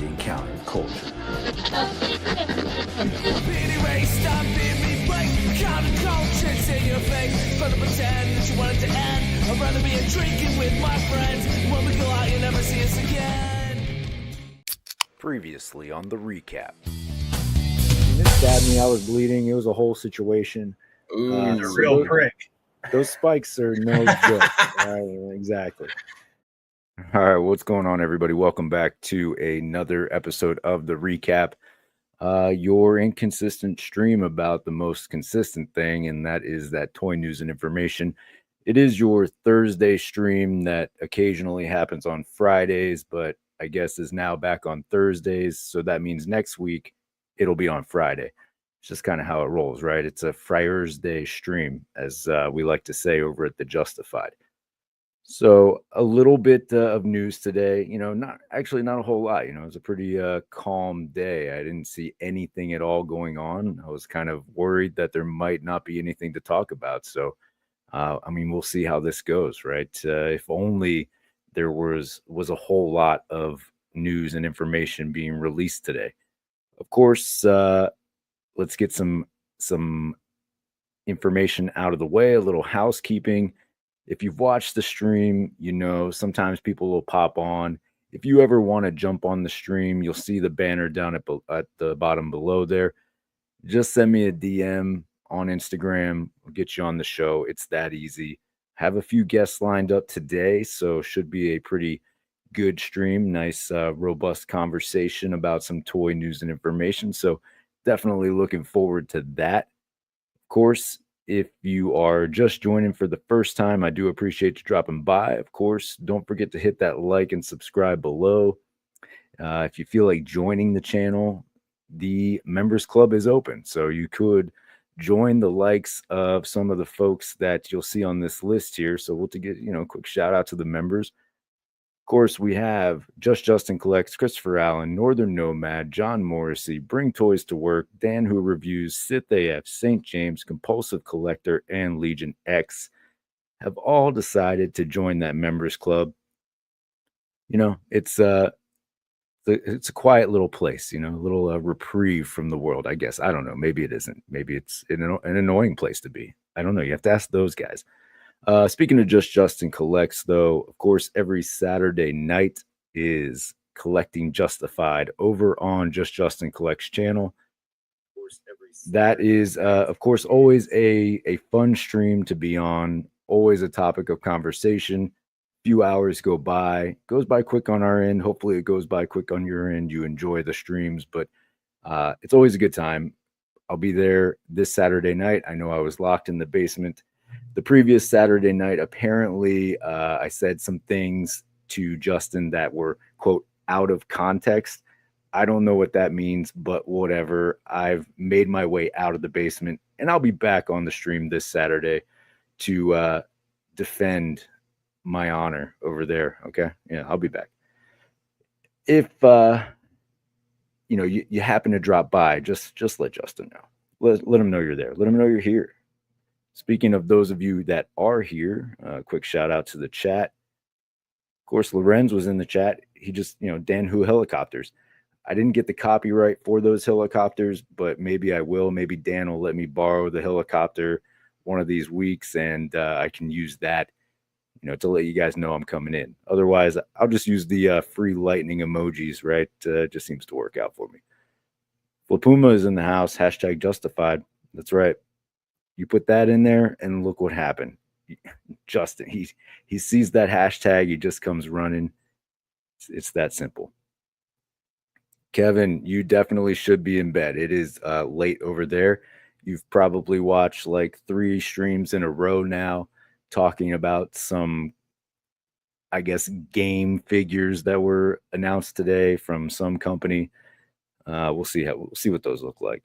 blending counterculture. Counterculture's in your face, trying to pretend that you want it to end. I'd rather be drinking with my friends. When we go out, you'll never see us again. Previously on the recap. It stabbed me. I was bleeding. It was a whole situation. Ooh, he's a real prick. Those spikes are no joke. Exactly. All right, what's going on, everybody? Welcome back to another episode of the recap. Your inconsistent stream about the most consistent thing, and that is that toy news and information. It is your Thursday stream that occasionally happens on Fridays, but I guess is now back on Thursdays. So that means next week it'll be on Friday. It's just kind of how it rolls, right? It's a Friar's Day stream, as we like to say over at the Justified. So a little bit of news today, not a whole lot. It was a pretty calm day. I didn't see anything at all going on. I was kind of worried that there might not be anything to talk about. So, we'll see how this goes, right? If only there was a whole lot of news and information being released today. Of course, let's get some information out of the way, a little housekeeping. If you've watched the stream, sometimes people will pop on. If you ever want to jump on the stream, you'll see the banner down at the bottom below there. Just send me a DM on Instagram. We'll get you on the show. It's that easy. Have a few guests lined up today, so should be a pretty good stream. Nice, robust conversation about some toy news and information. So definitely looking forward to that. Of course, if you are just joining for the first time, I do appreciate you dropping by. Of course, don't forget to hit that like and subscribe below. If you feel like joining the channel, the members club is open. So you could join the likes of some of the folks that you'll see on this list here. So we'll get, a quick shout out to the members. Of course, we have Just Justin Collects, Christopher Allen, Northern Nomad, John Morrissey, Bring Toys to Work, Dan Who Reviews, Sith AF, St. James, Compulsive Collector, and Legion X have all decided to join that members club. It's a quiet little place, a little reprieve from the world, I guess. I don't know. Maybe it isn't. Maybe it's an annoying place to be. I don't know. You have to ask those guys. Speaking of Just Justin Collects, though, of course, every Saturday night is Collecting Justified over on Just Justin Collects channel. That is, of course, always a fun stream to be on, always a topic of conversation. Few hours goes by quick on our end. Hopefully it goes by quick on your end. You enjoy the streams, but it's always a good time. I'll be there this Saturday night. I know I was locked in the basement the previous Saturday night. Apparently, I said some things to Justin that were, quote, out of context. I don't know what that means, but whatever. I've made my way out of the basement, and I'll be back on the stream this Saturday to defend my honor over there. Okay. Yeah, I'll be back. If, you happen to drop by, just let Justin know. Let him know you're there. Let him know you're here. Speaking of those of you that are here, quick shout out to the chat. Of course, Lorenz was in the chat. He just, Dan Who Helicopters. I didn't get the copyright for those helicopters, but maybe I will. Maybe Dan will let me borrow the helicopter one of these weeks, and I can use that, to let you guys know I'm coming in. Otherwise, I'll just use the free lightning emojis, right? Just seems to work out for me. Flapuma is in the house. # Justified. That's right. You put that in there, and look what happened. Justin, he sees that hashtag. He just comes running. It's that simple. Kevin, you definitely should be in bed. It is late over there. You've probably watched like 3 streams in a row now talking about some, I guess, game figures that were announced today from some company. We'll see what those look like.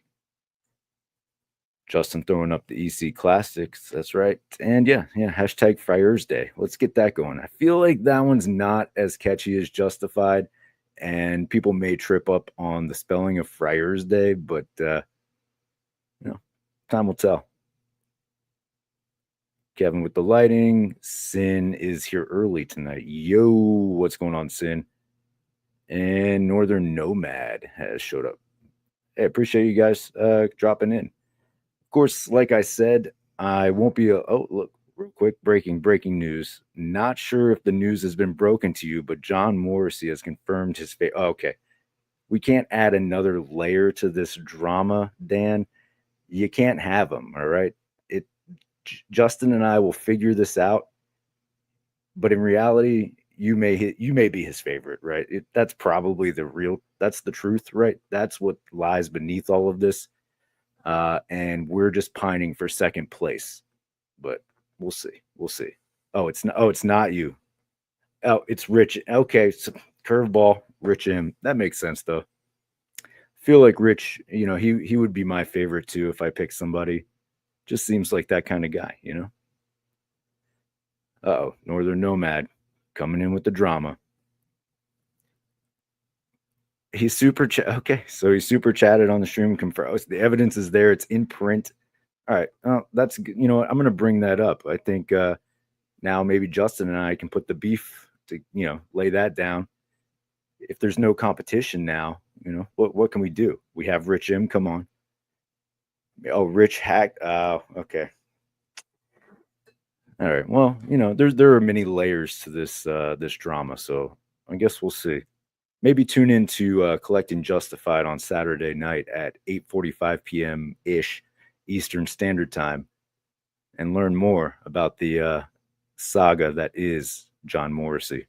Justin throwing up the EC Classics. That's right. And yeah, # Friar's Day. Let's get that going. I feel like that one's not as catchy as Justified, and people may trip up on the spelling of Friar's Day, but time will tell. Kevin with the lighting. Sin is here early tonight. Yo, what's going on, Sin? and Northern Nomad has showed up. Hey, appreciate you guys dropping in. Of course, like I said, I won't be. Oh, look, real quick, breaking news. Not sure if the news has been broken to you, but John Morrissey has confirmed his fate. Oh, okay, we can't add another layer to this drama, Dan. You can't have him. All right, it. Justin and I will figure this out, but in reality, you may be his favorite, right? That's probably that's the truth, right? That's what lies beneath all of this, and we're just pining for second place. But we'll see. We'll see. Oh, it's not. Oh, it's not you. Oh, it's Rich. Okay, so curveball, Rich M. That makes sense though. Feel like Rich. He would be my favorite too if I pick somebody. Just seems like that kind of guy. Oh, Northern Nomad coming in with the drama. He's okay, so he super chatted on the stream. Confirm the evidence is there. It's in print. All right, that's what, I'm going to bring that up. I think now maybe Justin and I can put the beef to lay that down. If there's no competition now, what can we do? We have Rich M. Come on. Oh, Rich Hack. Okay. All right. Well, there are many layers to this drama, so I guess we'll see. Maybe tune into Collecting Justified on Saturday night at 8:45 p.m. ish Eastern Standard Time, and learn more about the saga that is John Morrissey.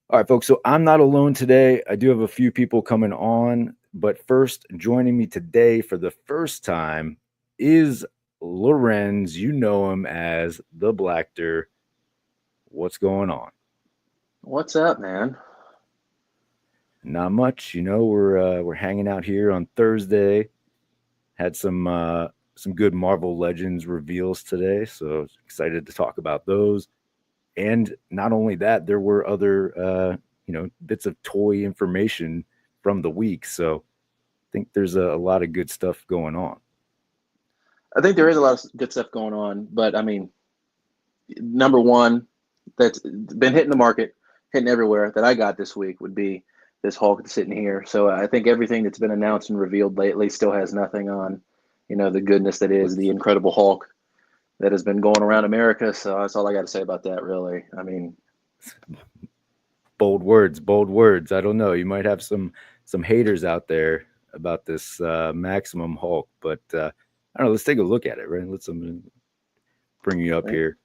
All right, folks. So I'm not alone today. I do have a few people coming on, but first, joining me today for the first time is Lorenz. You know him as the Blackter. What's going on? What's up, man? Not much. We're hanging out here on Thursday. Had some good Marvel Legends reveals today, so excited to talk about those. And not only that, there were other bits of toy information from the week. So I think there's a lot of good stuff going on. I think there is a lot of good stuff going on, but I mean, number one that's been hitting the market, hitting everywhere that I got this week would be this Hulk that's sitting here. So I think everything that's been announced and revealed lately still has nothing on, the goodness that is the Incredible Hulk that has been going around America. So that's all I got to say about that, really. I mean, bold words. I don't know. You might have some haters out there about this Maximum Hulk, but I don't know. Let's take a look at it, right? Let's bring you up here.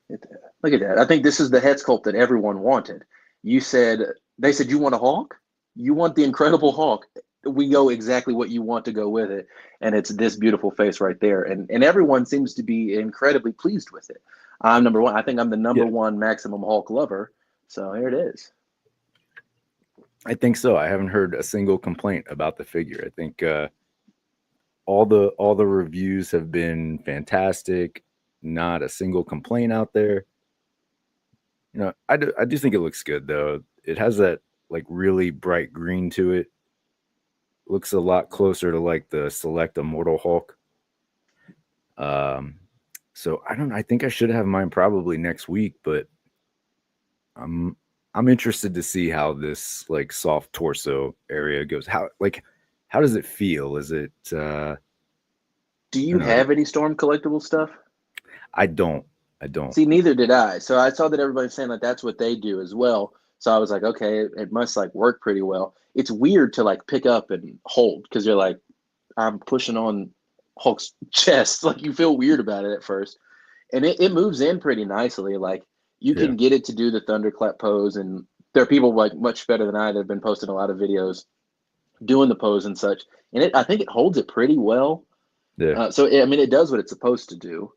Look at that. I think this is the head sculpt that everyone wanted. They said, you want a Hulk? You want the Incredible Hulk? We go exactly what you want to go with it. And it's this beautiful face right there. And everyone seems to be incredibly pleased with it. I'm number one. I think I'm the number one Maximum Hulk lover. So here it is. I think so. I haven't heard a single complaint about the figure. I think all the reviews have been fantastic. Not a single complaint out there. I do think it looks good though. It has that like really bright green to it. Looks a lot closer to like the Select Immortal Hulk. So I think I should have mine probably next week, but I'm interested to see how this like soft torso area goes. How does it feel? Is it do you have any Storm collectible stuff? I don't. See, neither did I. So I saw that everybody's saying that that's what they do as well. So I was like, okay, it must like work pretty well. It's weird to like pick up and hold because you're like, I'm pushing on Hulk's chest. Like you feel weird about it at first. And it moves in pretty nicely. Like you can get it to do the thunderclap pose. And there are people like much better than I that have been posting a lot of videos doing the pose and such. And I think it holds it pretty well. Yeah. So, I mean, it does what it's supposed to do.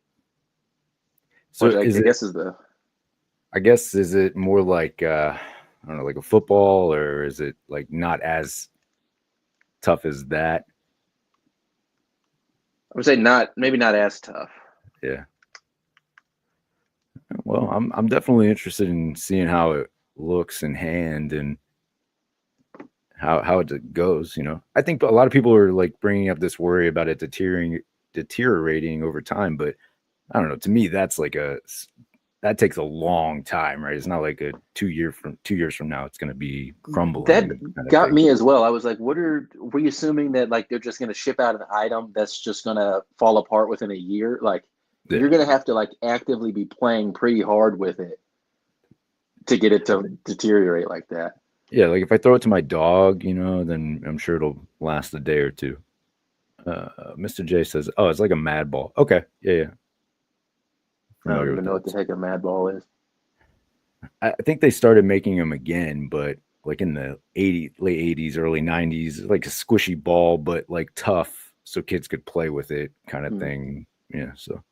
So I guess is it more like I don't know, like a football, or is it like not as tough as that? I would say maybe not as tough. Yeah. Well, I'm definitely interested in seeing how it looks in hand and how it goes. I think a lot of people are like bringing up this worry about it deteriorating over time, but I don't know. To me, that's that takes a long time, right? It's not like a 2 years from now it's going to be crumbling. That kind of got thing. me as well. I was like, were you assuming that like they're just going to ship out an item that's just going to fall apart within a year? Like Yeah. you're going to have to like actively be playing pretty hard with it to get it to deteriorate like that. Yeah, like if I throw it to my dog, then I'm sure it'll last a day or two. Mr. J says, "Oh, it's like a mad ball." Okay, yeah. I don't Familiar even with know what those. the heck a mad ball is. I think they started making them again, but like in the late 80s, early 90s, like a squishy ball, but like tough, so kids could play with it, kind of thing. Yeah. So,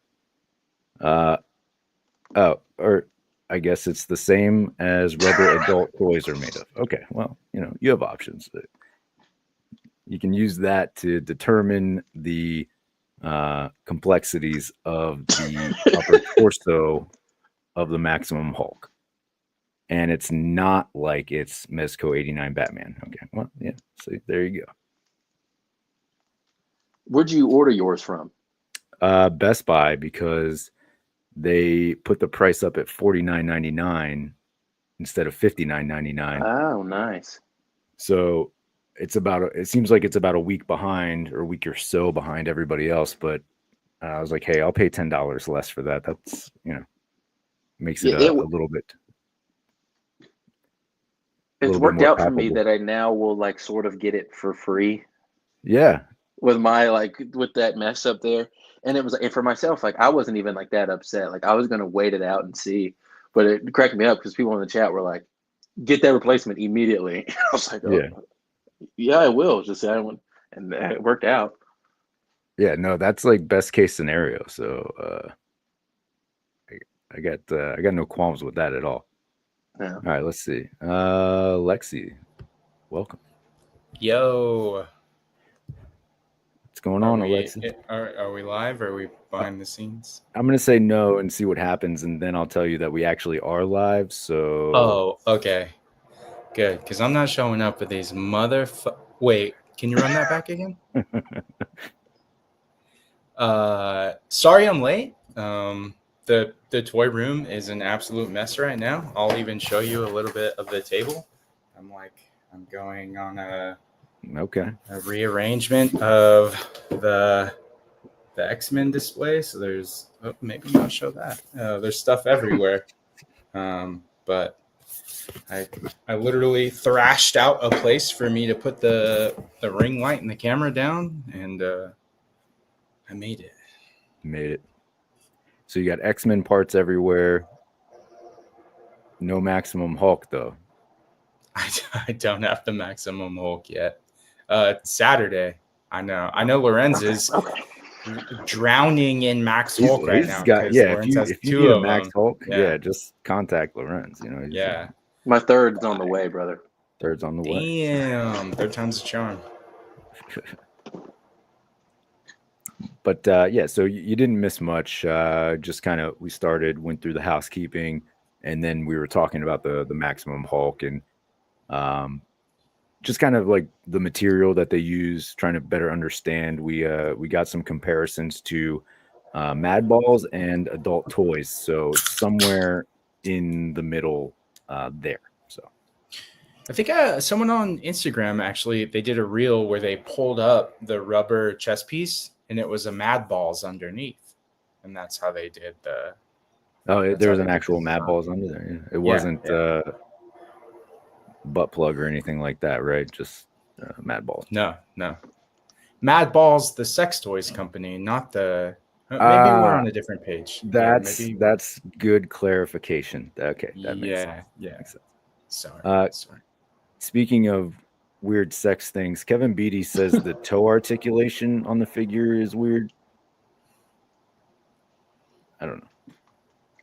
or I guess it's the same as rubber adult toys are made of. Okay, well, you have options. You can use that to determine the complexities of the upper torso of the Maximum Hulk. And it's not like it's Mezco 89 Batman. Okay, well, yeah, so there you go. Where'd you order yours from? Best Buy, because they put the price up at $49.99 instead of $59.99. Oh, nice. So it seems like it's about a week behind, or a week or so behind everybody else. But I was like, hey, I'll pay $10 less for that. That's makes it a little bit. It's worked out for me that I now will like sort of get it for free. Yeah. With my with that mess up there. And it was, and for myself, like I wasn't even like that upset. Like I was gonna wait it out and see. But it cracked me up because people in the chat were like, get that replacement immediately. I was like, oh, yeah, I will. Just say I want, and it worked out. Yeah, no, that's like best case scenario. So I got no qualms with that at all. Yeah. All right, let's see. Lexi, welcome. Yo. What's going on, Alexi? Are we live or are we behind the scenes? I'm going to say no and see what happens, and then I'll tell you that we actually are live. So. Oh, okay. Good, because I'm not showing up with these Wait, can you run that back again? Sorry I'm late. The toy room is an absolute mess right now. I'll even show you a little bit of the table. I'm going on a rearrangement of the X-Men display. So there's maybe not show that. There's stuff everywhere. But I literally thrashed out a place for me to put the ring light and the camera down, and I made it. So you got X-Men parts everywhere. No Maximum Hulk though. I don't have the Maximum Hulk yet. Saturday. I know Lorenz is drowning in Max Hulk right now. If you need a Max Hulk, just contact Lorenz. Yeah. My third's on the way, brother. Third's on the way. Damn, third time's a charm. But so you didn't miss much. Just kind of went through the housekeeping, and then we were talking about the Maximum Hulk and just kind of like the material that they use, trying to better understand. We got some comparisons to Mad Balls and adult toys, so somewhere in the middle there. So I think someone on Instagram actually, they did a reel where they pulled up the rubber chess piece and it was a Mad Balls underneath, and that's how they did the. Oh, there was an actual Mad Balls under there. Yeah. It wasn't butt plug or anything like that, right? Just Mad Balls. No. Mad Balls, the sex toys company, not the. Maybe we're on a different page. That's good clarification. Okay, that makes sense. Yeah. Makes sense. Sorry. Speaking of weird sex things, Kevin Beatty says the toe articulation on the figure is weird. I don't know.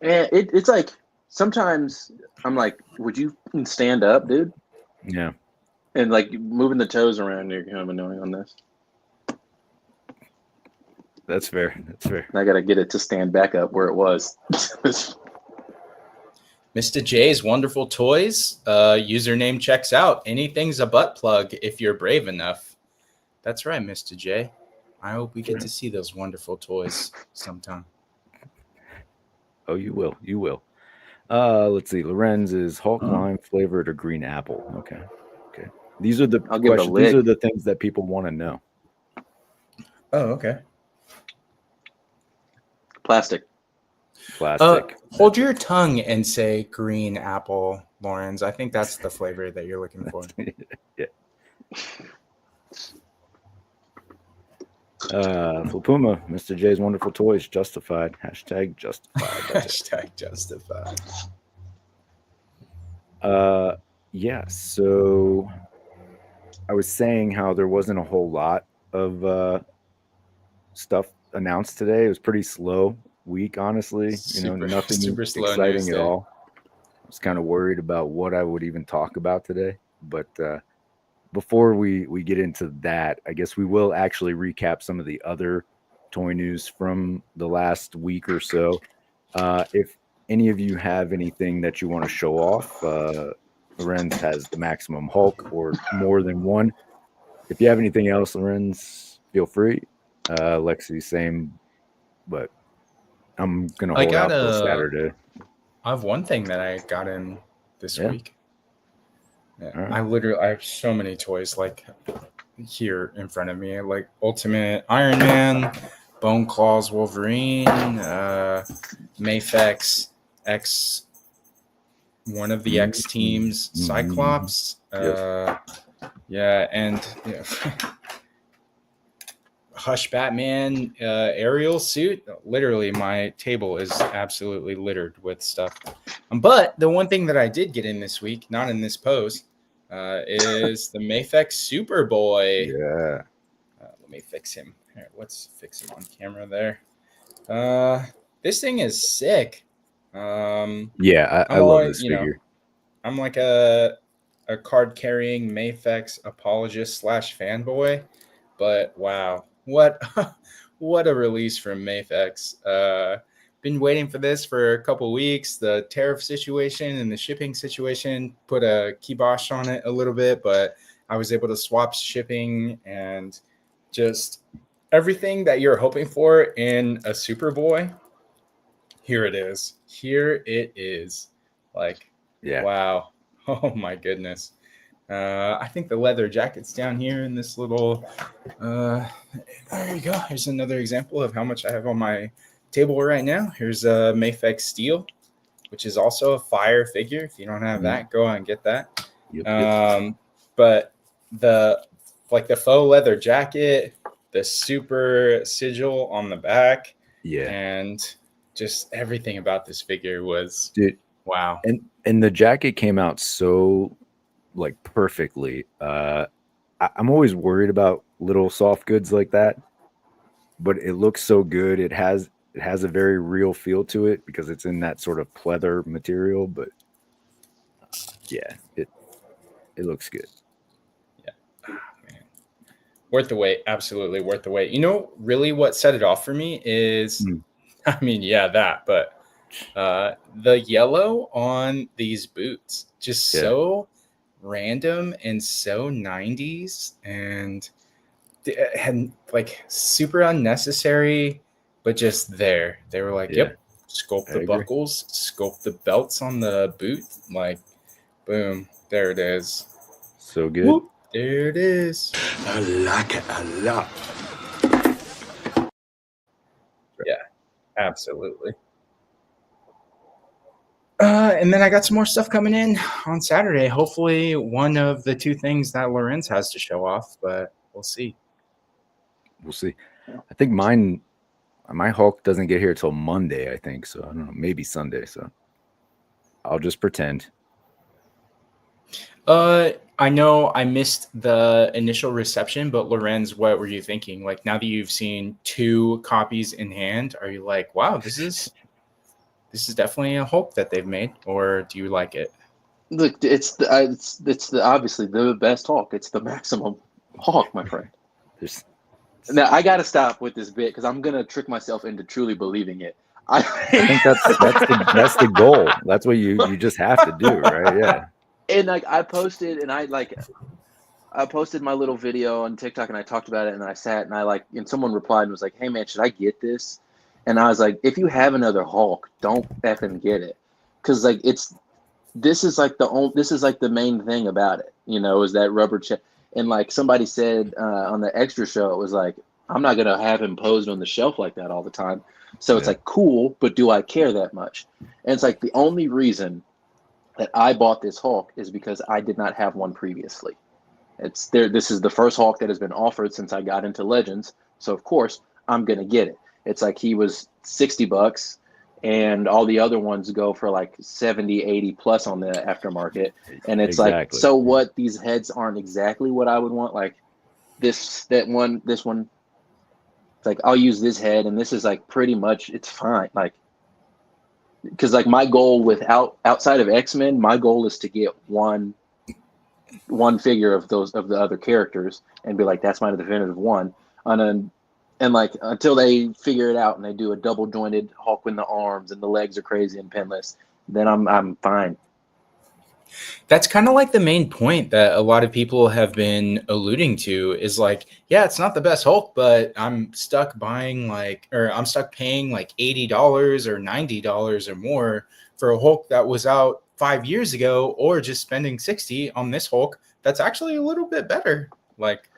And it's like sometimes I'm like, would you stand up, dude? Yeah. And like moving the toes around, you're kind of annoying on this. That's fair. I got to get it to stand back up where it was. Mr. J's Wonderful Toys. Username checks out. Anything's a butt plug if you're brave enough. That's right, Mr. J. I hope we get to see those wonderful toys sometime. Oh, you will. Let's see. Lorenz is Hulk lime flavored or green apple. Okay. These are the I'll give it a questions. These lick. are the things that people want to know. Oh, okay. Plastic. Plastic. Hold your tongue and say green apple, Lawrence. I think that's the flavor that you're looking for. Yeah. Puma, Mr. J's Wonderful Toys, justified. Hashtag justified. Hashtag justified. Yeah, so I was saying how there wasn't a whole lot of stuff announced today. It was pretty slow week, honestly. Nothing super slow exciting news at day. all. I was kind of worried about what I would even talk about today. But before we get into that, I guess we will actually recap some of the other toy news from the last week or so. If any of you have anything that you want to show off, Lorenz has the Maximum Hulk or more than one. If you have anything else, Lorenz, feel free. Lexi, same, but I'm gonna hold out till Saturday. I have one thing that I got in this week. Yeah. Right. I have so many toys like here in front of me, like Ultimate Iron Man, Bone Claws Wolverine, Mafex X, one of the X teams, Cyclops, and Hush Batman aerial suit. Literally, my table is absolutely littered with stuff. But the one thing that I did get in this week, not in this post, is the Mafex Superboy. Yeah. Let me fix him. Here, let's fix him on camera there. This thing is sick. Yeah, I love this figure. I'm like a card-carrying Mafex apologist / fanboy, but wow. What a release from Mafex. Been waiting for this for a couple weeks. The tariff situation and the shipping situation put a kibosh on it a little bit, but I was able to swap shipping and just everything that you're hoping for in a Superboy. Here it is. Like, yeah. Wow. Oh my goodness. I think the leather jacket's down here in this little, there you go. Here's another example of how much I have on my table right now. Here's a Mafex Steel, which is also a fire figure. If you don't have that, go out and get that. Yep. But the faux leather jacket, the super sigil on the back, and just everything about this figure was wow. And the jacket came out so like perfectly. I'm always worried about little soft goods like that, but it looks so good. It has a very real feel to it because it's in that sort of pleather material, but it looks good. Man. Worth the wait. Absolutely worth the wait. Really what set it off for me is but the yellow on these boots, just so random and so 90s and like super unnecessary, but just there. They were like, sculpt the buckles, sculpt the belts on the boot, like boom, there it is. So good. Whoop, there it is. I like it a lot. Yeah, absolutely. And then I got some more stuff coming in on Saturday. Hopefully one of the two things that Lorenz has to show off, but we'll see. We'll see. I think my Hulk doesn't get here till Monday, I think. So I don't know, maybe Sunday. So I'll just pretend. I know I missed the initial reception, but Lorenz, what were you thinking? Like now that you've seen 2 copies in hand, are you like, wow, this is definitely a Hulk that they've made, or do you like it? Look, it's obviously the best Hulk. It's the Maximum Hulk, my friend. Now I got to stop with this bit because I'm gonna trick myself into truly believing it. I think that's the goal. That's what you just have to do, right? Yeah. And like I posted my little video on TikTok and I talked about it and I sat and someone replied and was like, "Hey man, should I get this?" And I was like, "If you have another Hulk, don't effing get it." because like this is like the main thing about it, is that rubber check. And like somebody said on the extra show, it was like, I'm not gonna have him posed on the shelf like that all the time. So it's like cool, but do I care that much? And it's like the only reason that I bought this Hulk is because I did not have one previously. This is the first Hulk that has been offered since I got into Legends. So of course I'm gonna get it. It's like he was $60 and all the other ones go for like 70, 80 plus on the aftermarket. And it's like, so what? These heads aren't exactly what I would want. Like this one, it's like, I'll use this head and this is like pretty much, it's fine. Like, because like my goal outside of X-Men, my goal is to get one figure of the other characters and be like, that's my definitive one. And like until they figure it out and they do a double jointed Hulk with the arms and the legs are crazy and pinless, then I'm fine. That's kind of like the main point that a lot of people have been alluding to is like, yeah, it's not the best Hulk, but I'm stuck paying like $80 or $90 or more for a Hulk that was out 5 years ago, or just spending $60 on this Hulk that's actually a little bit better. Like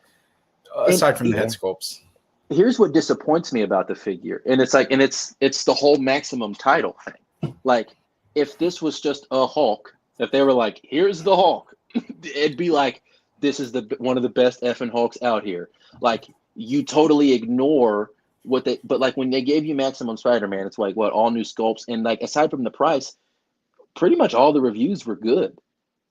aside from the head sculpts. Here's what disappoints me about the figure. And it's like, it's the whole maximum title thing. Like if this was just a Hulk, if they were like, here's the Hulk, it'd be like, this is one of the best effing Hulks out here. Like you totally ignore but like when they gave you Maximum Spider-Man, it's like all new sculpts. And like, aside from the price, pretty much all the reviews were good.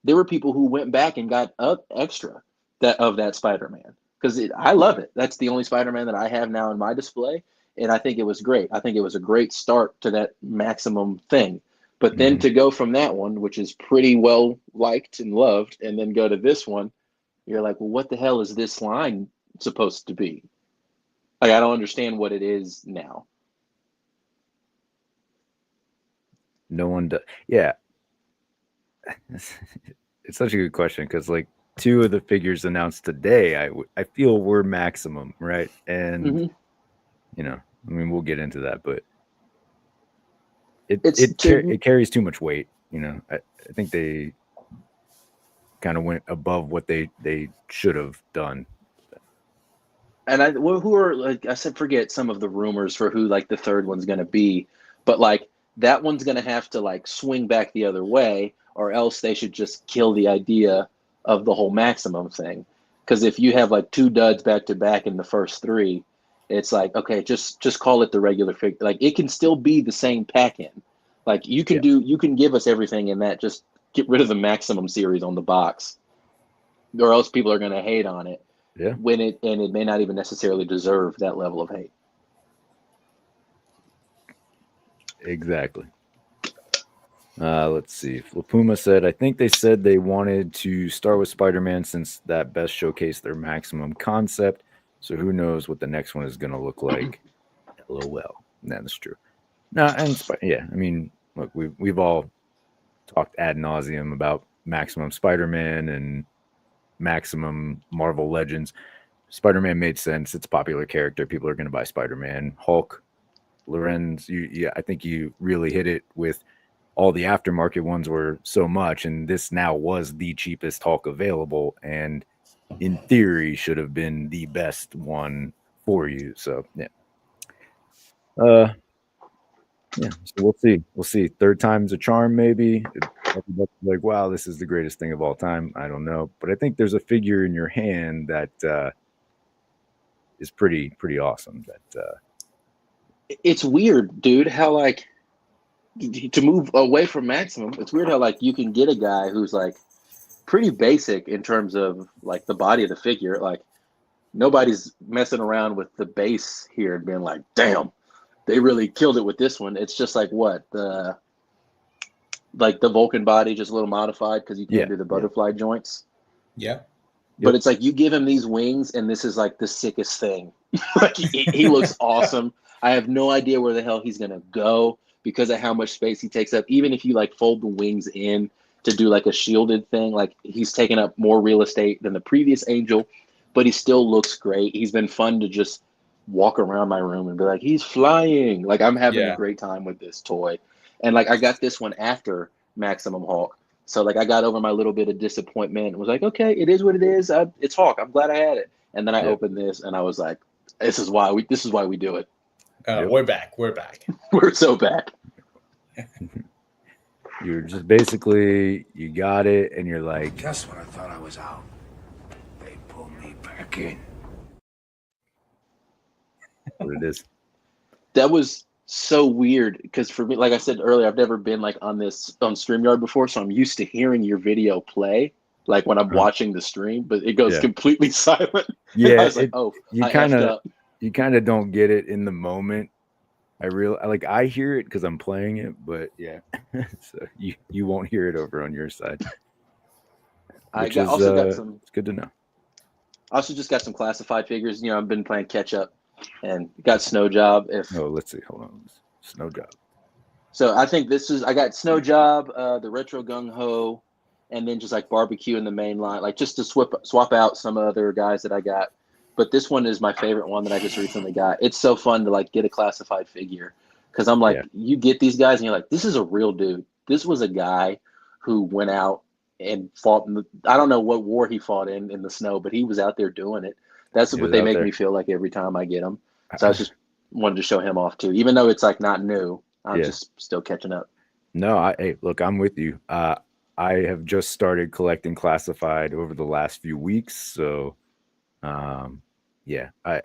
There were people who went back and got extra of that Spider-Man. Because I love it. That's the only Spider-Man that I have now in my display. And I think it was great. I think it was a great start to that Maximum thing. But then to go from that one, which is pretty well liked and loved, and then go to this one, you're like, well, what the hell is this line supposed to be? Like, I don't understand what it is now. No one does. Yeah. It's such a good question because, like, two of the figures announced today, I feel were Maximum, right? And I mean, we'll get into that, but it carries too much weight. I think they kind of went above what they should have done. And who are, like I said, forget some of the rumors for who like the third one's going to be, but like that one's going to have to like swing back the other way, or else they should just kill the idea of the whole Maximum thing. Because if you have like two duds back to back in the first three, it's like, okay, just call it the regular figure. Like it can still be the same pack-in. Like you can give us everything in that. Just get rid of the Maximum series on the box, or else people are going to hate on it. Yeah. And it may not even necessarily deserve that level of hate. Exactly. Let's see. Lapuma said, I think they said they wanted to start with Spider-Man since that best showcased their Maximum concept. So who knows what the next one is going to look like. LOL. That's true. No, and yeah, I mean, look, we've all talked ad nauseum about Maximum Spider-Man and Maximum Marvel Legends. Spider-Man made sense. It's a popular character. People are going to buy Spider-Man. Hulk, Lorenz, I think you really hit it with all the aftermarket ones were so much, and this now was the cheapest Hulk available, and in theory should have been the best one for you. So yeah. So we'll see. Third time's a charm, maybe. Like, wow, this is the greatest thing of all time. I don't know, but I think there's a figure in your hand that is pretty awesome. That it's weird, dude. How like to move away from Maximum, it's weird how like you can get a guy who's like pretty basic in terms of like the body of the figure. Like nobody's messing around with the base here and being like, damn, they really killed it with this one. It's just like what the Vulcan body, just a little modified because you can't do the butterfly joints. Yeah. But it's like you give him these wings and this is like the sickest thing. Like he looks awesome. I have no idea where the hell he's going to go because of how much space he takes up. Even if you like fold the wings in to do like a shielded thing, like he's taken up more real estate than the previous Angel, but he still looks great. He's been fun to just walk around my room and be like, he's flying. Like I'm having a great time with this toy. And like I got this one after Maximum Hulk. So like I got over my little bit of disappointment and was like, okay, it is what it is. It's Hulk. I'm glad I had it. And then I opened this and I was like, this is why we do it. We're back. We're back. We're so back. You're just basically, you got it, and you're like, Just when I thought I was out, they pulled me back in. what it is. That was so weird because for me, like I said earlier, I've never been like on StreamYard before, so I'm used to hearing your video play like when I'm watching the stream, but it goes completely silent. Yeah, I was like, you kind of don't get it in the moment. I hear it because I'm playing it, but so you won't hear it over on your side. It's good to know. I also just got some classified figures. I've been playing catch up and got Snow Job. Let's see. Hold on. Snow Job. So I think I got Snow Job, the Retro Gung Ho, and then just like Barbecue in the main line, like just to swap out some other guys that I got. But this one is my favorite one that I just recently got. It's so fun to like get a classified figure because I'm like, you get these guys and you're like, this is a real dude. This was a guy who went out and fought. I don't know what war he fought in the snow, but he was out there doing it. That's what they make me feel like every time I get them. So I just wanted to show him off too, even though it's like not new. I'm just still catching up. No, look, I'm with you. I have just started collecting classified over the last few weeks, so I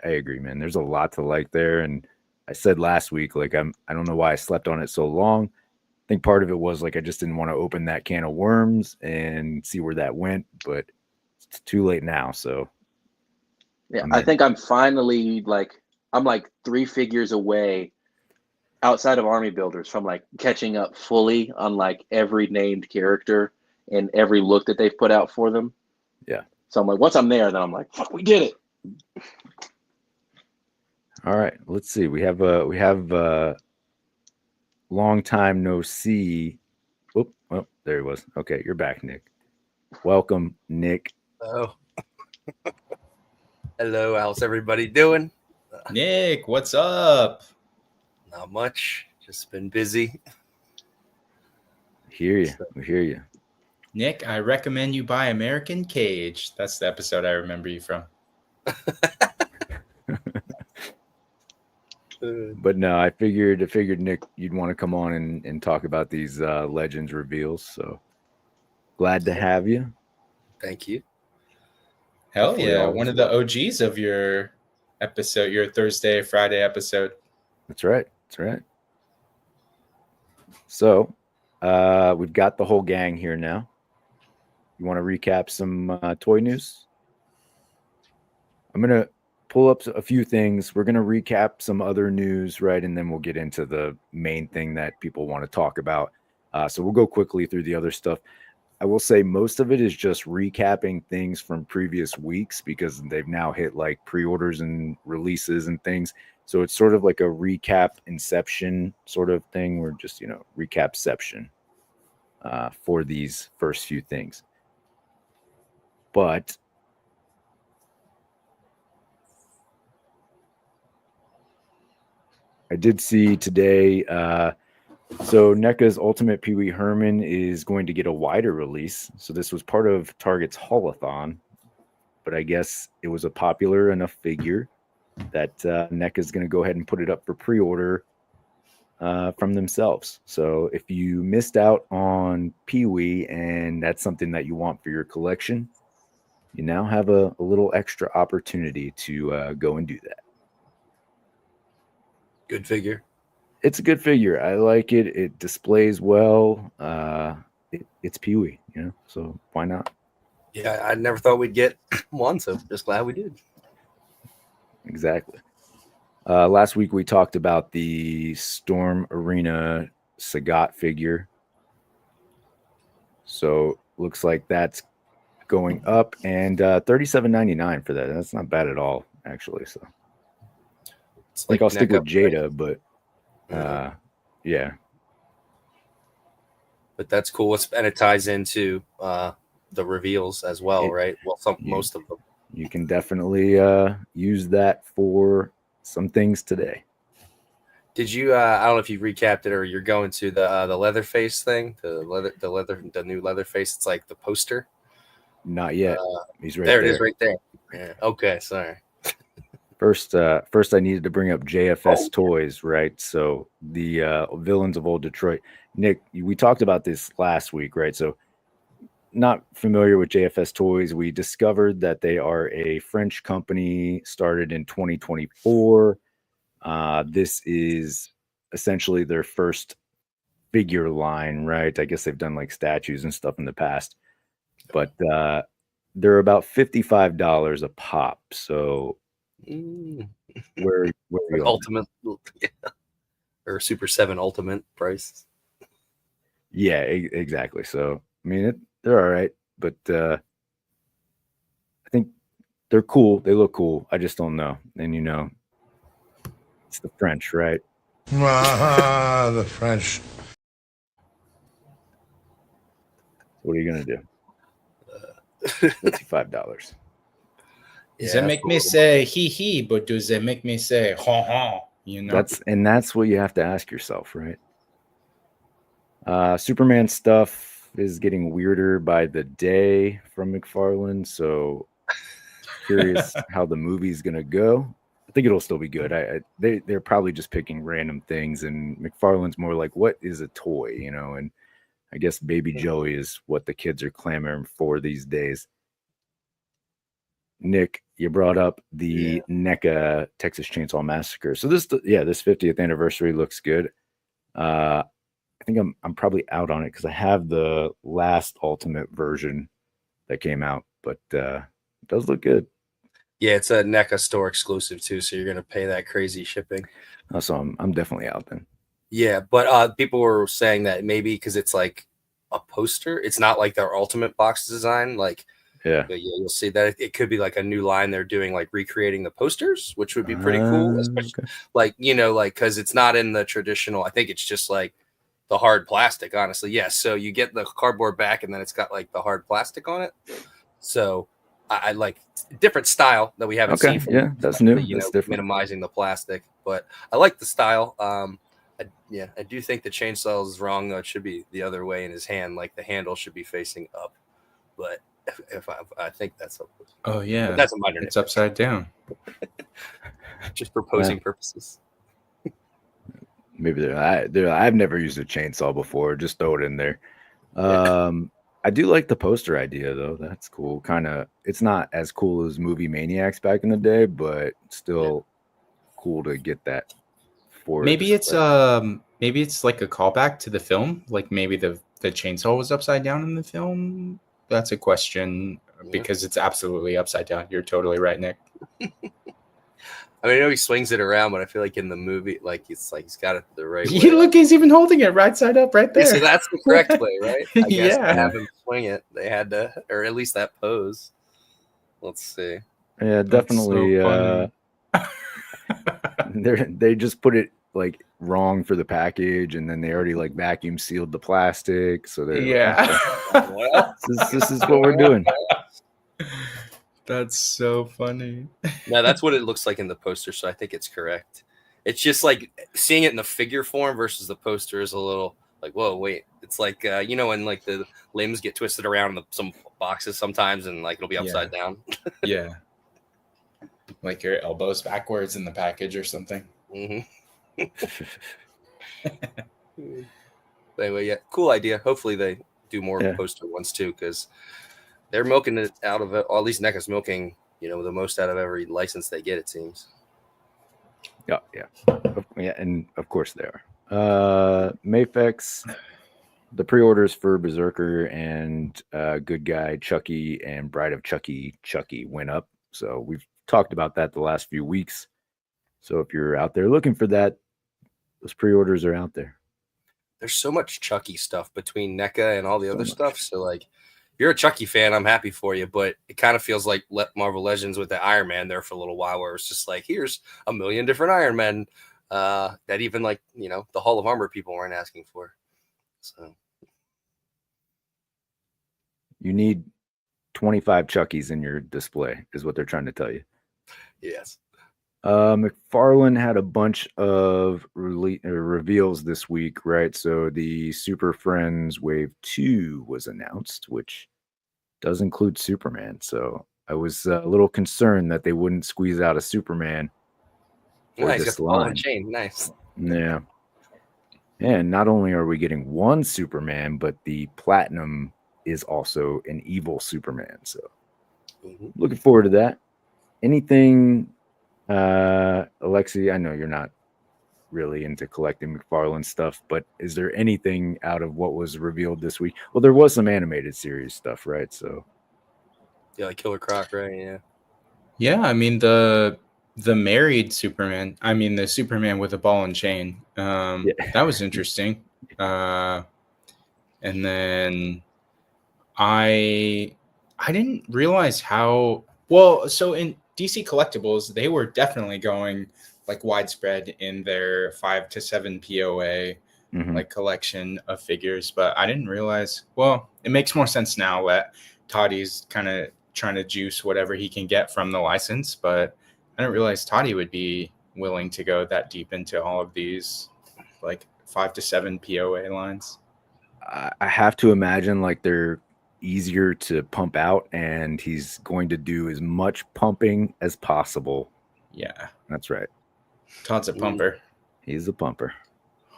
agree, man. There's a lot to like there, and I said last week, like I don't know why I slept on it so long. I think part of it was like I just didn't want to open that can of worms and see where that went, but it's too late now. So I think I'm finally I'm like 3 figures away outside of Army Builders from like catching up fully on like every named character and every look that they've put out for them. Yeah. So I'm like, once I'm there, then I'm like, fuck, we did it. All right, let's see. We have long time no see. Oh, there he was. Okay, you're back, Nick. Welcome, Nick. Oh. Hello, how's everybody doing? Nick, what's up? Not much. Just been busy. We hear you. Nick, I recommend you buy American Cage. That's the episode I remember you from. But no, I figured Nick, you'd want to come on and talk about these Legends reveals. So glad to have you. Thank you. Hell yeah, one of the OGs of your episode, your Thursday, Friday episode. That's right. So we've got the whole gang here now. You want to recap some toy news? I'm going to pull up a few things. We're going to recap some other news, right? And then we'll get into the main thing that people want to talk about. So we'll go quickly through the other stuff. I will say most of it is just recapping things from previous weeks because they've now hit like pre-orders and releases and things. So it's sort of like a recap inception sort of thing. We're just, recapception for these first few things. But I did see today, so NECA's Ultimate Pee Wee Herman is going to get a wider release. So this was part of Target's Haulathon, but I guess it was a popular enough figure that NECA is going to go ahead and put it up for pre-order from themselves. So if you missed out on Pee Wee and that's something that you want for your collection, you now have a little extra opportunity to go and do that. Good figure. It's a good figure. I like it. It displays well. It's Pee Wee, so why not? Yeah, I never thought we'd get one, so just glad we did. Exactly. Last week we talked about the Storm Arena Sagat figure. So looks like that's going up, and $37.99 for that. That's not bad at all, actually. So It's I think I'll stick with NECA, Jada, right? but yeah. But that's cool. And it ties into the reveals as well, right? Well, most of them. You can definitely use that for some things today. Did you? I don't know if you recapped it or you're going to the Leatherface thing, the new Leatherface. It's like the poster. Not yet. He's right there. there. It is, right there. Yeah. Okay. Sorry. First, I needed to bring up JFS Toys, right? So the Villains of Old Detroit. Nick, we talked about this last week, right? So not familiar with JFS Toys. We discovered that they are a French company started in 2024. This is essentially their first figure line, right? I guess they've done like statues and stuff in the past, but they're about $55 a pop. So where are you on Ultimate or Super 7 Ultimate price? Yeah, exactly. So I mean, they're all right, but I think they're cool. They look cool. I just don't know. And it's the French, right? The French. What are you gonna do? $55. Does it make me say hee hee, but does it make me say ha ha? That's what you have to ask yourself, right? Superman stuff is getting weirder by the day from McFarlane, so curious how the movie's gonna go. I think it'll still be good. They're probably just picking random things, and McFarlane's more like, what is a toy, and I guess Baby Joey is what the kids are clamoring for these days. Nick, you brought up the NECA Texas Chainsaw Massacre. So this 50th anniversary looks good. I think I'm probably out on it because I have the last Ultimate version that came out, but it does look good. Yeah, it's a NECA store exclusive too, so you're gonna pay that crazy shipping. So I'm definitely out then. Yeah, but people were saying that maybe because it's like a poster, it's not like their Ultimate box design. Like, yeah, you'll see that it could be like a new line they're doing, like recreating the posters, which would be pretty cool. Especially like because it's not in the traditional. I think it's just like the hard plastic. Honestly, yes. So you get the cardboard back, and then it's got like the hard plastic on it. So I like different style that we haven't seen. Yeah, that's new. That's different. Minimizing the plastic, but I like the style. I do think the chainsaw is wrong though. It should be the other way in his hand, like the handle should be facing up. But if I think that's that's a minor. It's upside down. Just for posing purposes. Maybe I've never used a chainsaw before. Just throw it in there. I do like the poster idea though. That's cool. It's not as cool as Movie Maniacs back in the day, but still cool to get that. Maybe it's like a callback to the film. Like maybe the chainsaw was upside down in the film. That's a question because it's absolutely upside down. You're totally right, Nick. I mean, I know he swings it around, but I feel like in the movie, it's like he's got it the right way. Look, he's even holding it right side up, right there. Yeah, so that's the correct way, right? I guess Yeah. to have him swing it, they had to, or at least that pose. Let's see. Yeah, definitely. So they just put it like wrong for the package, and then they already like vacuum sealed the plastic. So they're Well, this is what we're doing. That's so funny. No, that's what it looks like in the poster, so I think it's correct. It's just like seeing it in the figure form versus the poster is a little like, whoa, wait. It's like when like the limbs get twisted around in some boxes sometimes, and like it'll be upside down. Yeah, like your elbows backwards in the package or something. Mm-hmm. Anyway, yeah, cool idea. Hopefully they do more poster ones too, because they're milking it out of it. Or at least NECA's milking, the most out of every license they get, it seems. Yeah, and of course they are. Mafex, the pre-orders for Berserker and Good Guy Chucky and Bride of Chucky went up. So we've talked about that the last few weeks. So if you're out there looking for that, those pre-orders are out there. There's so much Chucky stuff between NECA and all the other stuff. So like, if you're a Chucky fan, I'm happy for you, but it kind of feels like Marvel Legends with the Iron Man there for a little while, where it's just like, here's a million different Iron Men that even like, the Hall of Armor people weren't asking for. So you need 25 Chuckies in your display is what they're trying to tell you. Yes. McFarlane had a bunch of reveals this week, right? So the Super Friends Wave 2 was announced, which does include Superman. So I was a little concerned that they wouldn't squeeze out a Superman for Nice, got this the ball line. and chain. Nice. Yeah. And not only are we getting one Superman, but the Platinum is also an evil Superman. So looking forward to that. Anything, Alexi, I know you're not really into collecting McFarlane stuff, but is there anything out of what was revealed this week? Well, there was some animated series stuff, right? So yeah, like Killer Croc, right? Yeah. Yeah, I mean the married Superman. I mean the Superman with a ball and chain. That was interesting. And then I didn't realize how well. So in DC Collectibles, they were definitely going like widespread in their 5 to 7 POA like collection of figures, but I didn't realize. Well, it makes more sense now that Toddy's kind of trying to juice whatever he can get from the license, but I didn't realize Toddy would be willing to go that deep into all of these like 5 to 7 POA lines. I have to imagine like they're easier to pump out, and he's going to do as much pumping as possible. Yeah, that's right. Todd's a pumper. He's a pumper.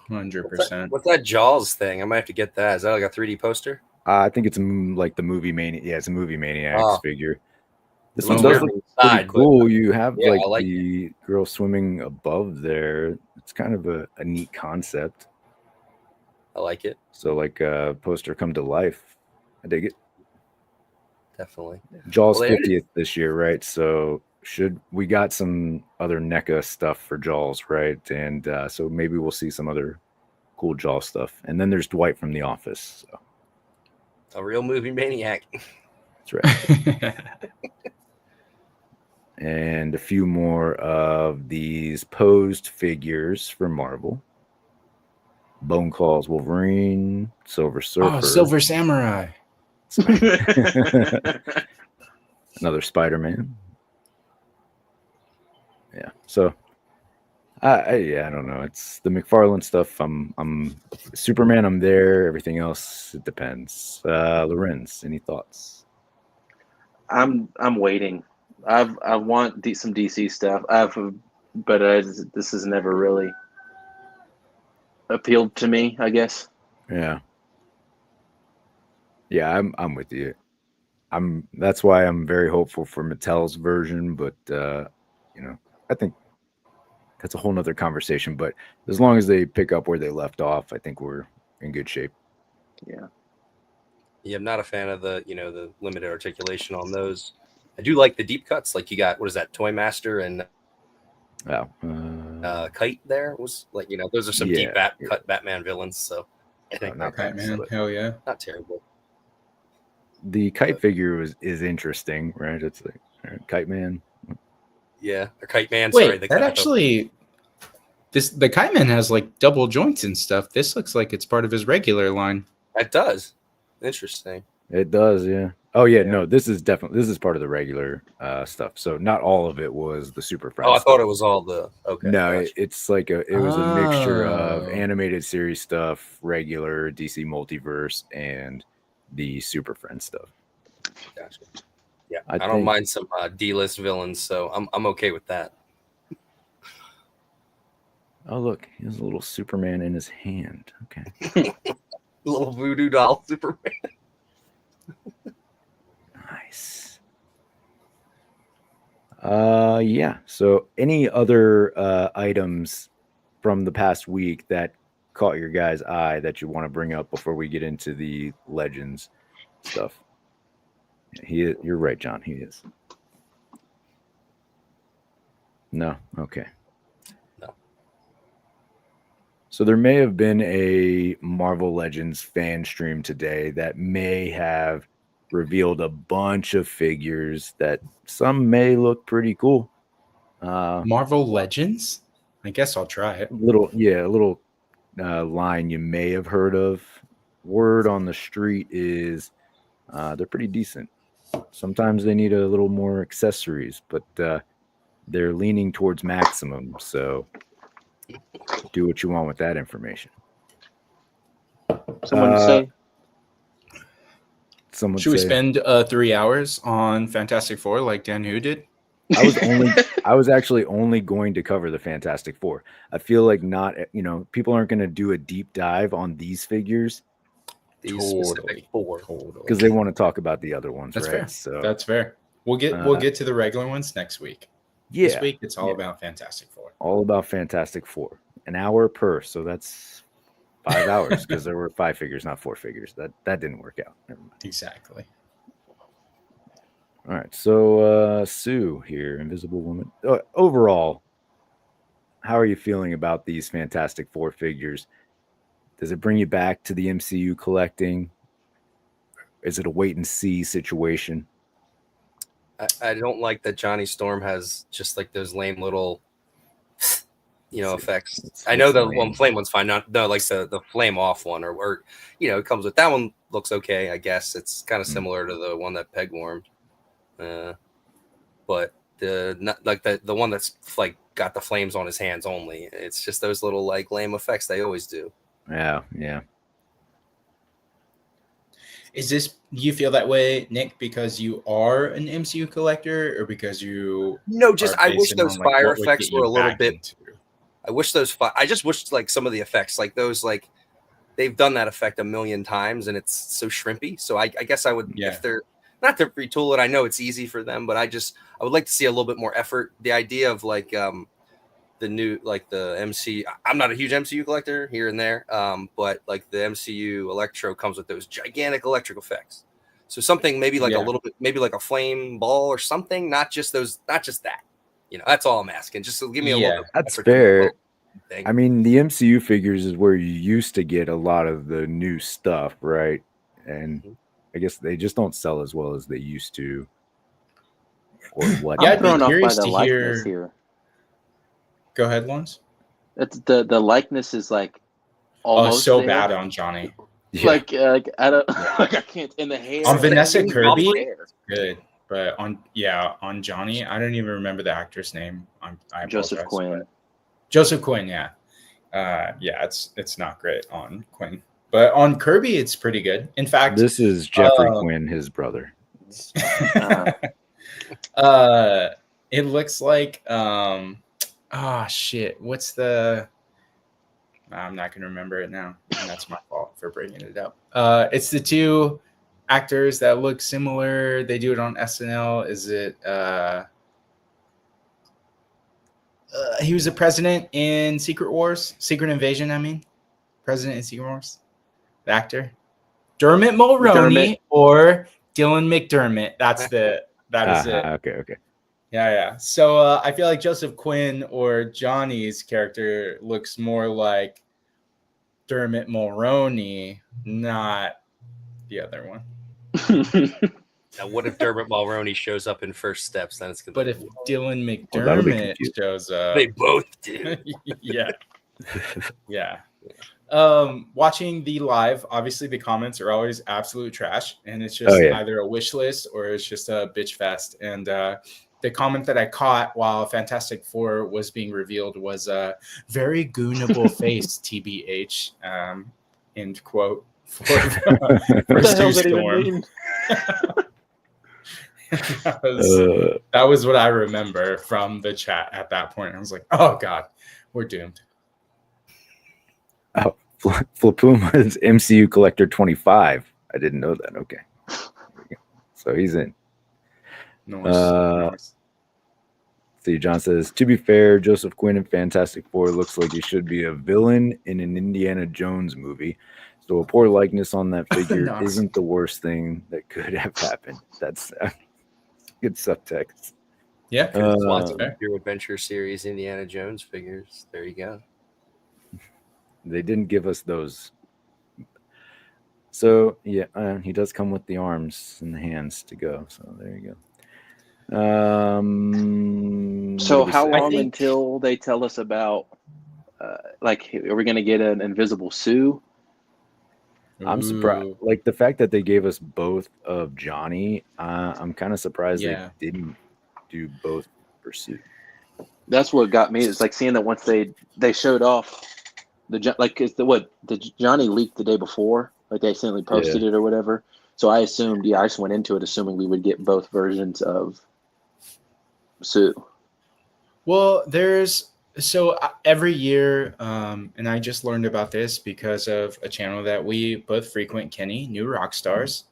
100%. What's that Jaws thing? I might have to get that. Is that like a 3D poster? I think it's like the movie Maniac. Yeah, it's a movie Maniacs figure. This one Looks does weird look inside, pretty but- cool. You have Yeah, like, I like the girl swimming above there. It's kind of a neat concept. I like it. So like a poster come to life. I dig it. Definitely. Jaws Well, they 50th this year, right? So we got some other NECA stuff for Jaws, right? And so maybe we'll see some other cool Jaws stuff. And then there's Dwight from The Office. So. A real movie maniac. That's right. And a few more of these posed figures for Marvel. Bone Claws Wolverine, Silver Surfer. Oh, Silver Samurai. Another Spider-Man. Yeah. So I don't know. It's the McFarlane stuff. I'm Superman, I'm there. Everything else, it depends. Lorenz, any thoughts? I'm waiting. I want some DC stuff. But this has never really appealed to me, I guess. Yeah. Yeah, I'm with you. That's why I'm very hopeful for Mattel's version, but I think that's a whole nother conversation. But as long as they pick up where they left off, I think we're in good shape. Yeah. Yeah, I'm not a fan of the the limited articulation on those. I do like the deep cuts. Like you got, what is that, Toy Master and Kite there was like, those are some deep cut Batman villains. So I think not Batman. Hell yeah. Not terrible. The Kite figure is interesting, right? It's like Kite Man. Yeah, or Kite Man. Wait, sorry, that actually, the Kite Man has like double joints and stuff. This looks like it's part of his regular line. It does. Interesting. It does, yeah. Oh yeah, no, this is part of the regular stuff. So not all of it was the Super Friends. Oh, I thought stuff. it was all the okay. No, gotcha. it's like it was a mixture of animated series stuff, regular DC multiverse, and the Super Friends stuff. Gotcha. Yeah, I don't think- mind some D-list villains, so I'm okay with that. Oh look, he has a little Superman in his hand. Okay. Little voodoo doll Superman. Nice. Yeah. So any other items from the past week that caught your guys' eye that you want to bring up before we get into the Legends stuff? You're right, John. He is. No. Okay. No. So there may have been a Marvel Legends fan stream today that may have revealed a bunch of figures that some may look pretty cool. Marvel Legends? I guess I'll try it. A little line you may have heard of. Word on the street is they're pretty decent. Sometimes they need a little more accessories, but they're leaning towards maximum. So do what you want with that information. Someone say Someone Should we say, spend 3 hours on Fantastic Four like Dan Hu did? I was actually only going to cover the Fantastic Four. I feel like people aren't going to do a deep dive on these figures These specific four. because they want to talk about the other ones, That's right? fair. So That's fair. We'll get to the regular ones next week. yeah, This week it's all about Fantastic Four. all about Fantastic Four. An hour per, so that's 5 hours because there were 5 figures, not 4 figures. That didn't work out. Never mind. Exactly. All right, so Sue here, Invisible Woman. Overall, how are you feeling about these Fantastic Four figures? Does it bring you back to the MCU collecting? Is it a wait and see situation? I don't like that Johnny Storm has just like those lame little, effects. I know the one flame one's fine. Not like the flame off one, or it comes with that one. Looks okay, I guess. It's kind of similar to the one that Peg warmed. But the one that's like got the flames on his hands only. It's just those little like lame effects they always do. Yeah. Is this, you feel that way, Nick, because you are an MCU collector, or because you? No, just I wish those fire effects were a little bit. Into? I wish I just wish like some of the effects, like those, like they've done that effect a million times, and it's so shrimpy. So I guess I would, if they're not to retool it. I know it's easy for them, but I would like to see a little bit more effort. The idea of like the new, like the MCU. I'm not a huge MCU collector, here and there, but like the MCU Electro comes with those gigantic electric effects. So something maybe like a little bit, maybe like a flame ball or something, not just that. That's all I'm asking. Just give me a little bit. That's fair. I mean, the MCU figures is where you used to get a lot of the new stuff, right? And I guess they just don't sell as well as they used to. Or what? I'm thrown off by the likeness here. Go ahead, Lawrence. It's the likeness is like almost so there. bad on Johnny. Like I don't like I can't in the hair. On Vanessa Kirby, good, but on Johnny, I don't even remember the actor's name. Joseph Quinn. Joseph Quinn, yeah, it's not great on Quinn, but on Kirby, it's pretty good. In fact, this is Jeffrey Quinn, his brother. It looks like shit. What's the? I'm not gonna remember it now, and that's my fault for bringing it up. It's the two actors that look similar. They do it on SNL. Is it? He was the president in Secret Invasion. I mean, president in Secret Wars. The actor, Dermot Mulroney or Dylan McDermott. That is it. Okay. Yeah. So I feel like Joseph Quinn or Johnny's character looks more like Dermot Mulroney, not the other one. Now, what if Dermot Mulroney shows up in First Steps? Then it's gonna. But if Dylan McDermott shows up, they both do. Yeah. Watching the live, obviously the comments are always absolute trash, and it's just either a wish list or it's just a bitch fest. And the comment that I caught while Fantastic Four was being revealed was a very goonable face, TBH, end quote, for Stu Storm. That was what I remember from the chat at that point. I was like, oh God, we're doomed. Oh, Flapuma's MCU Collector 25. I didn't know that. Okay. So he's in. Nice. See, John says, to be fair, Joseph Quinn in Fantastic Four looks like he should be a villain in an Indiana Jones movie. So a poor likeness on that figure isn't the worst thing that could have happened. That's good subtext. Yeah. Lots of your adventure series Indiana Jones figures. There you go. They didn't give us those. So, he does come with the arms and the hands to go. So, there you go. So, how long until they tell us about, are we going to get an Invisible Sue? I'm surprised. Like, the fact that they gave us both of Johnny, I'm kind of surprised they didn't do both for Sue. That's what got me. It's like seeing that once they showed off the Johnny leaked the day before, like they accidentally posted it or whatever. So I assumed, I just went into it assuming we would get both versions of Sue. Well, every year, and I just learned about this because of a channel that we both frequent, Kenny, New Rockstars.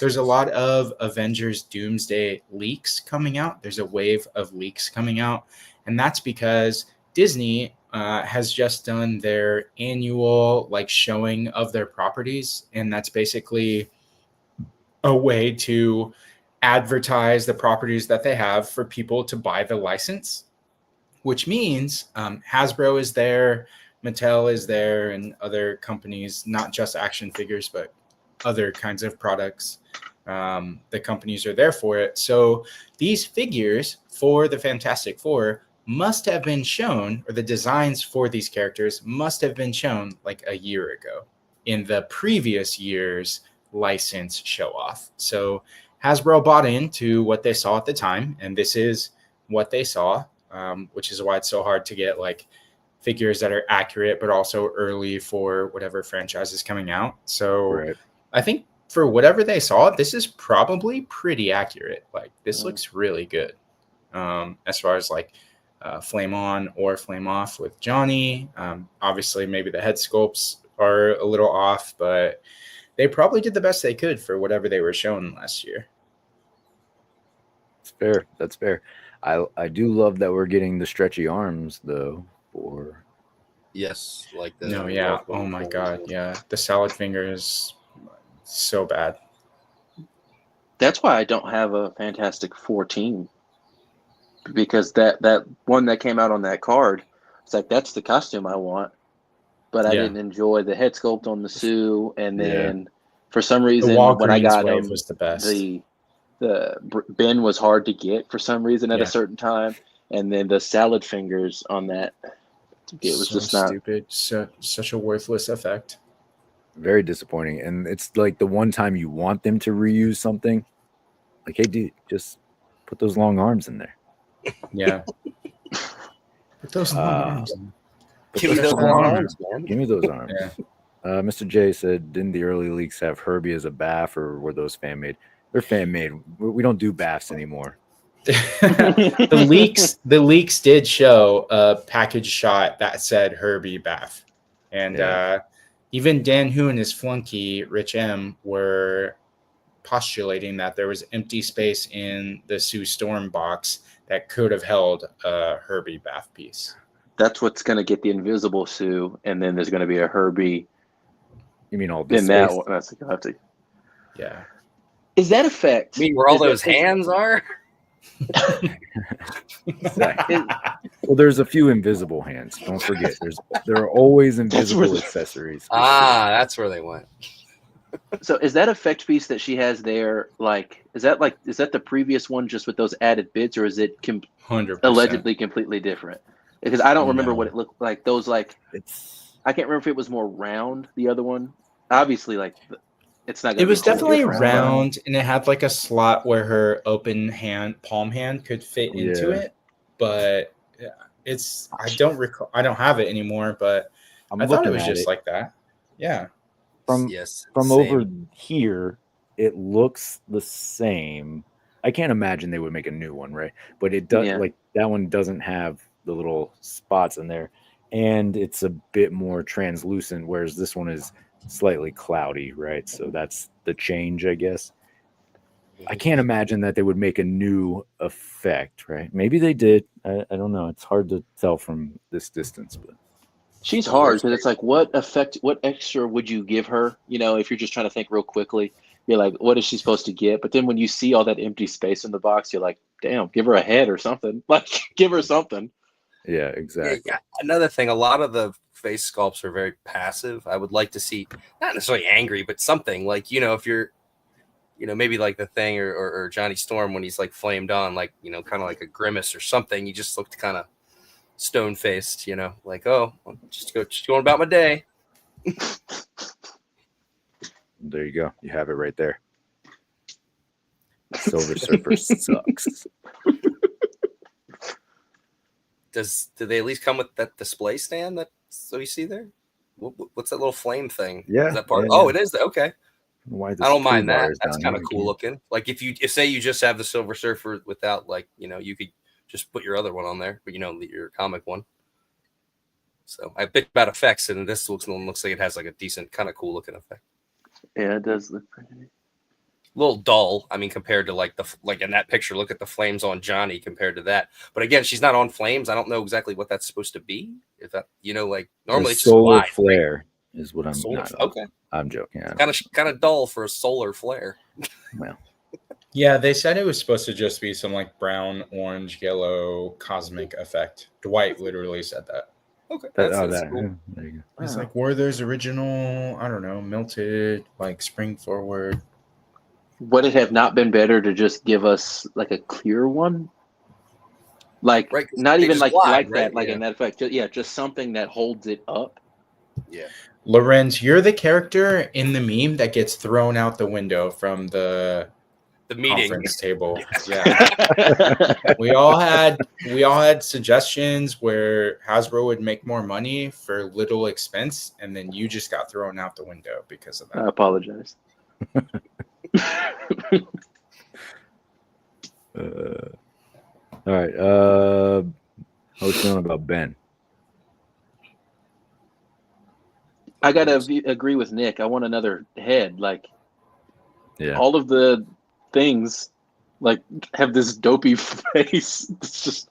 There's a lot of Avengers Doomsday leaks coming out. There's a wave of leaks coming out, and that's because Disney has just done their annual showing of their properties, and that's basically a way to advertise the properties that they have for people to buy the license, which means Hasbro is there, Mattel is there, and other companies, not just action figures, but other kinds of products. The companies are there for it. So these figures for the Fantastic Four must have been shown, or the designs for these characters must have been shown a year ago in the previous year's license show off. So Hasbro bought into what they saw at the time, and this is what they saw, which is why it's so hard to get figures that are accurate, but also early for whatever franchise is coming out. So I think for whatever they saw, this is probably pretty accurate. This looks really good. As far as flame on or flame off with Johnny. Obviously, maybe the head sculpts are a little off, but they probably did the best they could for whatever they were shown last year. It's fair. That's fair. I do love that we're getting the stretchy arms though. Yes, like the no, yeah. Oh my god, yeah. The salad finger is so bad. That's why I don't have a Fantastic Four team, because that one that came out on that card, it's that's the costume I want, but I didn't enjoy the head sculpt on the Sue, and then for some reason when I got him, was the best. The Ben was hard to get for some reason at a certain time, and then the salad fingers on that, it was so just not stupid. Such a worthless effect. Very disappointing, and it's the one time you want them to reuse something, hey dude, just put those long arms in there. Yeah. Put those long arms in. Give me those arms, man. Give me those arms. Mr. J said, didn't the early leaks have Herbie as a bath, or were those fan made? They're fan made. We don't do baths anymore. The leaks did show a package shot that said Herbie bath, and even Dan Hu and his flunky Rich M were postulating that there was empty space in the Sue Storm box that could have held a Herbie bath piece. That's what's going to get the invisible Sue, and then there's going to be a Herbie. You mean all this in space? that one? That's going to have to. Yeah. Is that effect? I mean, where all those hands are? Well, there's a few invisible hands. Don't forget, there are always invisible accessories. That's where they went. So is that effect piece that she has there, is that the previous one just with those added bits, or is it 100% allegedly completely different? Because I don't remember what it looked like. Those I can't remember if it was more round, the other one. Obviously, it's not. It was definitely round, and it had a slot where her open hand, palm hand, could fit into it. But it's I don't recall. I don't have it anymore. But I thought it was just like that. Yeah. From over here, it looks the same. I can't imagine they would make a new one, right? But it does that one doesn't have the little spots in there, and it's a bit more translucent, whereas this one is slightly cloudy, right? So that's the change, I guess. I can't imagine that they would make a new effect, right? Maybe they did. I don't know. It's hard to tell from this distance, but she's hard because it's what extra would you give her? If you're just trying to think real quickly, you're what is she supposed to get? But then when you see all that empty space in the box, you're like, damn, give her a head or something. Give her something. Yeah, exactly. Yeah, another thing, a lot of the face sculpts are very passive. I would like to see, not necessarily angry, but something if you're, maybe the Thing or Johnny Storm when he's flamed on, kind of like a grimace or something. You just looked kind of stone faced, oh, I'm just going about my day. There you go. You have it right there. Silver Surfer sucks. do they at least come with that display stand that so you see there? What's that little flame thing? Yeah, Is that part? yeah, Oh, yeah. it is. Okay. Why I don't mind toolbar that. is That's down kind here, of you cool can't- looking. Like if say you just have the Silver Surfer without like, you could just put your other one on there, but your comic one. So I bitched about effects, and this looks like it has like a decent kind of cool looking effect. Yeah, it does look pretty. A little dull. I mean, compared to like in that picture, look at the flames on Johnny compared to that. But again, she's not on flames. I don't know exactly what that's supposed to be. If that, like normally The it's just solar light, flare is what I'm Solar, not. okay. I'm joking. Kind of dull for a solar flare. Well, Yeah, they said it was supposed to just be some like brown, orange, yellow cosmic effect. Dwight literally said that. Okay, that's that's that. cool. Yeah, there you go. He's like, were those original, I don't know, melted, like spring forward? Would it have not been better to just give us like a clear one? Like, Right, 'cause not they even just like glide, that, right? like Yeah. in that effect. Just something that holds it up. Yeah. Lorenz, you're the character in the meme that gets thrown out the window from the meeting conference table. Yeah. we all had suggestions where Hasbro would make more money for little expense, and then you just got thrown out the window because of that. I apologize. All right. How was feeling about Ben? I gotta agree with Nick. I want another head. Like, Yeah. all of the things, like, have this dopey face. It's just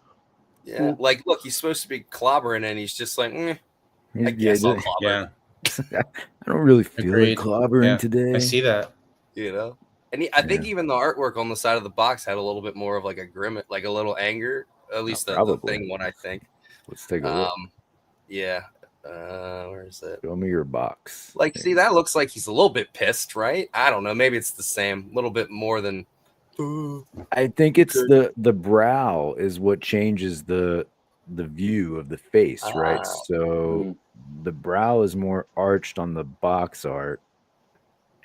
Yeah. Like, look, he's supposed to be clobbering, and he's just like, I guess I'll clobber. Yeah. I don't really feel Agreed. like clobbering Yeah, today. I see that. And I think even the artwork on the side of the box had a little bit more of like a grimace, like a little anger. At least the thing one, I think. Let's take a look. Yeah. Where is it? Show me your box. Like, see, that looks like he's a little bit pissed, right? I don't know. Maybe it's the same, a little bit more than. I think it's the brow is what changes the view of the face, right? So the brow is more arched on the box art,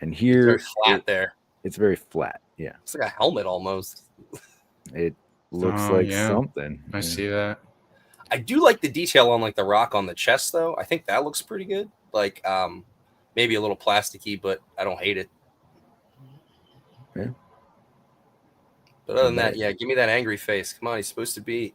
and here it's very flat there. It's very flat. Yeah, it's like a helmet almost. It looks like something. I see that. I do like the detail on like the rock on the chest, though. I think that looks pretty good. Like, maybe a little plasticky, but I don't hate it. Yeah. But other than that, yeah, give me that angry face. Come on, he's supposed to be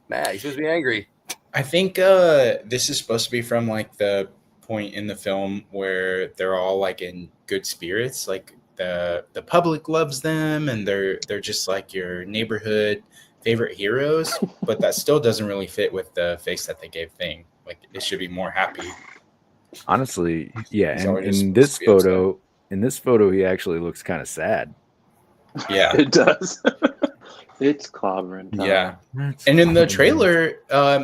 mad. He's supposed to be angry. I think this is supposed to be from like the point in the film where they're all like in good spirits, like the public loves them, and they're just like your neighborhood favorite heroes. But that still doesn't really fit with the face that they gave Thing. Like, it should be more happy. Honestly, yeah. And in this photo, he actually looks kind of sad. Yeah, it does. It's clobbering time. Yeah. And in the trailer,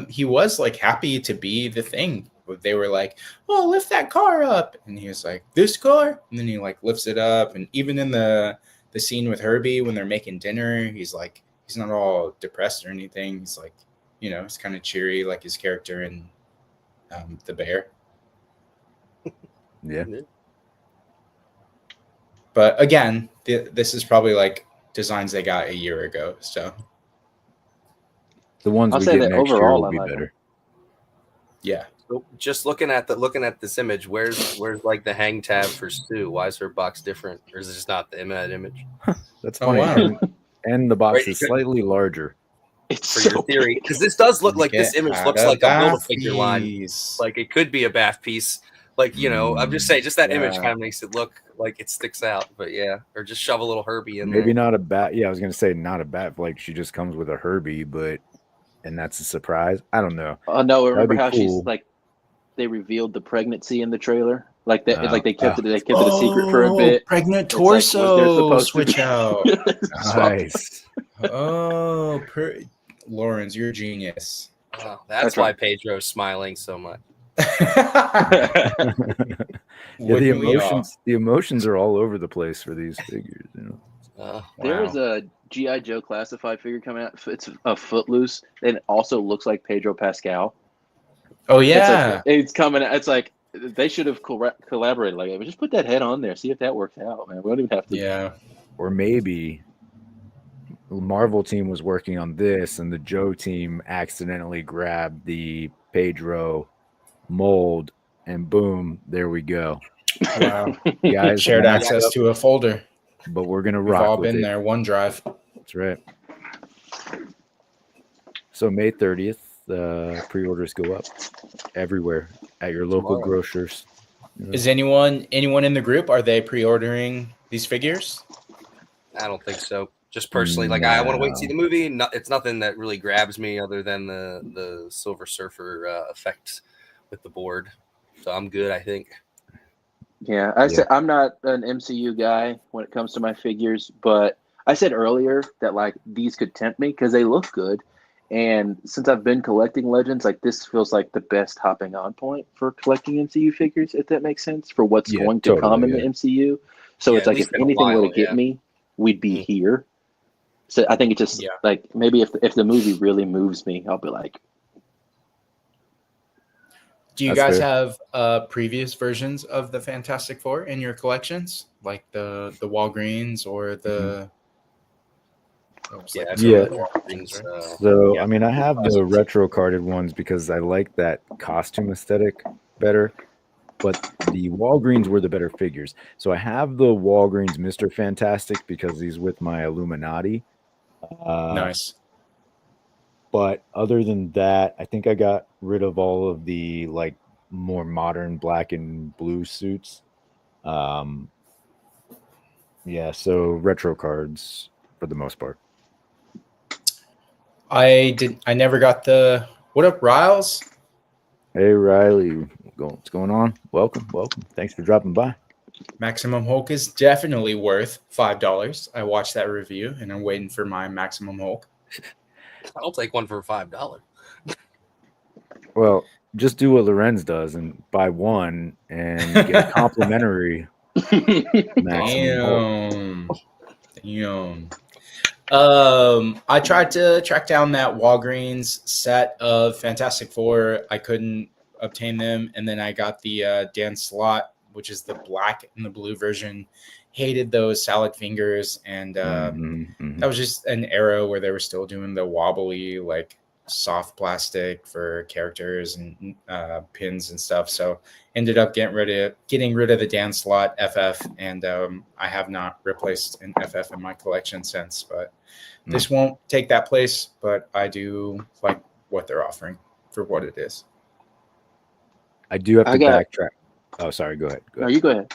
he was like happy to be the Thing. They were like, "Oh, lift that car up," and he was like, "This car," and then he like lifts it up. And even in the scene with Herbie when they're making dinner, he's like, he's not all depressed or anything. He's like, it's kind of cheery, like his character in The Bear. Yeah. But again, this is probably like designs they got a year ago. So the ones I'll we say get that next year overall, will be I like better. Yeah. So just looking at this image, where's like the hang tab for Sue? Why is her box different, or is it just not that image? That's funny. Wow. And the box Right, is slightly larger. It's For your theory, because this does look like this image looks like a Build-A-Figure line. Like it could be a bath piece. Like, I'm just saying, just that image kind of makes it look like it sticks out. But yeah, or just shove a little Herbie in there. Maybe not a bat. Yeah, I was gonna say not a bat. Like she just comes with a Herbie, and that's a surprise. I don't know. Oh no! Remember how cool. she's like, they revealed the pregnancy in the trailer, like that. Like they kept it a secret for a bit. Pregnant It's like, was there torso supposed to switch be- out. Nice. Lawrence, you're a genius. Oh, that's why Pedro's smiling so much. Yeah, the emotions are all over the place for these figures. There's a G.I. Joe classified figure coming out. It's a Footloose, and it also looks like Pedro Pascal. Oh yeah, it's coming. It's like they should have collaborated. Like, just put that head on there, see if that works out, man. We don't even have to. Yeah. Or maybe Marvel team was working on this, and the Joe team accidentally grabbed the Pedro mold, and boom, there we go. Wow. Guys, Shared masked access up, to a folder. but we're gonna We've rock all with been it. there. OneDrive. That's right. So May 30th, pre-orders go up everywhere at your local Tomorrow. grocers. Is anyone in the group? Are they pre-ordering these figures? I don't think so. Just personally, like I want to wait and see the movie. No, it's nothing that really grabs me other than the Silver Surfer effect with the board. So I'm good, I think. Yeah, I said I'm not an MCU guy when it comes to my figures, but I said earlier that like these could tempt me because they look good. And since I've been collecting Legends, like this feels like the best hopping on point for collecting MCU figures, if that makes sense, for what's going to come in the MCU. So it's at like least if in a anything were to while, get me, we'd be here. So I think it just like maybe if the movie really moves me, I'll be like. Do you guys have previous versions of the Fantastic Four in your collections, like the Walgreens or the? So I mean, I have the retro carded ones because I like that costume aesthetic better. But the Walgreens were the better figures. So I have the Walgreens Mr. Fantastic because he's with my Illuminati. Nice. But other than that, I think I got rid of all of the like more modern black and blue suits. Yeah, so retro cards for the most part. I never got the. What up, Riles? Hey Riley, what's going on? Welcome. Thanks for dropping by. Maximum Hulk is definitely worth $5. I watched that review and I'm waiting for my Maximum Hulk. I'll take one for $5. Well, just do what Lorenz does and buy one and get a complimentary Maximum Hulk. Damn. I tried to track down that Walgreens set of Fantastic Four. I couldn't obtain them, and then I got the Dan Slott, which is the black and the blue version. Hated those salad fingers, and that was just an era where they were still doing the wobbly, like soft plastic for characters and pins and stuff. So ended up getting rid of the Dan Slott FF, and I have not replaced an FF in my collection since. But this won't take that place. But I do like what they're offering for what it is. I do have to backtrack. Oh, sorry. Go ahead. No, you go ahead.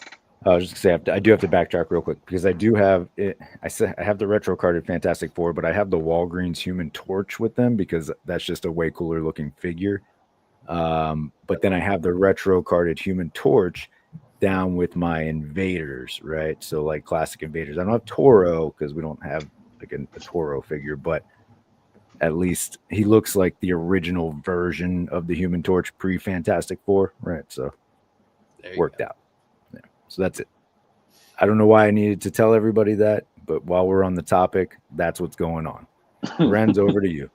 I was just gonna say I do have to backtrack real quick because I do have it. I have the retro carded Fantastic Four, but I have the Walgreens Human Torch with them because that's just a way cooler looking figure. But then I have the retro carded Human Torch down with my Invaders, right? So like classic Invaders. I don't have Toro because we don't have like a Toro figure, but at least he looks like the original version of the Human Torch pre Fantastic Four, right? So worked out. Yeah. So that's it. I don't know why I needed to tell everybody that, but while we're on the topic, that's what's going on. Ren's, over to you.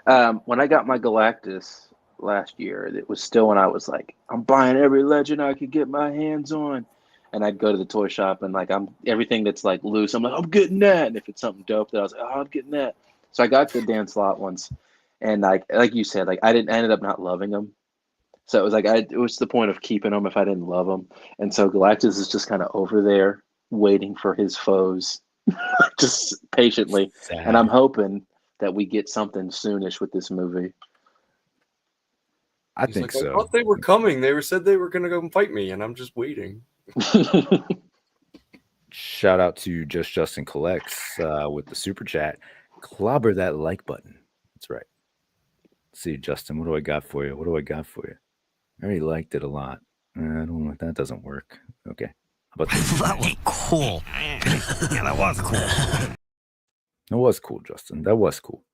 When I got my Galactus last year, it was still when I was like, I'm buying every legend I could get my hands on. And I'd go to the toy shop and like everything that's like loose, I'm like, I'm getting that. And if it's something dope, that I was like, oh, I'm getting that. So I got the Dan Slott ones, and like you said, like I ended up not loving them. So it was like it was the point of keeping them if I didn't love them. And so Galactus is just kind of over there waiting for his foes, just patiently. Sad. And I'm hoping that we get something soonish with this movie. I think so. I thought they were coming. They said they were going to go and fight me, and I'm just waiting. Shout out to Just Justin Collects with the super chat. Clobber that like button. That's right. Let's see, Justin, what do I got for you? I already liked it a lot. I don't know if that doesn't work. Okay. How about this? That was cool. Yeah, that was cool. That was cool, Justin. That was cool.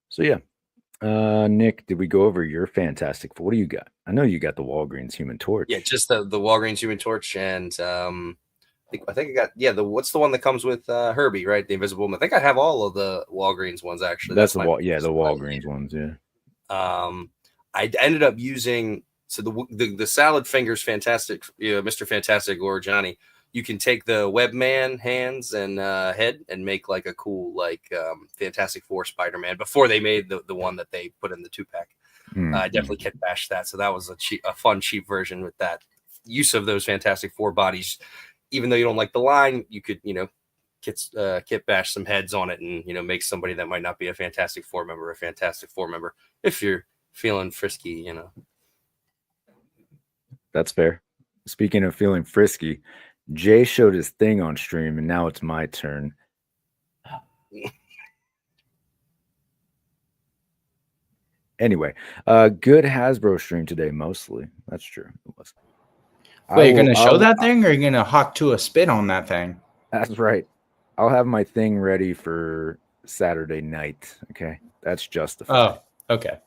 So yeah. Nick, did we go over your Fantastic Four? What do you got? I know you got the Walgreens Human Torch. Yeah, just the Walgreens Human Torch, and I think I got what's the one that comes with Herbie, right? The Invisible Woman. I think I have all of the Walgreens ones actually. That's the Walgreens ones, yeah. I ended up using the salad fingers Fantastic, Mr. Fantastic or Johnny. you can take the Webman hands and head and make like a cool like Fantastic Four Spider-Man before they made the one that they put in the 2-pack. I definitely kit bashed that, so that was a fun cheap version with that use of those Fantastic Four bodies. Even though you don't like the line, you could kit bash some heads on it and make somebody that might not be a Fantastic Four member a Fantastic Four member if you're feeling frisky. That's fair. Speaking of feeling frisky, Jay showed his thing on stream, and now it's my turn. Anyway, good Hasbro stream today, mostly. That's true. It was. Wait, you're going to show that thing, or are you going to hawk to a spit on that thing? That's right. I'll have my thing ready for Saturday night. Okay. That's justified. Oh, okay.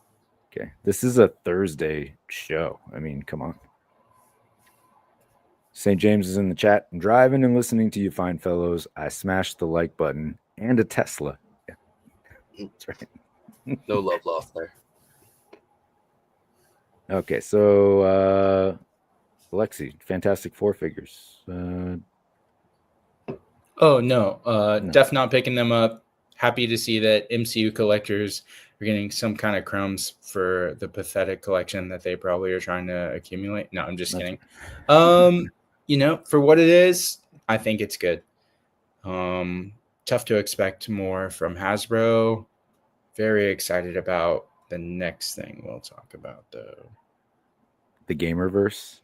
Okay. This is a Thursday show. I mean, come on. St. James is in the chat. I'm driving and listening to you fine fellows. I smashed the like button and a Tesla. Yeah. That's right. No love lost there. Okay. So, Lexi, Fantastic Four figures. Oh, no. Def not picking them up. Happy to see that MCU collectors are getting some kind of crumbs for the pathetic collection that they probably are trying to accumulate. No, I'm just kidding. For what it is, I think it's good. Tough to expect more from Hasbro. Very excited about the next thing we'll talk about, though. The Gamerverse.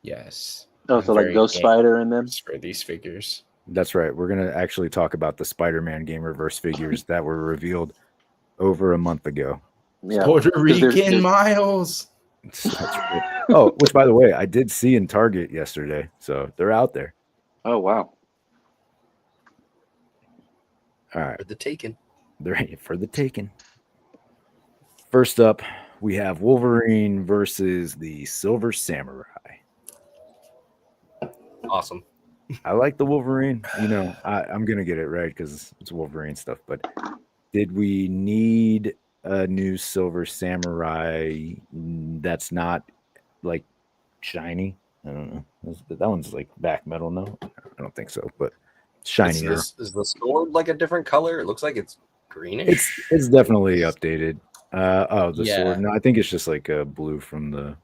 Yes. Oh, so like Ghost Spider and them for these figures. That's right. We're going to actually talk about the Spider-Man Gamerverse figures that were revealed over a month ago. Yeah. Puerto Rican Miles. Oh, which, by the way, I did see in Target yesterday. So they're out there. Oh, wow. All right. For the taken. They're for the taken. First up, we have Wolverine versus the Silver Samurai. Awesome. I like the Wolverine. I'm going to get it right because it's Wolverine stuff. But did we need a new Silver Samurai that's not like shiny? I don't know. That one's like back metal. No, I don't think so. But shiny. Is the sword like a different color? It looks like it's greenish. It's definitely updated. The Yeah. sword. No, I think it's just like a blue from the.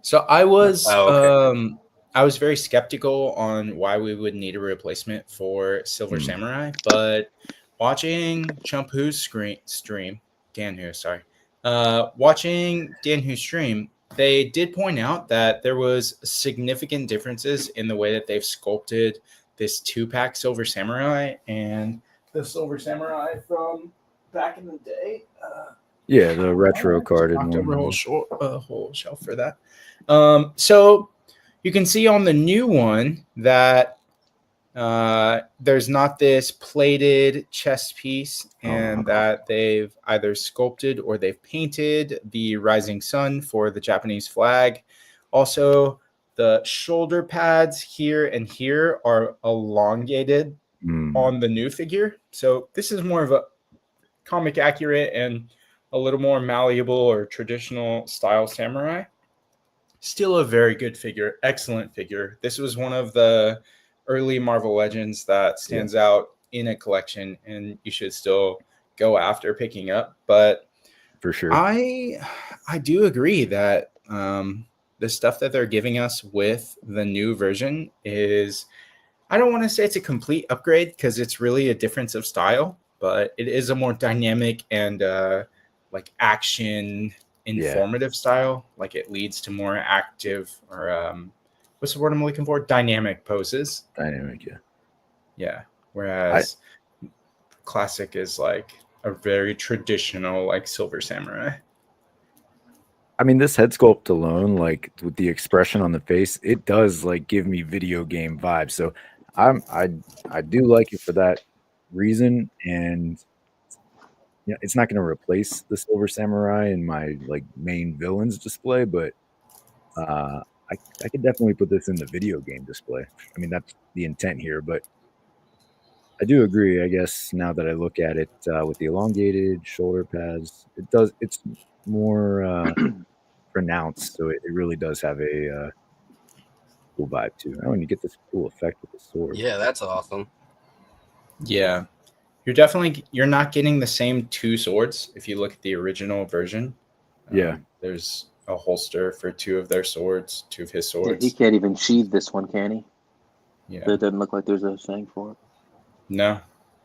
So I was okay. I was very skeptical on why we would need a replacement for Silver Samurai, but watching Champu's stream, Dan Hu, sorry. Watching Dan Hu's stream, they did point out that there was significant differences in the way that they've sculpted this 2-pack Silver Samurai and the Silver Samurai from back in the day. Yeah, the retro carded knocked one. over a whole shelf for that. So you can see on the new one that there's not this plated chest piece, and that they've either sculpted or they've painted the rising sun for the Japanese flag. Also, the shoulder pads here and here are elongated on the new figure. So this is more of a comic accurate and a little more malleable or traditional style samurai. Still a very good figure. Excellent figure. This was one of the early Marvel Legends that stands out in a collection, and you should still go after picking up. But for sure, I do agree that the stuff that they're giving us with the new version is, I don't want to say it's a complete upgrade because it's really a difference of style, but it is a more dynamic and like action informative style. Like it leads to more active or what's the word I'm looking for? Dynamic poses. Dynamic, yeah. Whereas classic is like a very traditional like Silver Samurai. I mean, this head sculpt alone, like with the expression on the face, it does like give me video game vibes. So I do like it for that reason, and it's not going to replace the Silver Samurai in my like main villains display, but I could definitely put this in the video game display. I mean, that's the intent here, but I do agree. I guess now that I look at it with the elongated shoulder pads, it's more pronounced, so it really does have a cool vibe too. Oh, and you get this cool effect with the sword. Yeah, that's awesome. Yeah, you're not getting the same two swords if you look at the original version. Yeah. There's a holster for two of their swords, two of his Yeah, swords. he can't even sheathe this one, can he? Yeah. It doesn't look like there's a thing for it. No.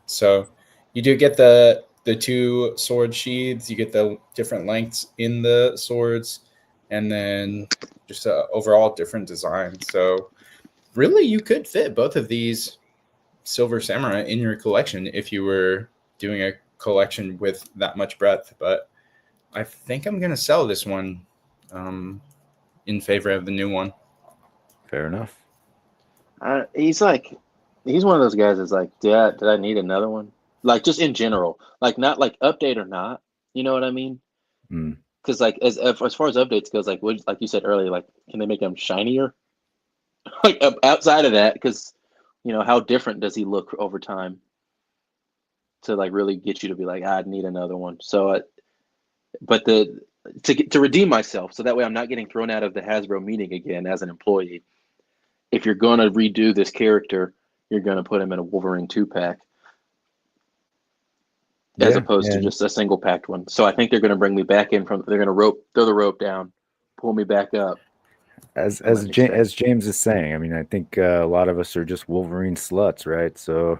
So you do get the two sword sheaths. You get the different lengths in the swords, and then just a overall different design. So really, you could fit both of these Silver Samurai in your collection if you were doing a collection with that much breadth. But I think I'm going to sell this one in favor of the new one. Fair enough. He's one of those guys that's like, did I need another one? Like, just in general, like, not like update or not, you know what I mean? Because like as far as updates goes, like you said earlier, like, can they make them shinier? Like, outside of that, because how different does he look over time to like really get you to be like, I'd need another one. So, but to redeem myself, so that way I'm not getting thrown out of the Hasbro meeting again as an employee. If you're going to redo this character, you're going to put him in a Wolverine 2-pack as opposed to just a single packed one. So I think they're going to bring me back in they're going to throw the rope down, pull me back up. As James is saying, I mean, I think a lot of us are just Wolverine sluts, right? So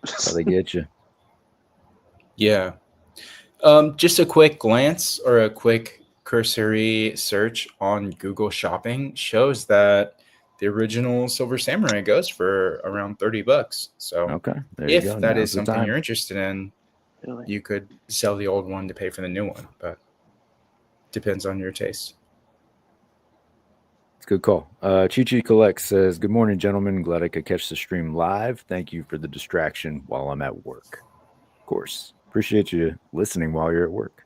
that's how they get you. Yeah. Just a quick glance or a quick cursory search on Google Shopping shows that the original Silver Samurai goes for around $30. So okay, if that is something you're interested in, you could sell the old one to pay for the new one, but depends on your taste. It's a good call. Chi Collects says, "Good morning, gentlemen. Glad I could catch the stream live. Thank you for the distraction while I'm at work. Of course, appreciate you listening while you're at work."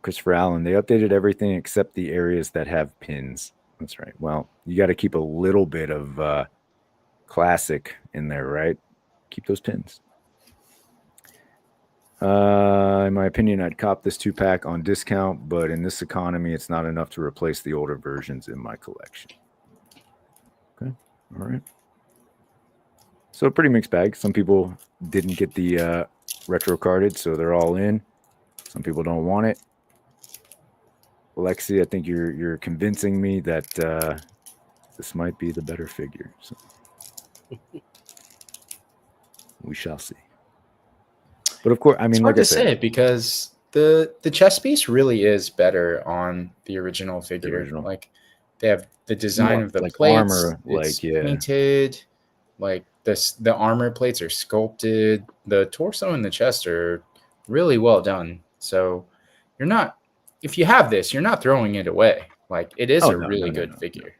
Christopher Allen, they updated everything except the areas that have pins. That's right. Well, you got to keep a little bit of classic in there, right? Keep those pins. In my opinion, I'd cop this 2-pack on discount, but in this economy, it's not enough to replace the older versions in my collection. Okay. All right. So pretty mixed bag. Some people didn't get the retro carded, so they're all in. Some people don't want it. Alexi, I think you're convincing me that this might be the better figure. So we shall see. But of course, I mean, it's hard like I to said, say because the chest piece really is better on the original figure. Like they have the design of the like plates, armor, it's painted. Like the armor plates are sculpted. The torso and the chest are really well done. So you're not, if you have this, you're not throwing it away. Like it is a really good figure.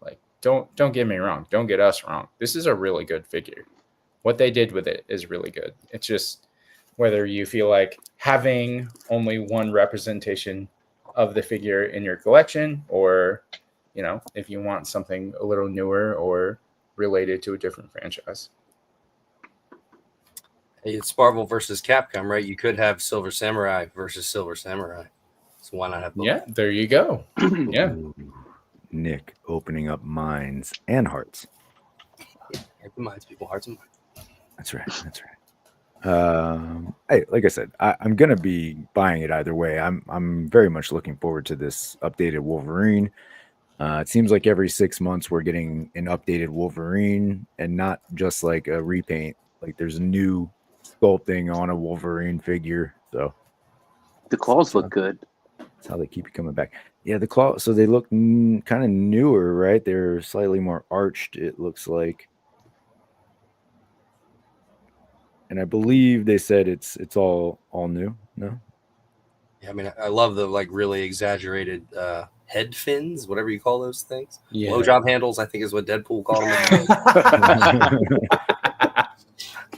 Like don't get me wrong. Don't get us wrong. This is a really good figure. What they did with it is really good. It's just whether you feel like having only one representation of the figure in your collection, or, if you want something a little newer or related to a different franchise. Hey, it's Marvel versus Capcom, right? You could have Silver Samurai versus Silver Samurai. So why not have both? Yeah, there you go. Yeah. Nick opening up minds and hearts. Minds, people, hearts and minds. That's right. That's right. Hey, like I said, I'm gonna be buying it either way. I'm very much looking forward to this updated Wolverine. It seems like every 6 months we're getting an updated Wolverine, and not just like a repaint. Like there's a new sculpting on a Wolverine figure. So the claws look good. That's how they keep coming back. Yeah, the claws. So they look kind of newer, right? They're slightly more arched. It looks like. And I believe they said it's all new. No. Yeah, I mean, I love the like really exaggerated head fins, whatever you call those things. Yeah. Blowjob handles, I think, is what Deadpool called them.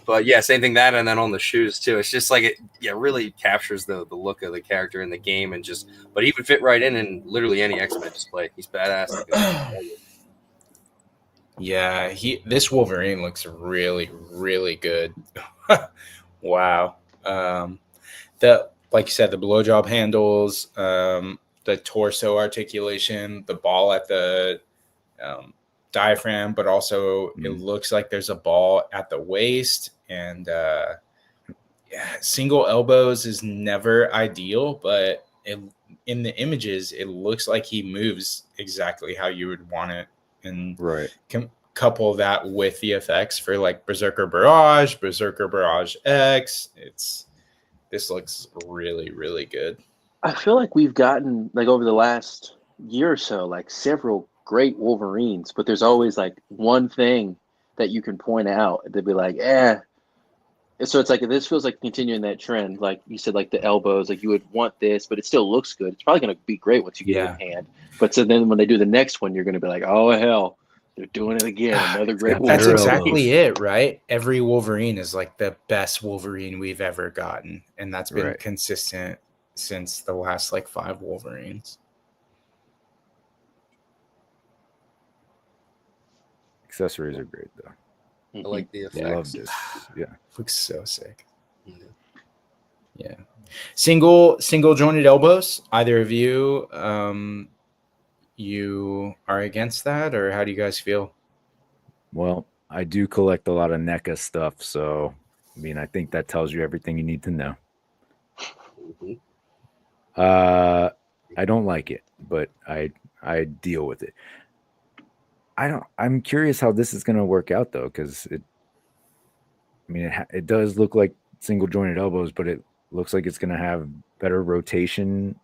But yeah, same thing that, and then on the shoes too. It's just like it really captures the look of the character in the game, and but he would fit right in literally any X-Men display. He's badass. Yeah, this Wolverine looks really, really good. Wow. Like you said, the blowjob handles, the torso articulation, the ball at the diaphragm, but also it looks like there's a ball at the waist. And single elbows is never ideal, but in the images, it looks like he moves exactly how you would want it. And couple that with the effects for like Berserker Barrage X. This looks really, really good. I feel like we've gotten, like, over the last year or so, like, several great Wolverines, but there's always like one thing that you can point out to be like, So it's like, this feels like continuing that trend. Like you said, like the elbows, like you would want this, but it still looks good. It's probably going to be great once you get it in hand. But so then when they do the next one, you're going to be like, oh, hell, they're doing it again. Another great Wolverine. That's exactly it, right? Every Wolverine is like the best Wolverine we've ever gotten. And that's been consistent since the last like 5 Wolverines. Accessories are great, though. I like the effects. I love this. Yeah. Looks so sick. Yeah. Single jointed elbows. Either of you, you are against that, or how do you guys feel? Well, I do collect a lot of NECA stuff, so I mean, I think that tells you everything you need to know. I don't like it, but I deal with it. I'm curious how this is going to work out, though, because it does look like single jointed elbows, but it looks like it's going to have better rotation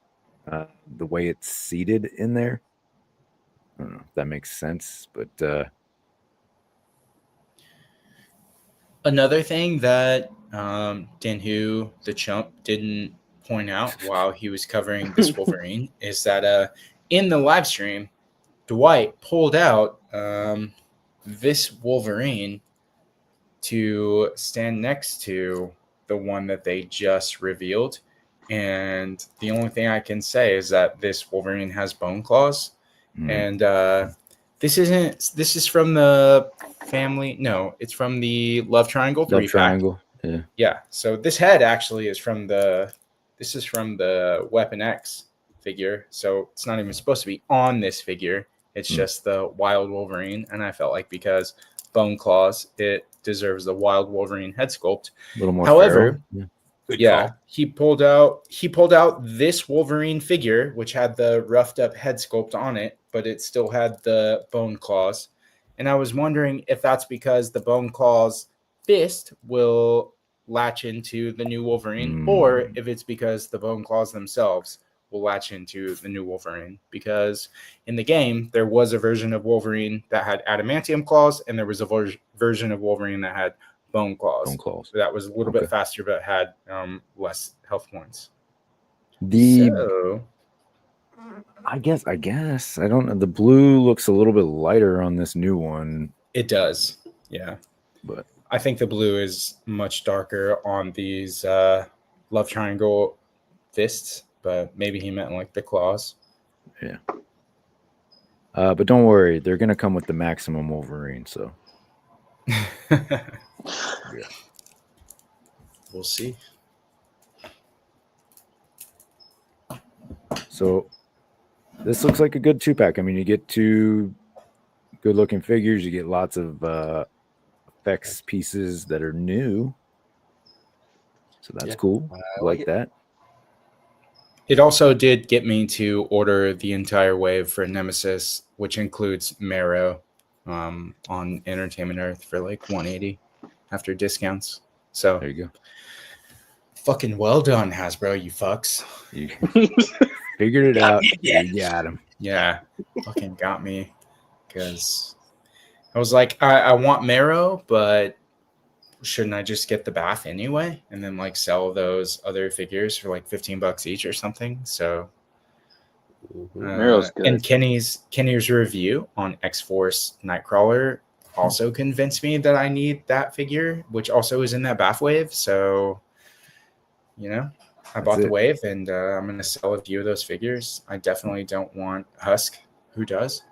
the way it's seated in there. I don't know if that makes sense, but another thing that Danhu the Chump didn't point out while he was covering this Wolverine is that in the live stream, Dwight pulled out this Wolverine to stand next to the one that they just revealed. And the only thing I can say is that this Wolverine has bone claws. And this is from the family. No, it's from the Love Triangle 3 pack. Triangle. Yeah. So this head actually is from the Weapon X figure. So it's not even supposed to be on this figure. It's just the Wild Wolverine. And I felt like because bone claws, it deserves the Wild Wolverine head sculpt. A little more. However, he pulled out this Wolverine figure, which had the roughed up head sculpt on it, but it still had the bone claws. And I was wondering if that's because the bone claws fist will latch into the new Wolverine, or if it's because the bone claws themselves will latch into the new Wolverine. Because in the game, there was a version of Wolverine that had adamantium claws, and there was a version of Wolverine that had bone claws. So that was a little bit faster, but had less health points. I guess I don't know. The blue looks a little bit lighter on this new one. It does, yeah. But I think the blue is much darker on these Love Triangle fists, but maybe he meant like the claws. Yeah. But don't worry, they're gonna come with the maximum Wolverine, so we'll see. So this looks like a good 2-pack. I mean, you get 2 good-looking figures. You get lots of effects pieces that are new. So that's cool. I like that. It also did get me to order the entire wave for Nemesis, which includes Marrow on Entertainment Earth for like $180 after discounts. So there you go. Fucking well done, Hasbro, you fucks. You figured it out. You got him. Yeah, fucking got me. Because I was like, I want Marrow, but shouldn't I just get the bath anyway and then like sell those other figures for like $15 each or something? So Marrow's good. And Kenny's review on X-Force Nightcrawler also convinced me that I need that figure, which also is in that bath wave. So, you know, I bought the wave, and I'm going to sell a few of those figures. I definitely don't want Husk. Who does?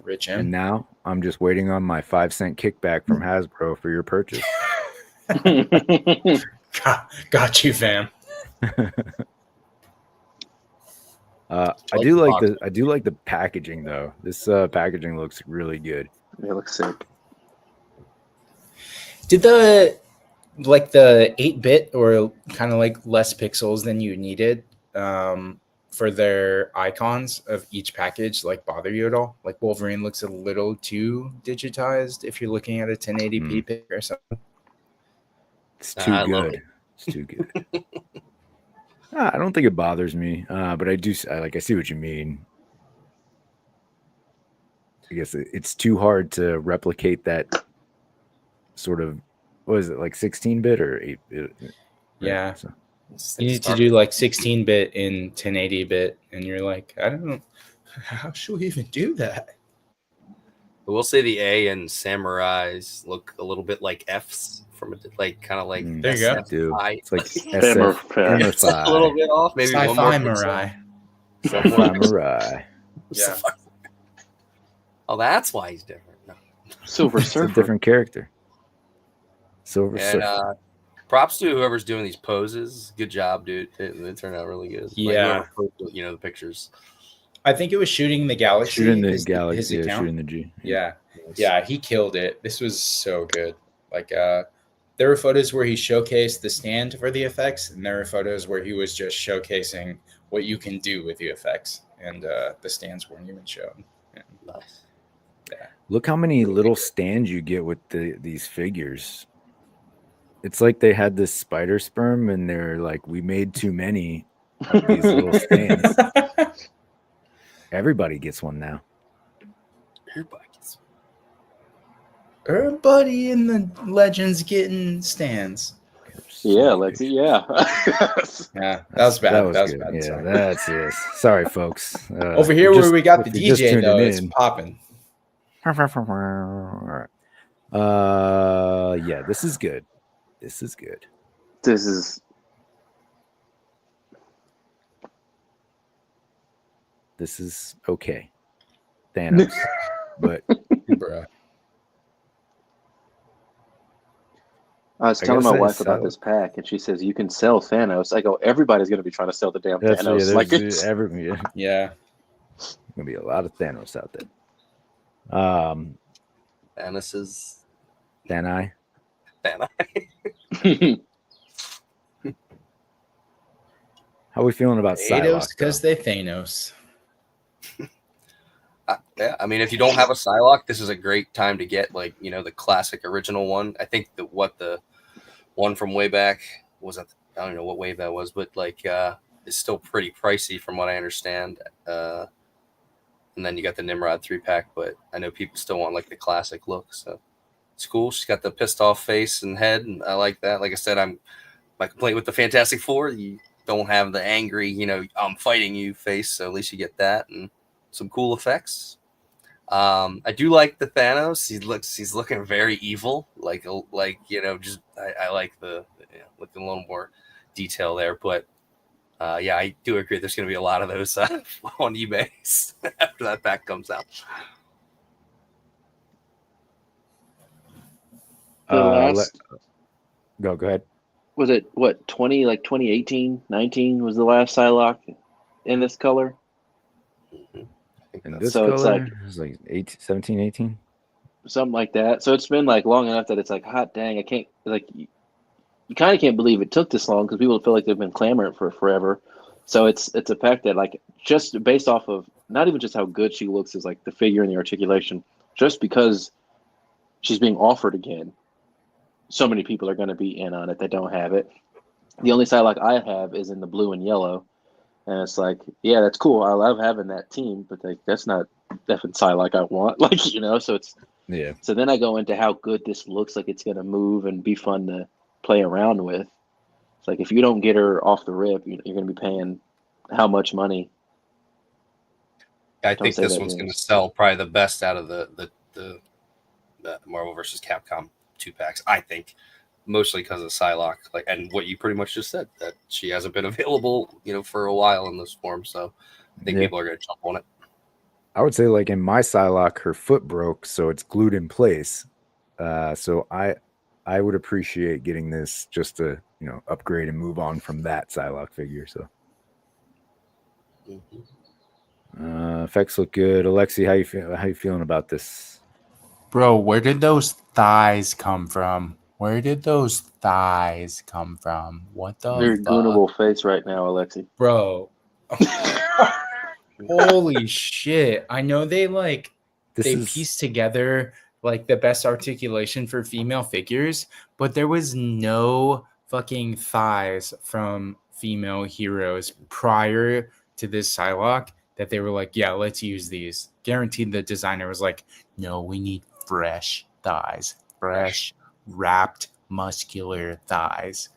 Rich M. And now I'm just waiting on my 5-cent kickback from Hasbro for your purchase. Got you, fam. I like do the like box. the packaging though. This packaging looks really good. It looks sick. Did the 8-bit or kind of like less pixels than you needed for their icons of each package like bother you at all? Like Wolverine looks a little too digitized if you're looking at a 1080p pic or something. It's too I love good. It's too good. I don't think it bothers me, but I see what you mean. I guess it's too hard to replicate that sort of, what is it, like 16-bit or 8-bit? Yeah. So, You need to do like 16-bit in 1080-bit, and you're like, I don't know, how should we even do that? I will say the A and Samurais look a little bit like Fs from a, like kind of like There you go. SFI. it's like It's a little bit off. Maybe one more Sci-fi pixel. Mirai. Sci-fi Mirai. Yeah. Oh, that's why he's different. No. Silver It's a Surfer. different character. Silver And Surfer. props to whoever's doing these poses. Good job, dude. They turned out really good. Yeah. Like, the pictures. I think it was Shooting the Galaxy. Shooting the his Galaxy, account. Shooting the G. Yeah. Yeah, he killed it. This was so good. Like there were photos where he showcased the stand for the effects, and there were photos where he was just showcasing what you can do with the effects, and the stands weren't even shown. Yeah. Nice. Yeah. Look how many little stands you get with these figures. It's like they had this spider sperm, and they're like, we made too many of these little stands. Everybody gets one now. Everybody in the Legends getting stands. Yeah, Lexi. Yeah. Yeah, that was bad. That was good. bad. Yeah, Sorry. that's it. Sorry, folks. Over here where we got the if you're just DJ though, tuning it's in. popping. Yeah, this is good. This is good. This is This is okay. Thanos. But Bruh. I was I telling guess my I wife saw- about this pack, and she says you can sell Thanos. I go, everybody's going to be trying to sell the damn that's Thanos. Like it's, Yeah. gonna be a lot of Thanos out there. Thanos's Thanai. Thanos. How are we feeling about Thanos Psylocke? because they Thanos. Yeah, I mean, if you don't have a Psylocke, this is a great time to get the classic original one. I think the one from way back was I don't know what wave that was, but it's still pretty pricey from what I understand. And then you got the Nimrod 3-pack, but I know people still want like the classic look, so it's cool. She's got the pissed off face and head, and I like that. Like I said, my complaint with the Fantastic Four, you don't have the angry, I'm fighting you face, so at least you get that and some cool effects. I do like the Thanos. He's looking very evil. I like the looking a little more detail there. But yeah, I do agree. There's going to be a lot of those on eBay after that pack comes out. Go ahead. was it what 2018, 19 was the last Psylocke in this color? In this So it's color, it's like 17, 18. Something like that. So it's been like long enough that it's like, hot dang, I can't like. You kind of can't believe it took this long because people feel like they've been clamoring for it forever. So it's a pack that like just based off of not even just how good she looks as like the figure and the articulation, just because she's being offered again, so many people are going to be in on it that don't have it. The only Psylocke I have is in the blue and yellow, and it's like, yeah, that's cool. I love having that team, but like that's not definitely Psylocke I want. So it's Yeah. So then I go into how good this looks like it's going to move and be fun to play around with. It's like if you don't get her off the rip, you're going to be paying how much money? I Don't think say this that, one's James. going to sell probably the best out of the Marvel vs. Capcom 2-packs. I think mostly because of Psylocke, and what you pretty much just said, that she hasn't been available, for a while in this form. So I think people are going to jump on it. I would say like in my Psylocke, her foot broke, so it's glued in place. So I would appreciate getting this just to upgrade and move on from that Psylocke figure. So Effects look good. Alexi, how you feeling about this? Bro, where did those thighs come from? Where did those thighs come from? What the Very fuck? goonable face right now, Alexi. Bro. Holy shit. I know they pieced together like the best articulation for female figures, but there was no fucking thighs from female heroes prior to this Psylocke that they were like, yeah, let's use these. Guaranteed the designer was like, no, we need fresh thighs, fresh, wrapped, muscular thighs.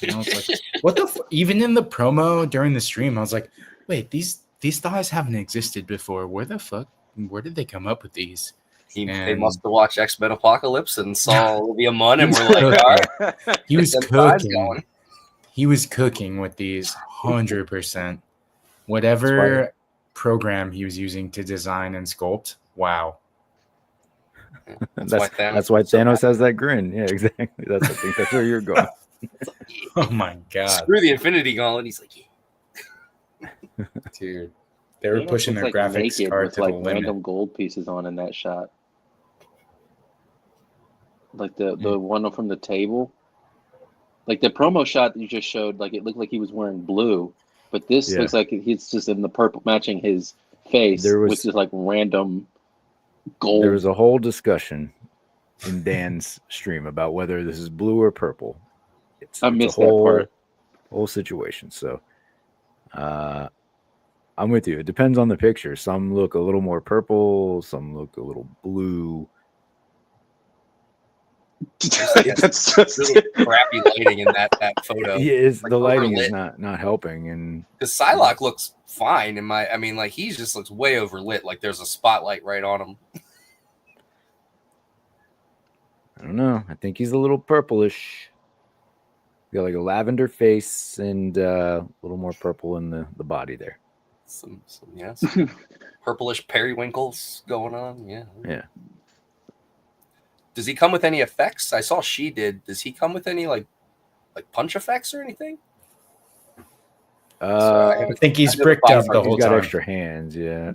And I was like, what the even in the promo during the stream, I was like, wait, these thighs haven't existed before. Where did they come up with these? They must have watched X-Men Apocalypse and saw Olivia Munn and were like, all right, he was cooking. He was cooking with these 100%. Whatever program he was using to design and sculpt, wow. That's why Thanos has that grin. Yeah, exactly. I think that's where you're going. Oh my god. Screw the Infinity Gauntlet. He's like, yeah. Dude. They were pushing their graphics card with to like the limit. random gold pieces on in that shot. Like the one from the table. Like the promo shot that you just showed, like it looked like he was wearing blue, but this looks like he's just in the purple, matching his face, which is like random gold. There was a whole discussion in Dan's stream about whether this is blue or purple. I missed that part. Whole situation. So, I'm with you. It depends on the picture. Some look a little more purple. Some look a little blue. That's just really crappy lighting in that photo. Yeah, the lighting is not helping. And because Psylocke looks fine he just looks way overlit. Like there's a spotlight right on him. I don't know. I think he's a little purplish. Got like a lavender face and a little more purple in the body there. Some purplish periwinkles going on. Yeah. Does he come with any effects? I saw she did. Does he come with any like punch effects or anything? I think he's bricked up the whole time. He's got time. extra hands, yeah.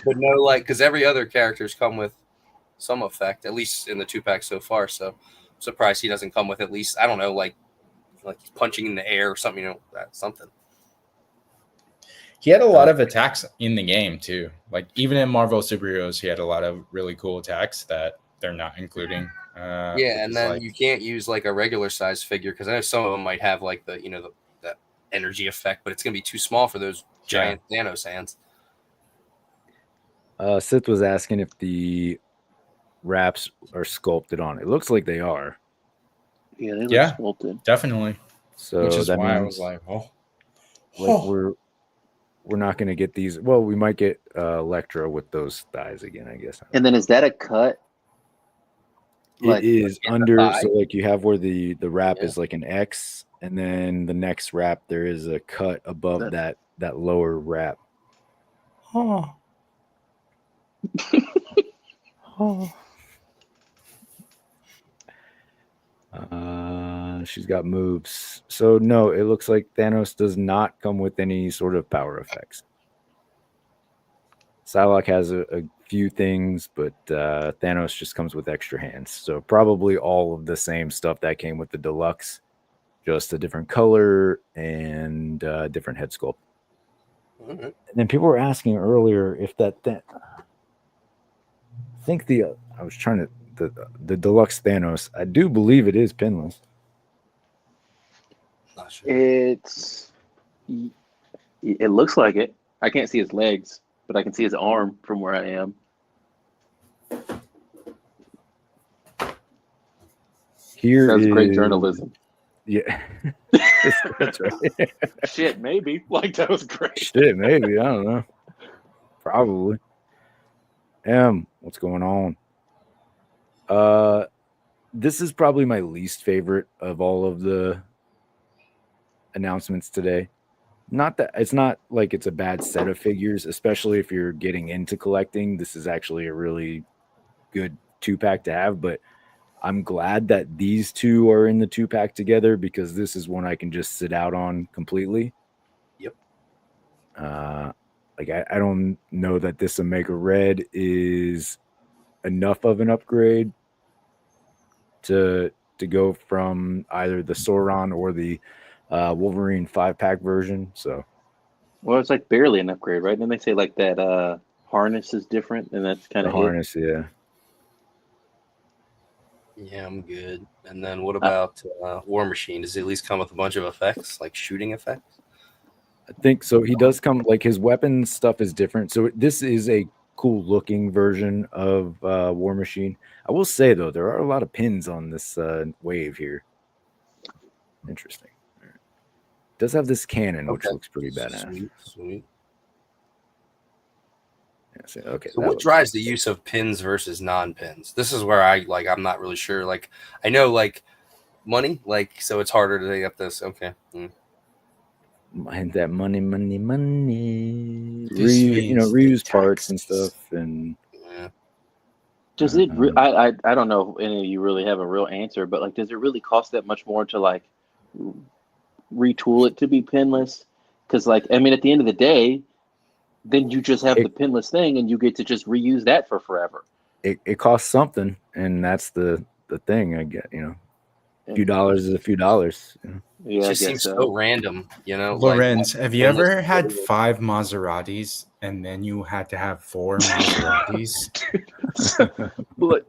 But no, because every other character's come with some effect, at least in the 2-pack so far. So I'm surprised he doesn't come with at least, I don't know, like he's punching in the air or something, something. He had a lot of attacks in the game too. Like even in Marvel Superheroes, he had a lot of really cool attacks that they're not including. And then you can't use like a regular size figure because I know some of them might have like the energy effect, but it's gonna be too small for those giant Thanos hands. Sith was asking if the wraps are sculpted on. It looks like they are. Yeah, they look sculpted. Definitely. So which is that why means, I was like, we're not going to get these. Well, we might get Electra with those thighs again, I guess. And then is that a cut? It is under, so like you have where the wrap is like an X, and then the next wrap there is a cut above that lower wrap. Oh. She's got moves. So no, it looks like Thanos does not come with any sort of power effects. Psylocke has a few things, but Thanos just comes with extra hands. So probably all of the same stuff that came with the deluxe, just a different color and different head sculpt. Mm-hmm. And then people were asking earlier if I think I was trying to the deluxe Thanos. I do believe it is pinless. Not sure. It looks like it. I can't see his legs, but I can see his arm from where I am. That's great journalism. Yeah. That's right. Shit, maybe. Like, that was great. Shit, maybe. I don't know. Probably. What's going on? This is probably my least favorite of all of the announcements today. Not that it's not like it's a bad set of figures, especially if you're getting into collecting. This is actually a really good 2-pack to have, but I'm glad that these two are in the 2-pack together because this is one I can just sit out on completely. Yep. Like I don't know that this Omega Red is enough of an upgrade to go from either the Sauron or the Wolverine 5-pack version. So, Well, it's like barely an upgrade, right? Then they say like that harness is different, and that's kind the of harness, yeah. Yeah, I'm good. And then what about War Machine? Does it at least come with a bunch of effects, like shooting effects? I think so. He does come, like, his weapon stuff is different. So this is a cool looking version of War Machine. I will say though, there are a lot of pins on this wave here. Interesting. All right. Does have this cannon, which looks pretty badass. Sweet. Yeah, so, okay. So what drives the use of pins versus non-pins? This is where I'm not really sure. Like, I know like money, like, so it's harder to get this. Okay. And that money. This means Reuse parts and stuff. And Does it? I don't know if any of you really have a real answer, but like, does it really cost that much more to like retool it to be pinless? Because like, I mean, at the end of the day, then you just have the pinless thing, and you get to just reuse that for forever. It costs something, and that's the thing. I get, a few dollars is a few dollars. Yeah, it just seems so random, Lorenz, have you ever had 5 Maseratis and then you had to have 4 Maseratis? Look,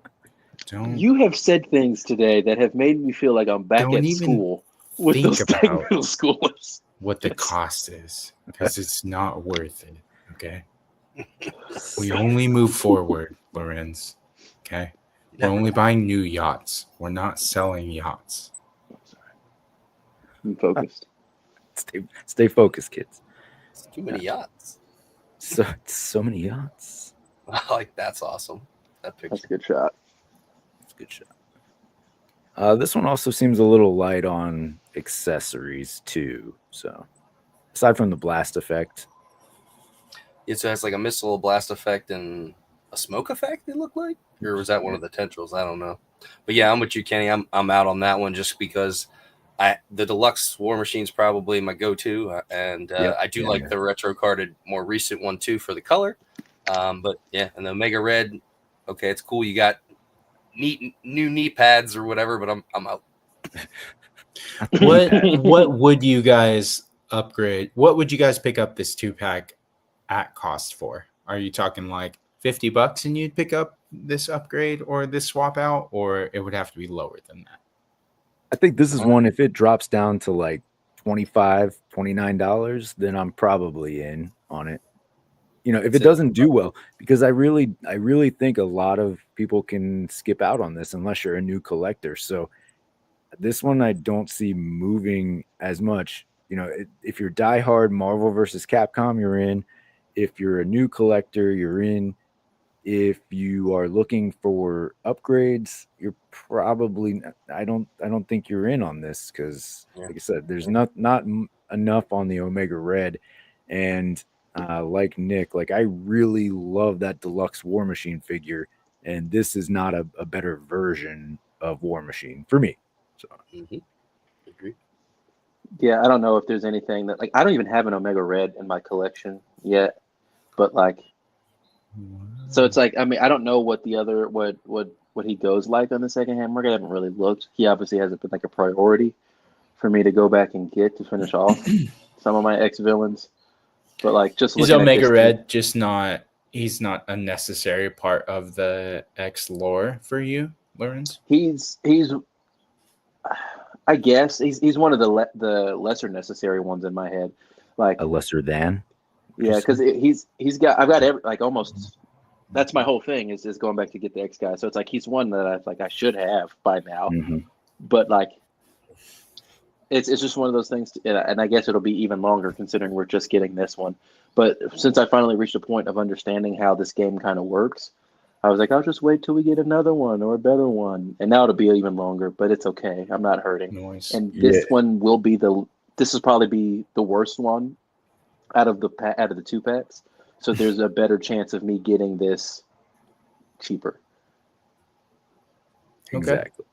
you have said things today that have made me feel like I'm back at school with those middle schoolers. What the cost is, because it's not worth it. Okay, we only move forward, Lorenz. Okay, we're only buying new yachts. We're not selling yachts. I'm focused. Stay focused, kids. It's too many yachts. So many yachts. Like, that's awesome. That picture. That's a good shot. That's a good shot. This one also seems a little light on accessories too. So, aside from the blast effect, it has like a missile, a blast effect, and a smoke effect. It looked like, or was that one of the tendrils? I don't know. But yeah, I'm with you, Kenny. I'm out on that one just because the deluxe War Machine's probably my go-to, and I do like the retro carded, more recent one too for the color. But yeah, and the Omega Red, okay, it's cool. You got new knee pads or whatever, but I'm out. What would you guys upgrade? What would you guys pick up this 2-pack at cost for? Are you talking like $50 and you'd pick up this upgrade or this swap out, or it would have to be lower than that? I think this is one, if it drops down to like $25, $29, then I'm probably in on it. If it doesn't do well, because I really think a lot of people can skip out on this unless you're a new collector. So this one I don't see moving as much. If you're diehard Marvel versus Capcom, you're in. If you're a new collector, you're in. If you are looking for upgrades, you're probably. I don't think you're in on this because, like I said, there's not enough on the Omega Red, and like Nick, like I really love that deluxe War Machine figure, and this is not a better version of War Machine for me. So, agree. Yeah, I don't know if there's anything that, like, I don't even have an Omega Red in my collection yet, but like, so it's like, I mean, I don't know what the other what he goes like on the secondhand market. I haven't really looked. He obviously hasn't been like a priority for me to go back and get to finish off some of my ex-villains. But like, just is Omega Red just not? He's not a necessary part of the X lore for you, Lorenz? He's. I guess he's one of the lesser necessary ones in my head, like a lesser than. Yeah, because I've got almost. That's my whole thing is going back to get the X guy. So it's like he's one that I should have by now, but like it's just one of those things, and I guess it'll be even longer considering we're just getting this one. But since I finally reached a point of understanding how this game kind of works, I was like, I'll just wait till we get another one or a better one, and now it'll be even longer. But it's okay. I'm not hurting. Nice. And this one will be this will probably be the worst one out of the 2-packs. So there's a better chance of me getting this cheaper. Exactly.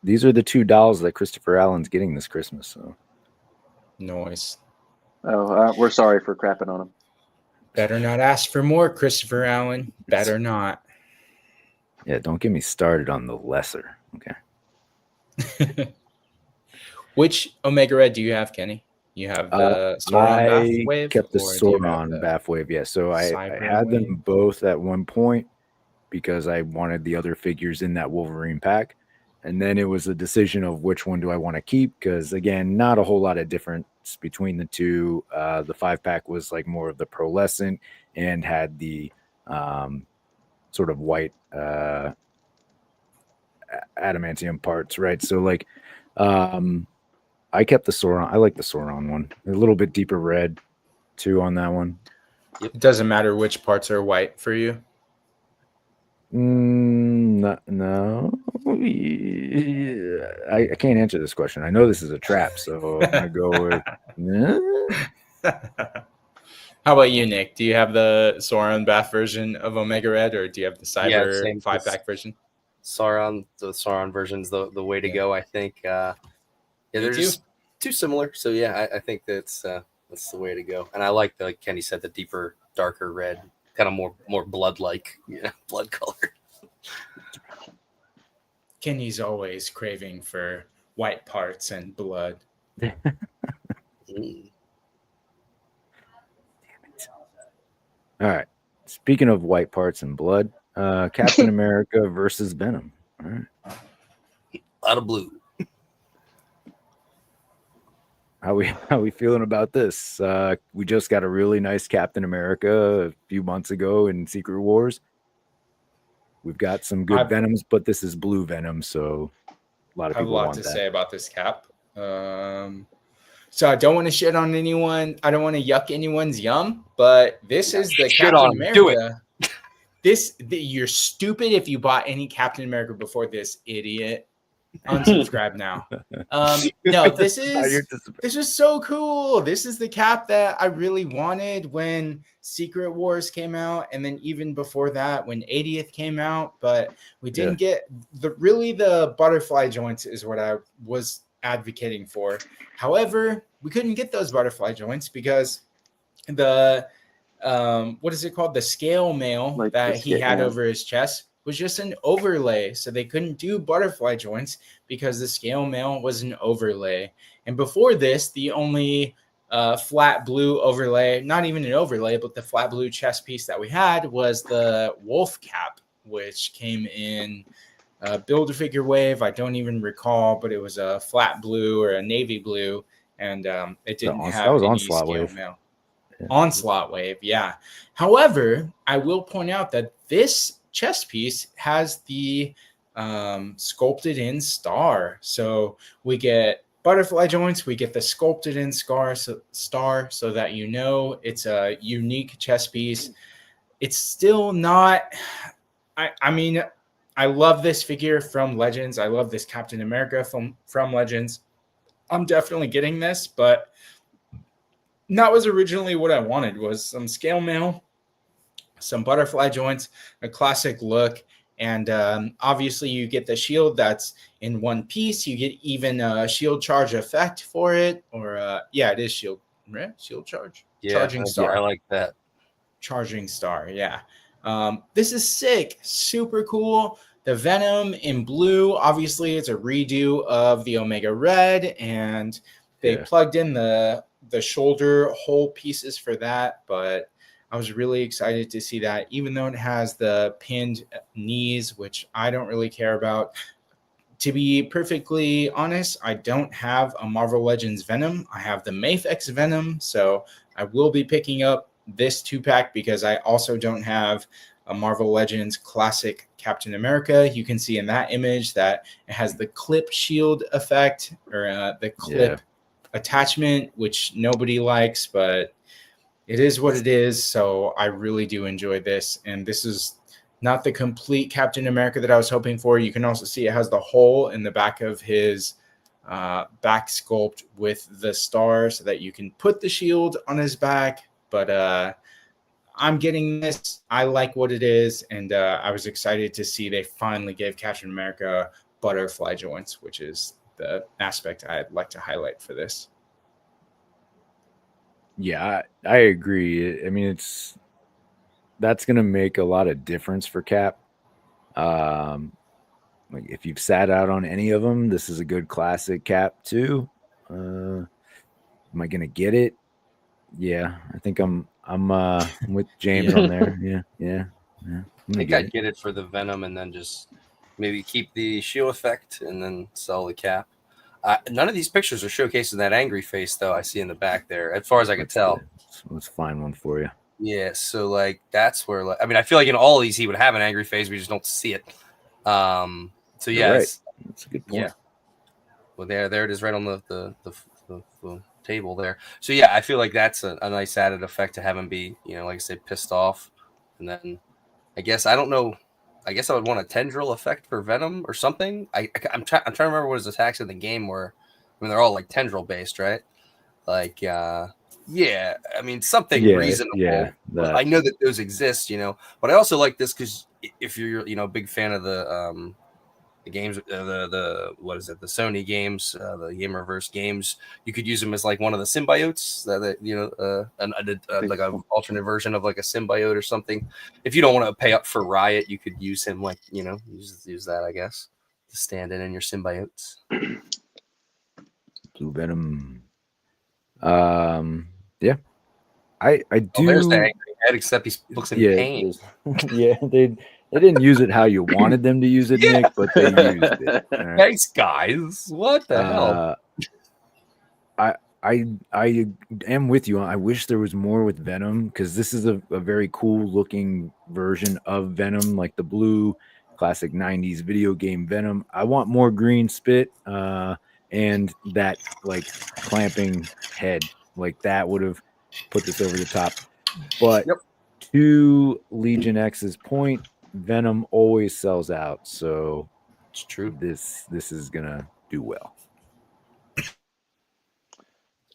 These are the 2 dolls that Christopher Allen's getting this Christmas. So nice. Oh, we're sorry for crapping on him. Better not ask for more, Christopher Allen. Better not. Yeah, don't get me started on the lesser. Okay. Which Omega Red do you have, Kenny? You have the Sauron Bath I Wave? kept the or do you have Sauron the Bath Wave. Yeah, so I Cyber had them Wave? both at one point because I wanted the other figures in that Wolverine pack. And then it was a decision of which one do I want to keep because, again, not a whole lot of difference between the two. The 5-pack was like more of the pearlescent and had the sort of white adamantium parts, right? So, like, I kept the Sauron. I like the Sauron one. A little bit deeper red, too, on that one. It doesn't matter which parts are white for you. No. I can't answer this question. I know this is a trap, so I'm gonna go with. How about you, Nick? Do you have the Sauron Bath version of Omega Red, or do you have the Cyber same. 5-pack version? The Sauron version's the way to go, I think. Yeah, they're too. just too similar. So yeah, I think that's the way to go. And I like like Kenny said, the deeper, darker red, kind of more blood-like, blood color. Kenny's always craving for white parts and blood. All right. Speaking of white parts and blood, Captain America versus Venom. All right. A lot of blue. How we feeling about this? We just got a really nice Captain America a few months ago in Secret Wars. We've got some good Venoms, but this is blue Venom, so a lot of people want that. I have a lot to say about this Cap. So I don't want to shit on anyone. I don't want to yuck anyone's yum, but this is the Captain America. Do it. You're stupid if you bought any Captain America before this, idiot. Unsubscribe now. No, this is so cool. This is the Cap that I really wanted when Secret Wars came out, and then even before that when 80th came out, but we didn't get the butterfly joints is what I was advocating for. However, we couldn't get those butterfly joints because the what is it called? The scale mail that he had over his chest was just an overlay. So they couldn't do butterfly joints because the scale mail was an overlay. And before this, the only flat blue overlay, not even an overlay, but the flat blue chest piece that we had was the wolf cap, which came in Build-A-Figure wave. I don't even recall, but it was a flat blue or a navy blue, and it didn't have any scale mail. Yeah. Onslaught wave, yeah. However, I will point out that this chest piece has the sculpted in star. So we get butterfly joints, we get the sculpted in star so that it's a unique chest piece. It's still not, I mean, I love this figure from Legends. I love this Captain America from Legends. I'm definitely getting this, but that was originally what I wanted, was some scale mail, some butterfly joints, a classic look, and obviously you get the shield that's in one piece. You get even a shield charge effect for it, or it is shield, right? Shield charge, charging star. I like that. Charging star, yeah. This is sick, super cool. The Venom in blue, obviously it's a redo of the Omega Red, and they plugged in the shoulder hole pieces for that, but I was really excited to see that, even though it has the pinned knees, which I don't really care about. To be perfectly honest, I don't have a Marvel Legends Venom. I have the Mafex Venom, so I will be picking up this 2-pack because I also don't have a Marvel Legends classic Captain America. You can see in that image that it has the clip shield effect, or the clip attachment, which nobody likes, but it is what it is. So I really do enjoy this, and this is not the complete Captain America that I was hoping for. You can also see it has the hole in the back of his back sculpt with the star so that you can put the shield on his back, but I'm getting this. I like what it is, and I was excited to see they finally gave Captain America butterfly joints, which is the aspect I'd like to highlight for this. Yeah, I agree. I mean, that's gonna make a lot of difference for Cap. Um, like if you've sat out on any of them, this is a good classic Cap too. Am I gonna get it? Yeah, I think I'm with James on there. Yeah. I'm I gonna think get I'd it. get it for the Venom and then just maybe keep the shield effect and then sell the cap. None of these pictures are showcasing that angry face, though. I see in the back there, as far as I can tell. Let's find one for you. Yeah, so like that's where I mean, I feel like in all of these he would have an angry face, we just don't see it. So You're yeah, right. That's a good point. yeah. Well, there it is, right on the table there. So yeah, I feel like that's a nice added effect to have him be, like I said, pissed off, and then I guess I don't know. I guess I would want a tendril effect for Venom or something. I'm trying to remember what his attacks in the game were. I mean, they're all like tendril based, right? Like, yeah. I mean, something reasonable. Yeah, I know that those exist, But I also like this because if you're, a big fan of the games, the what is it, the Sony games, the Gamerverse games, you could use them as like one of the symbiotes like an alternate version of like a symbiote or something. If you don't want to pay up for Riot, you could use him like use that, I guess, to stand in your symbiotes. Blue Venom. Yeah, I do. Oh, there's the angry head, except he looks in pain. Yeah, they didn't use it how you wanted them to use it, Nick, but they used it. Right? Thanks, guys. What the hell? I am with you. I wish there was more with Venom because this is a very cool looking version of Venom, like the blue classic 90s video game Venom. I want more green spit and that like clamping head. Like that would have put this over the top. But to Legion X's point, Venom always sells out. So it's true. This is gonna do well.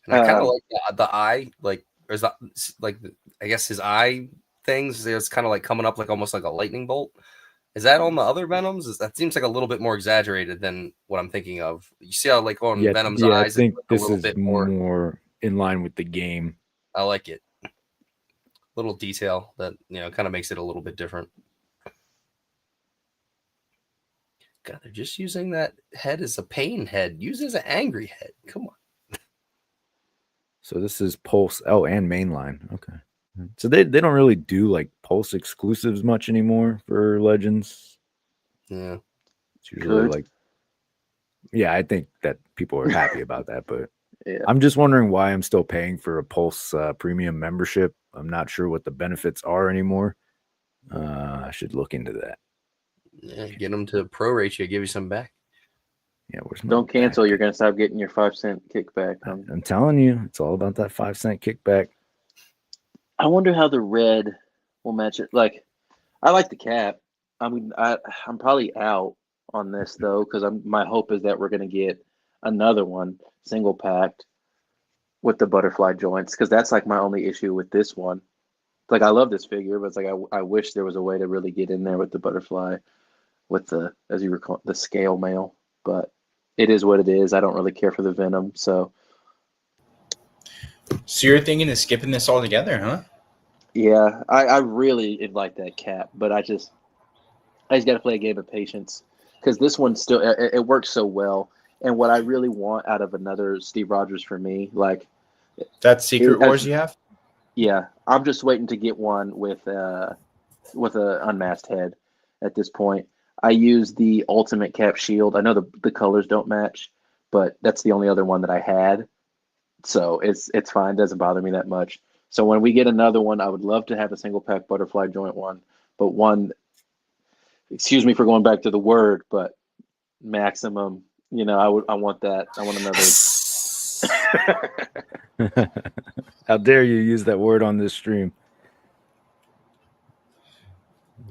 And I kind of like the eye, like there's that, like I guess his eye things. It's kind of like coming up like almost like a lightning bolt. Is that on the other Venoms? That seems like a little bit more exaggerated than what I'm thinking of. You see how like on Venom's eyes, I think like this a little is bit more in line with the game. I like it. Little detail that kind of makes it a little bit different. God, they're just using that head as a pain head. Use it as an angry head. Come on. So this is Pulse. Oh, and mainline. Okay. So they don't really do like Pulse exclusives much anymore for Legends. Yeah. It's usually like, yeah, I think that people are happy about that, but yeah. I'm just wondering why I'm still paying for a Pulse premium membership. I'm not sure what the benefits are anymore. I should look into that. Yeah, get them to prorate you, give you some back. Yeah, don't cancel. You're gonna stop getting your 5-cent kickback. I'm telling you, it's all about that 5-cent kickback. I wonder how the red will match it. Like, I like the cap. I mean, I'm probably out on this though because my hope is that we're gonna get another one single packed with the butterfly joints because that's like my only issue with this one. Like, I love this figure, but it's like I wish there was a way to really get in there with the butterfly, with the, as you recall, the scale mail. But it is what it is. I don't really care for the Venom, so you're thinking of skipping this altogether, huh? Yeah, I really like that cap, but I just got to play a game of patience because this one still it works so well. And what I really want out of another Steve Rogers for me, like that Secret Wars you have. Yeah, I'm just waiting to get one with a unmasked head. At this point, I use the Ultimate Cap Shield. I know the colors don't match, but that's the only other one that I had, so it's fine. It doesn't bother me that much. So when we get another one, I would love to have a single pack butterfly joint one, but one. Excuse me for going back to the word, but maximum. I want that. I want another. How dare you use that word on this stream?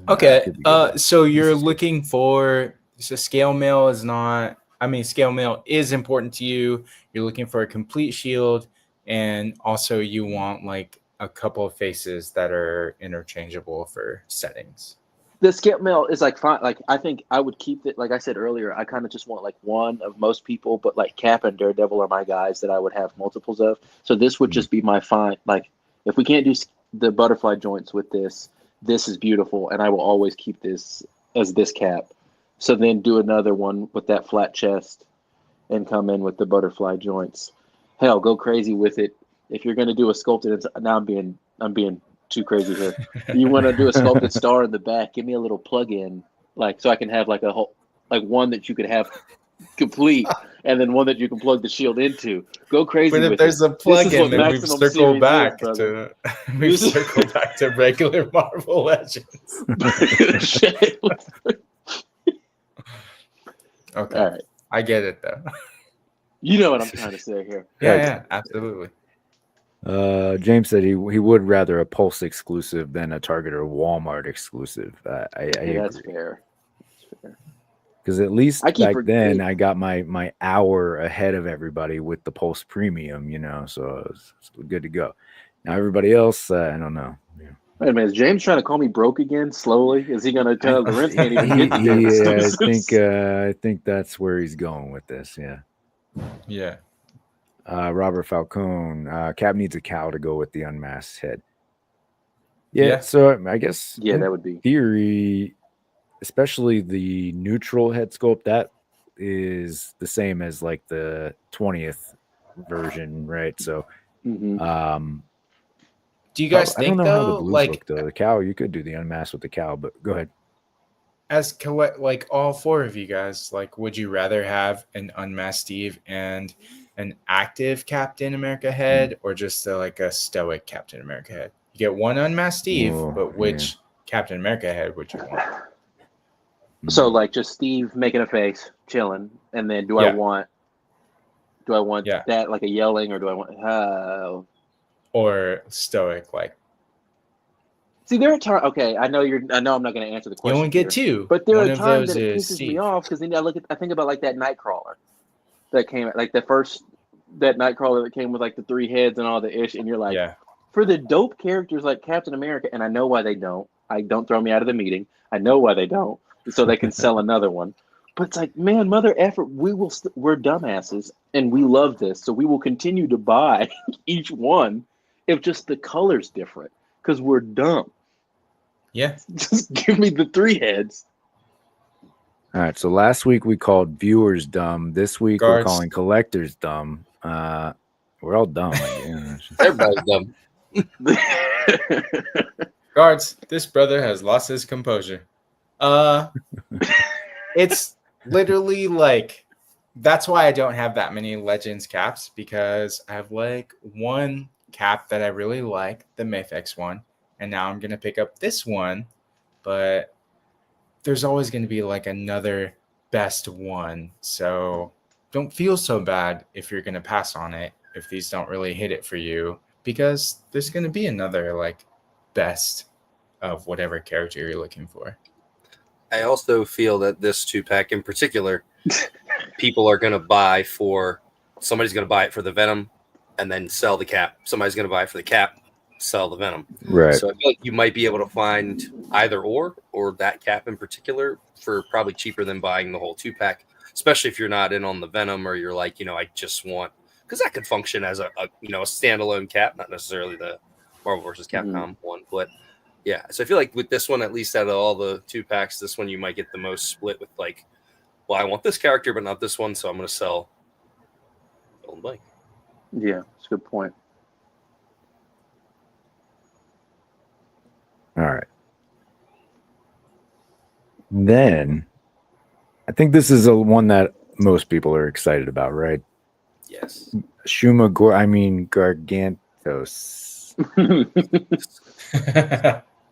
Okay, so you're looking for scale mail is not. I mean, scale mail is important to you. You're looking for a complete shield, and also you want like a couple of faces that are interchangeable for settings. The skip mail is like fine. Like I think I would keep it. Like I said earlier, I kind of just want like one of most people, but like Cap and Daredevil are my guys that I would have multiples of. So this would just be my fine. Like if we can't do the butterfly joints with this, this is beautiful, and I will always keep this as this Cap. So then do another one with that flat chest, and come in with the butterfly joints. Hell, go crazy with it. If you're gonna do a sculpted, now I'm being too crazy here. You want to do a sculpted star in the back? Give me a little plug-in, like so I can have like a whole, like one that you could have complete, and then one that you can plug the shield into. Go crazy. But if with there's it. a plug-in, then we've circled back to regular Marvel Legends. Okay, all right. I get it though. You know what I'm trying to say here. Yeah, absolutely. James said he would rather a Pulse exclusive than a Target or Walmart exclusive. I that's agree. fair. Because at least back then I got my hour ahead of everybody with the Pulse Premium, you know, so it's good to go. Now everybody else, I don't know. Yeah. Wait a minute, is James trying to call me broke again? Slowly, is he going to tell the rent? I think that's where he's going with this. Yeah. Yeah. Robert Falcone, Cap needs a cow to go with the unmasked head. Yeah, so I guess that would be theory, especially the neutral head sculpt, that is the same as like the 20th version, right? So do you guys think, I don't know how the blues like look, though. The cow, you could do the unmasked with the cow, but go ahead. As like all four of you guys, like, would you rather have an unmasked Steve and an active Captain America head, or just like a stoic Captain America head? You get one unmasked Steve, but which Captain America head would you want? So like just Steve making a face, chilling, and then do I want that like a yelling, or do I want or stoic like? See, there are times. Okay, I know I'm not going to answer the question. You only get two, but there one are of times those that it is pisses Steve. me off because then I think about like that Nightcrawler that came, like that Nightcrawler that came with like the 3 heads and all the ish, and you're like, for the dope characters like Captain America, and I know why they don't. Don't throw me out of the meeting. I know why they don't, so they can sell another one. But it's like, man, mother effort, we're dumbasses, and we love this, so we will continue to buy each one if just the color's different, because we're dumb. Yeah. Just give me the 3 heads. All right, so last week we called viewers dumb. This week we're calling collectors dumb. We're all dumb. Everybody's dumb. Guards, this brother has lost his composure. It's literally like, that's why I don't have that many Legends caps, because I have like one cap that I really like, the Mafex one, and now I'm gonna pick up this one, but there's always gonna be like another best one. So don't feel so bad if you're gonna pass on it if these don't really hit it for you, because there's gonna be another like best of whatever character you're looking for. I also feel that this 2-pack in particular, people are going to buy for, somebody's going to buy it for the Venom and then sell the cap. Somebody's going to buy it for the cap, sell the Venom. Right. So I feel like you might be able to find either or that cap in particular for probably cheaper than buying the whole 2-pack, especially if you're not in on the Venom, or you're like, I just want, because that could function as a standalone cap, not necessarily the Marvel vs. Capcom one, but yeah. So I feel like with this one, at least out of all the 2-packs, this one you might get the most split with like, well, I want this character, but not this one, so I'm going to sell fill in blank. Yeah, that's a good point. All right. Then, I think this is one that most people are excited about, right? Yes. Gargantos.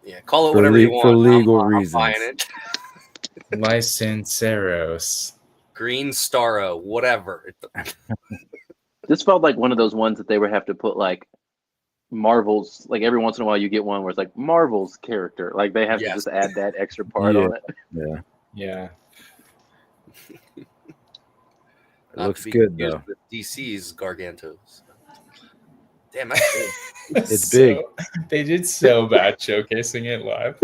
Yeah, call it whatever you want. For legal reasons. I'm buying it. Licenceros. Green Starro, whatever. This felt like one of those ones that they would have to put like Marvel's, like every once in a while you get one where it's like Marvel's character. Like they have to just add that extra part on it. Yeah. Yeah. It looks good though. DC's Gargantos. Damn, it's big. They did so bad showcasing it live.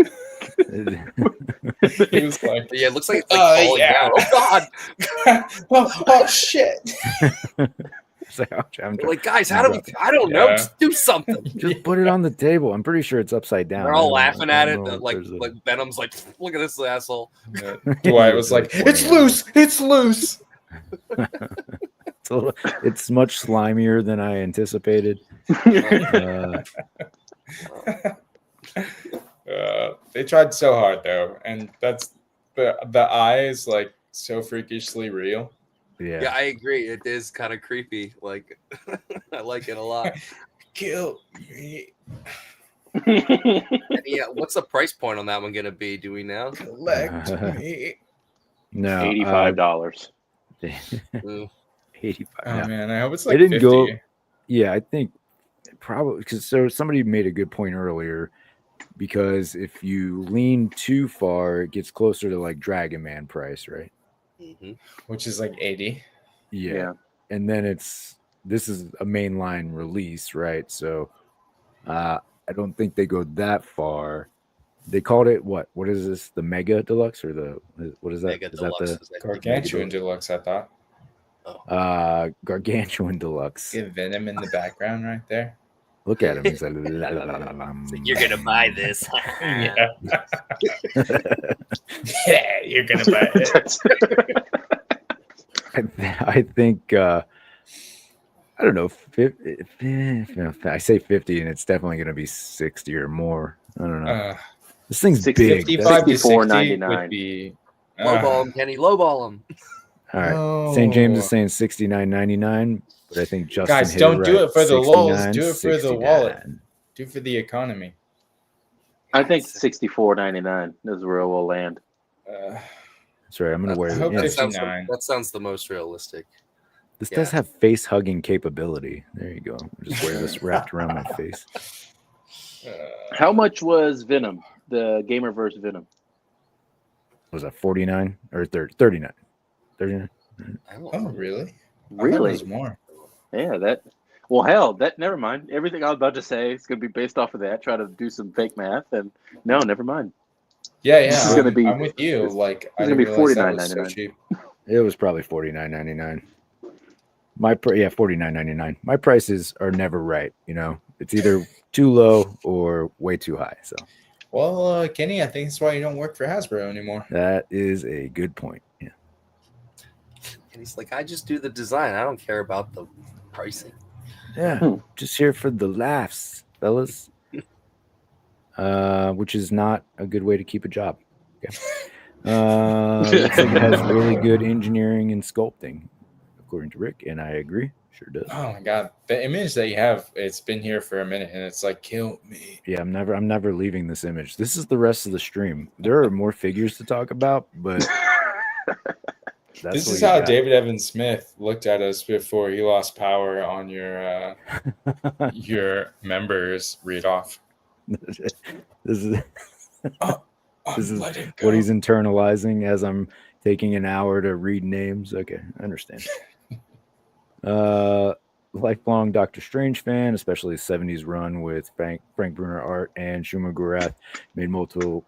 He was like, Yeah, it looks like it's like falling down. Oh God! oh shit! It's like, ouch, I'm Like, guys, how do we? I don't know. Yeah. Just do something. just put it on the table. I'm pretty sure it's upside down. They're all I laughing don't at it. know if Like there's a- like Venom's like, look at this asshole. Dwight was like, it's loose, it's loose. It's much slimier than I anticipated. They tried so hard though, and that's the eye is like so freakishly real. Yeah, I agree. It is kind of creepy. Like, I like it a lot. Kill me. And yeah, what's the price point on that one gonna be? Do we know? Collect me. No, $85. 85. Oh no. man, I hope it's It like didn't 50. go. Yeah, I think probably because somebody made a good point earlier. Because if you lean too far, it gets closer to like Dragon Man price, right? Mm-hmm. Which is like 80. Yeah. And then this is a mainline release, right? So I don't think they go that far. They called it what? What is this? The Mega Deluxe or what is that? Mega Is Deluxe. that Is that Gargantuan Deluxe, I thought. the Gargantuan Deluxe? Get Venom in the background right there. Look at him. He's like, la, la, la, la, la. You're gonna buy this. Yeah. Yeah, you're gonna buy it. I think I don't know. If I say 50, and it's definitely going to be 60 or more. I don't know. This thing's big. 55 to 60 $64.99 would be. Lowball him, Kenny. Lowball him. All right. No. St. James is saying $69.99, but I think Justin. Guys, hit don't it do right. it for the lulz. Do it for the 69. wallet. Do it for the economy. I think $64.99 is where it will land. That's right. I'm going to wear I it. hope Yeah. That sounds the most realistic. This does have face hugging capability. There you go. I'll just wear this wrapped around my face. How much was Venom, the Gamerverse Venom? Was that 49 or 39? 39? Oh, really? I thought it Really? was more. Yeah, that. Well, hell, that. Never mind. Everything I was about to say is going to be based off of that. Try to do some fake math, and no, never mind. Yeah, This is gonna be- I'm with you. Like, I gonna be didn't realize that was so $49.99. cheap. It was probably $49.99. $49.99. My prices are never right. You know, it's either too low or way too high. So, Well, Kenny, I think that's why you don't work for Hasbro anymore. that is a good point. Yeah. And he's like, I just do the design. I don't care about the pricing. Yeah. Just here for the laughs, fellas. Which is not a good way to keep a job. Okay. Looks like it has really good engineering and sculpting, according to Rick, and I agree. Sure does. Oh my god, the image that you have, it's been here for a minute, and it's like, kill me. Yeah, I'm never leaving this image. This is the rest of the stream. There are more figures to talk about, but that's This what is you how got. David Evan Smith looked at us before he lost power on your members read off. This is this is Let it what go. he's internalizing as I'm taking an hour to read names. Okay, I understand. Lifelong Doctor Strange fan, especially the 70s run with Frank Bruner art, and Shuma Gorath made multiple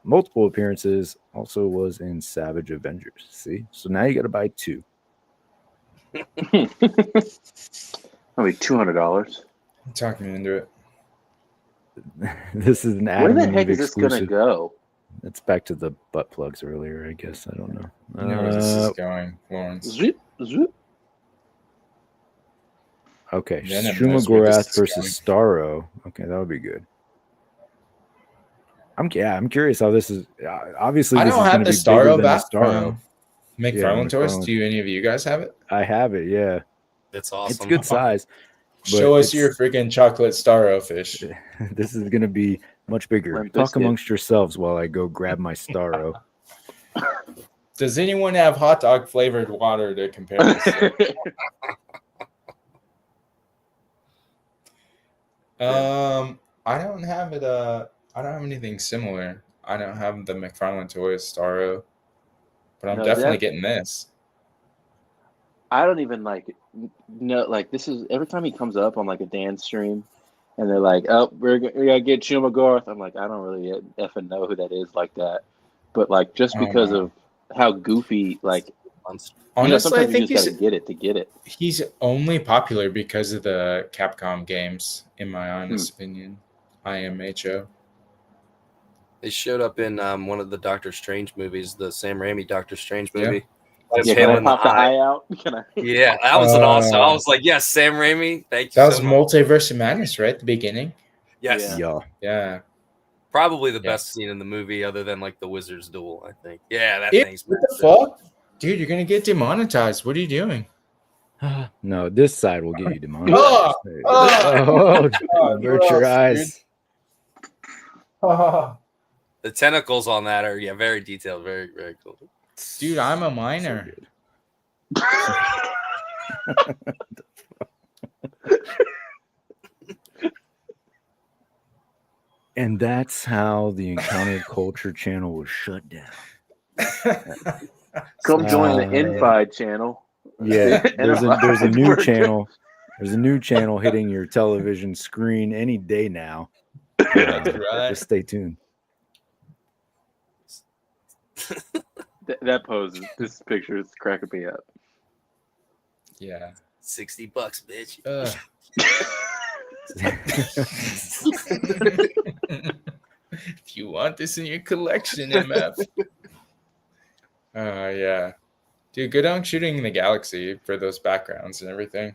appearances. Also was in Savage Avengers. See, so now you got to buy two. That'll be $200. Talk me into it. This is an Where Adam the and heck Eve is this going to exclusive. go? It's back to the butt plugs earlier, I guess. I don't know. You know where this is going, Lawrence. Zoop, zoop. Okay, Venom Shuma knows where this Gorath is versus Starro. Okay, that would be good. I'm curious how this is. Obviously, I this don't is have going the to be bigger Starro than back the Starro. from Mcfarlane Toys. McFarlane. Do any of you guys have it? I have it. Yeah, It's awesome. it's good size. but Show us it's- your freaking chocolate Starro fish. This is going to be much bigger. Limp Talk Bizkit. amongst yourselves while I go grab my Starro. Does anyone have hot dog flavored water to compare this to? I don't have it. I don't have anything similar. I don't have the Mcfarlane Toys Starro, but I'm No, definitely that- getting this. I don't even like this is every time he comes up on like a dance stream and they're like, "Oh, we gotta get Shumagorath." I'm like, I don't really effing know who that is like that, but like just because of how goofy, like, honestly, sometimes I think you just gotta get it to get it. He's only popular because of the Capcom games, in my honest opinion. IMHO. They showed up in one of the Doctor Strange movies, the Sam Raimi Doctor Strange movie. Yeah, can I pop the eye out? Yeah, that was an awesome. I was like, yes, Sam Raimi. Thank you. That was Multiverse of Madness, right? At the beginning. Yes. Yeah. Probably the best scene in the movie, other than like the Wizard's duel, I think. Yeah, that thing's what the fuck? Dude, you're gonna get demonetized. What are you doing? No, this side will get you demonetized. Avert your eyes. The tentacles on that are very detailed, very, very cool. Dude, I'm a minor. And that's how the Encounter Culture channel was shut down. Come join the Infide channel. Yeah, there's a new channel. There's a new channel hitting your television screen any day now. That's right. Just stay tuned. That pose, this picture is cracking me up. Yeah. $60, bitch. If you want this in your collection, MF. Yeah. Dude, good on shooting the galaxy for those backgrounds and everything.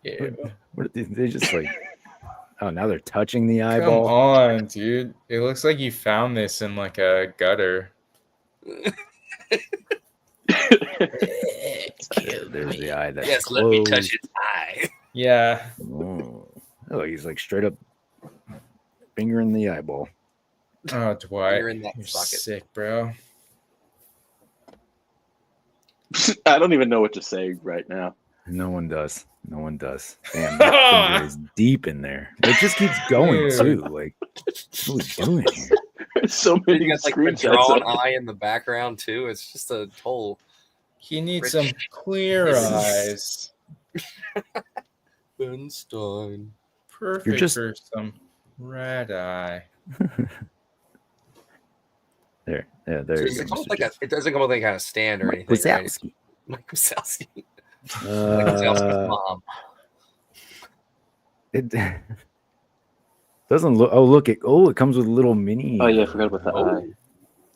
Yeah. What they just like? Oh, now they're touching the eyeball. Come on, dude. It looks like you found this in like a gutter. There's the eye that's yes, closed. let me touch its eye. Yeah. Oh, he's like straight up fingering the eyeball. Oh, Dwight, You're in that you're bucket. sick, bro. I don't even know what to say right now. No one does. No one does. Damn, that finger is deep in there. It just keeps going too. Like, what are we doing here? There's so many You got like the screenshots. drawn eye in the background too. It's just a whole. He needs some clear eyes. Bernstein. Perfect for some red eye. There So you does it, go. come with like it doesn't come with any kind of stand or anything. Right? Wazowski. Mike Wazowski. Mike Wazowski's mom. It doesn't look. Oh, look! It comes with a little mini. Oh yeah, I forgot about the eye.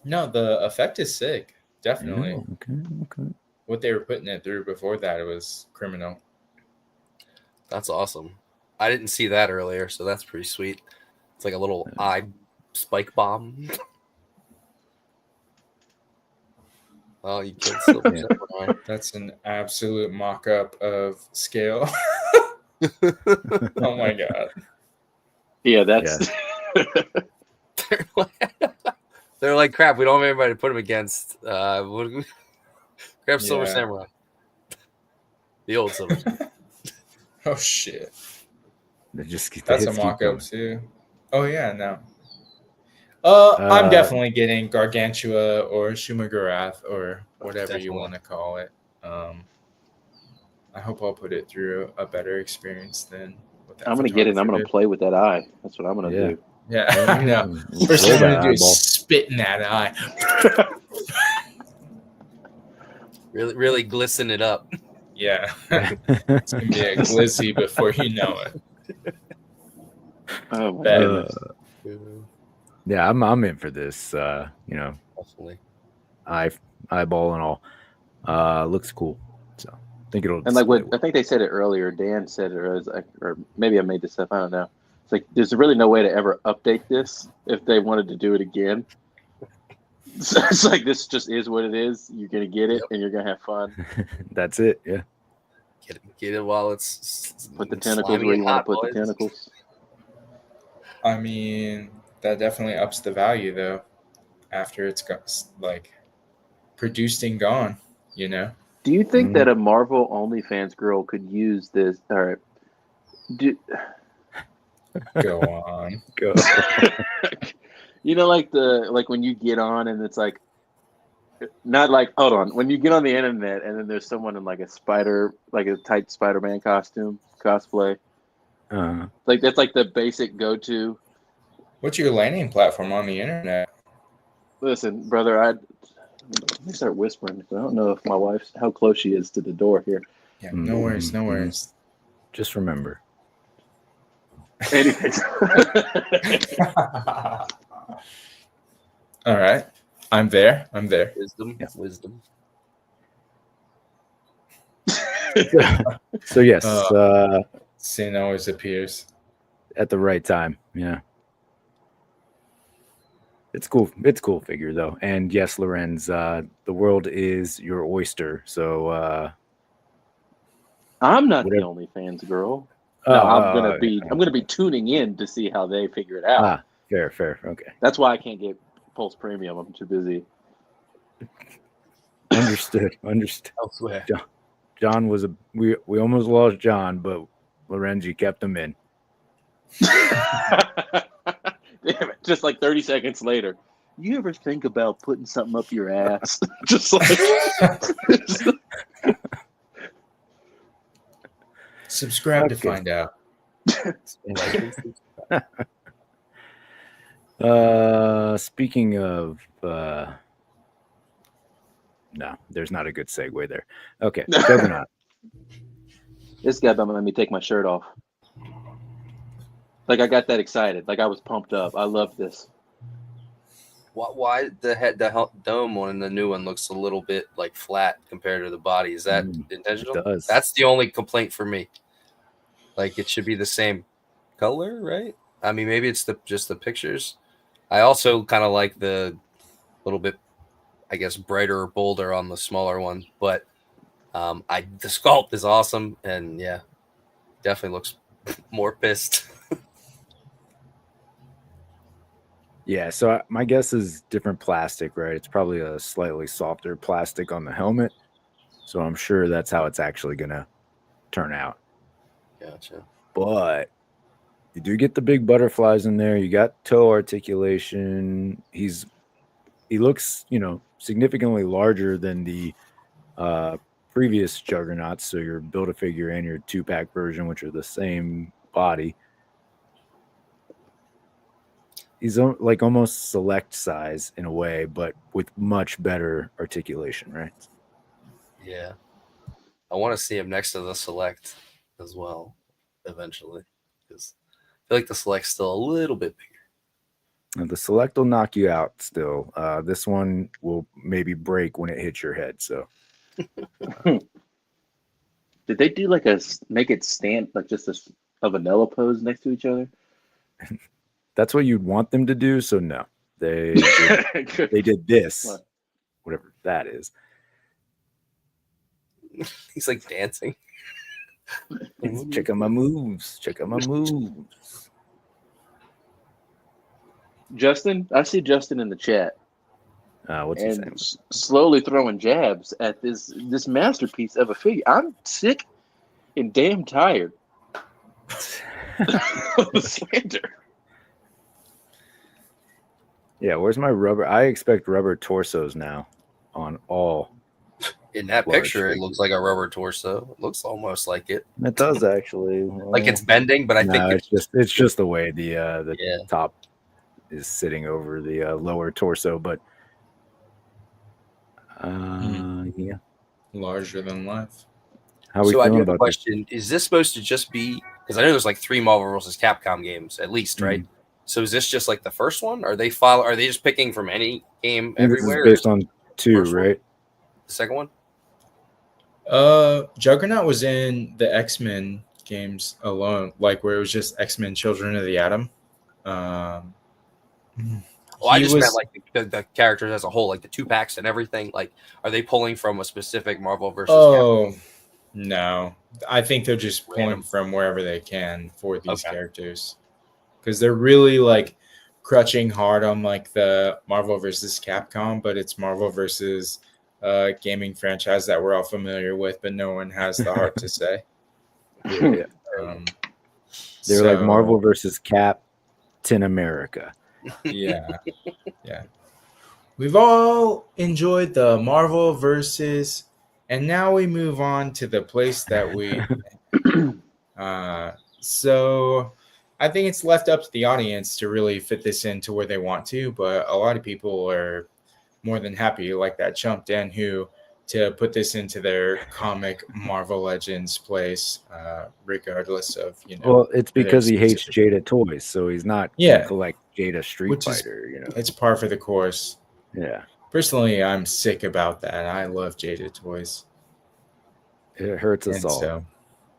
No, the effect is sick. Definitely. Okay. What they were putting it through before that, it was criminal. That's awesome. I didn't see that earlier, so that's pretty sweet. It's like a little eye spike bomb. Oh, you killed Silver Samurai. That's an absolute mock-up of scale. Oh my god. Yeah, that's. They're like, crap. We don't have anybody to put him against. Grab Silver Samurai. The old Silver Samurai. Oh shit. That's a mock-up too. Oh yeah, no. I'm definitely getting Gargantua or Shumagorath or whatever you want to call it. I hope I'll put it through a better experience than what that I'm gonna get it. And I'm gonna play with that eye. That's what I'm gonna do. Yeah, I know. First thing I'm gonna do is spit in that eye. Really, really glisten it up. Yeah, it's gonna be a glizzy before you know it. Oh my goodness. Yeah, I'm in for this. Definitely. Eyeball and all. Looks cool. So I think it'll. And like what I think they said it earlier. Dan said it, or maybe I made this up. I don't know. It's like there's really no way to ever update this if they wanted to do it again. So it's like this just is what it is. You're gonna get it, and you're gonna have fun. That's it. Yeah. Get it while it's put the tentacles where you want to put the tentacles. I mean, that definitely ups the value though. After it's got like produced and gone, you know. Do you think that a Marvel OnlyFans girl could use this? All right. Go on. Go. You know, like when you get on and it's like Not like, hold on. When you get on the internet and then there's someone in like a tight Spider-Man cosplay, like that's like the basic go-to. What's your landing platform on the internet? Listen, brother, let me start whispering. I don't know if my wife's how close she is to the door here. Yeah, no worries, no worries. Just remember. Anyways. All right. I'm there. Wisdom. So yes, sin always appears at the right time. Yeah. It's cool. It's cool figure though. And yes, Lorenz, the world is your oyster. So I'm not the only fans girl. No, I'm gonna be tuning in to see how they figure it out. Fair. Okay. That's why I can't get Pulse Premium. I'm too busy. Understood. Elsewhere. John was we almost lost John, but Lorenz, you kept him in. Damn it. Just like 30 seconds later. You ever think about putting something up your ass? Just like subscribe to find out. Speaking of no, there's not a good segue there. Okay, Juggernaut. This guy about to let me take my shirt off. Like I got that excited. Like I was pumped up. I love this. Why the dome one and the new one looks a little bit like flat compared to the body? Is that intentional? It does. That's the only complaint for me. Like it should be the same color, right? I mean, maybe it's just the pictures. I also kind of like the little bit, I guess, brighter or bolder on the smaller one, but the sculpt is awesome, and yeah, definitely looks more pissed. Yeah, so my guess is different plastic, right? It's probably a slightly softer plastic on the helmet, so I'm sure that's how it's actually gonna turn out. Gotcha. But you do get the big butterflies in there. You got toe articulation. He looks, significantly larger than the previous Juggernauts. So your Build-A-Figure and your 2-pack version, which are the same body. He's like almost select size in a way, but with much better articulation, right? Yeah. I want to see him next to the select as well eventually, because I feel like the select's still a little bit bigger. And the select will knock you out still. This one will maybe break when it hits your head. So did they do make it stand like just a vanilla pose next to each other? That's what you'd want them to do. So no, they did this, What? Whatever that is. He's like dancing. Check out my moves. Justin, I see Justin in the chat. What's he saying? Slowly throwing jabs at this masterpiece of a figure. I'm sick and damn tired of the slander. Yeah, where's my rubber? I expect rubber torsos now on all. In that picture, it looks like a rubber torso. It looks almost like it. It does actually. Like it's bending, but I think it's just the way the top is sitting over the lower torso. But yeah, larger than life. How we so feeling I do have a about question. Is this supposed to just be, because I know there's like 3 Marvel vs. Capcom games at least, right? So is this just like the first one? Are they just picking from any game everywhere? This is based on 2, right? The second one? Juggernaut was in the X-Men games alone, like where it was just X-Men Children of the Atom. Well, I just meant like the characters as a whole, like the 2-packs and everything. Like, are they pulling from a specific Marvel versus Capcom? No. I think they're just pulling from wherever they can for these characters. Because they're really like crutching hard on like the Marvel versus Capcom, but it's Marvel versus gaming franchise that we're all familiar with, but no one has the heart to say. Yeah. They're like Marvel versus Captain America. Yeah. We've all enjoyed the Marvel versus, and now we move on to the place that we. So I think it's left up to the audience to really fit this into where they want to, but a lot of people are more than happy, like that Chump Dan, who to put this into their comic Marvel Legends place, regardless of Well, it's where they're because he hates specific. Jada toys, so he's not Yeah. gonna collect Jada Street Which is- Fighter. It's par for the course. Yeah, Personally, I'm sick about that. I love Jada toys, it hurts us and all. so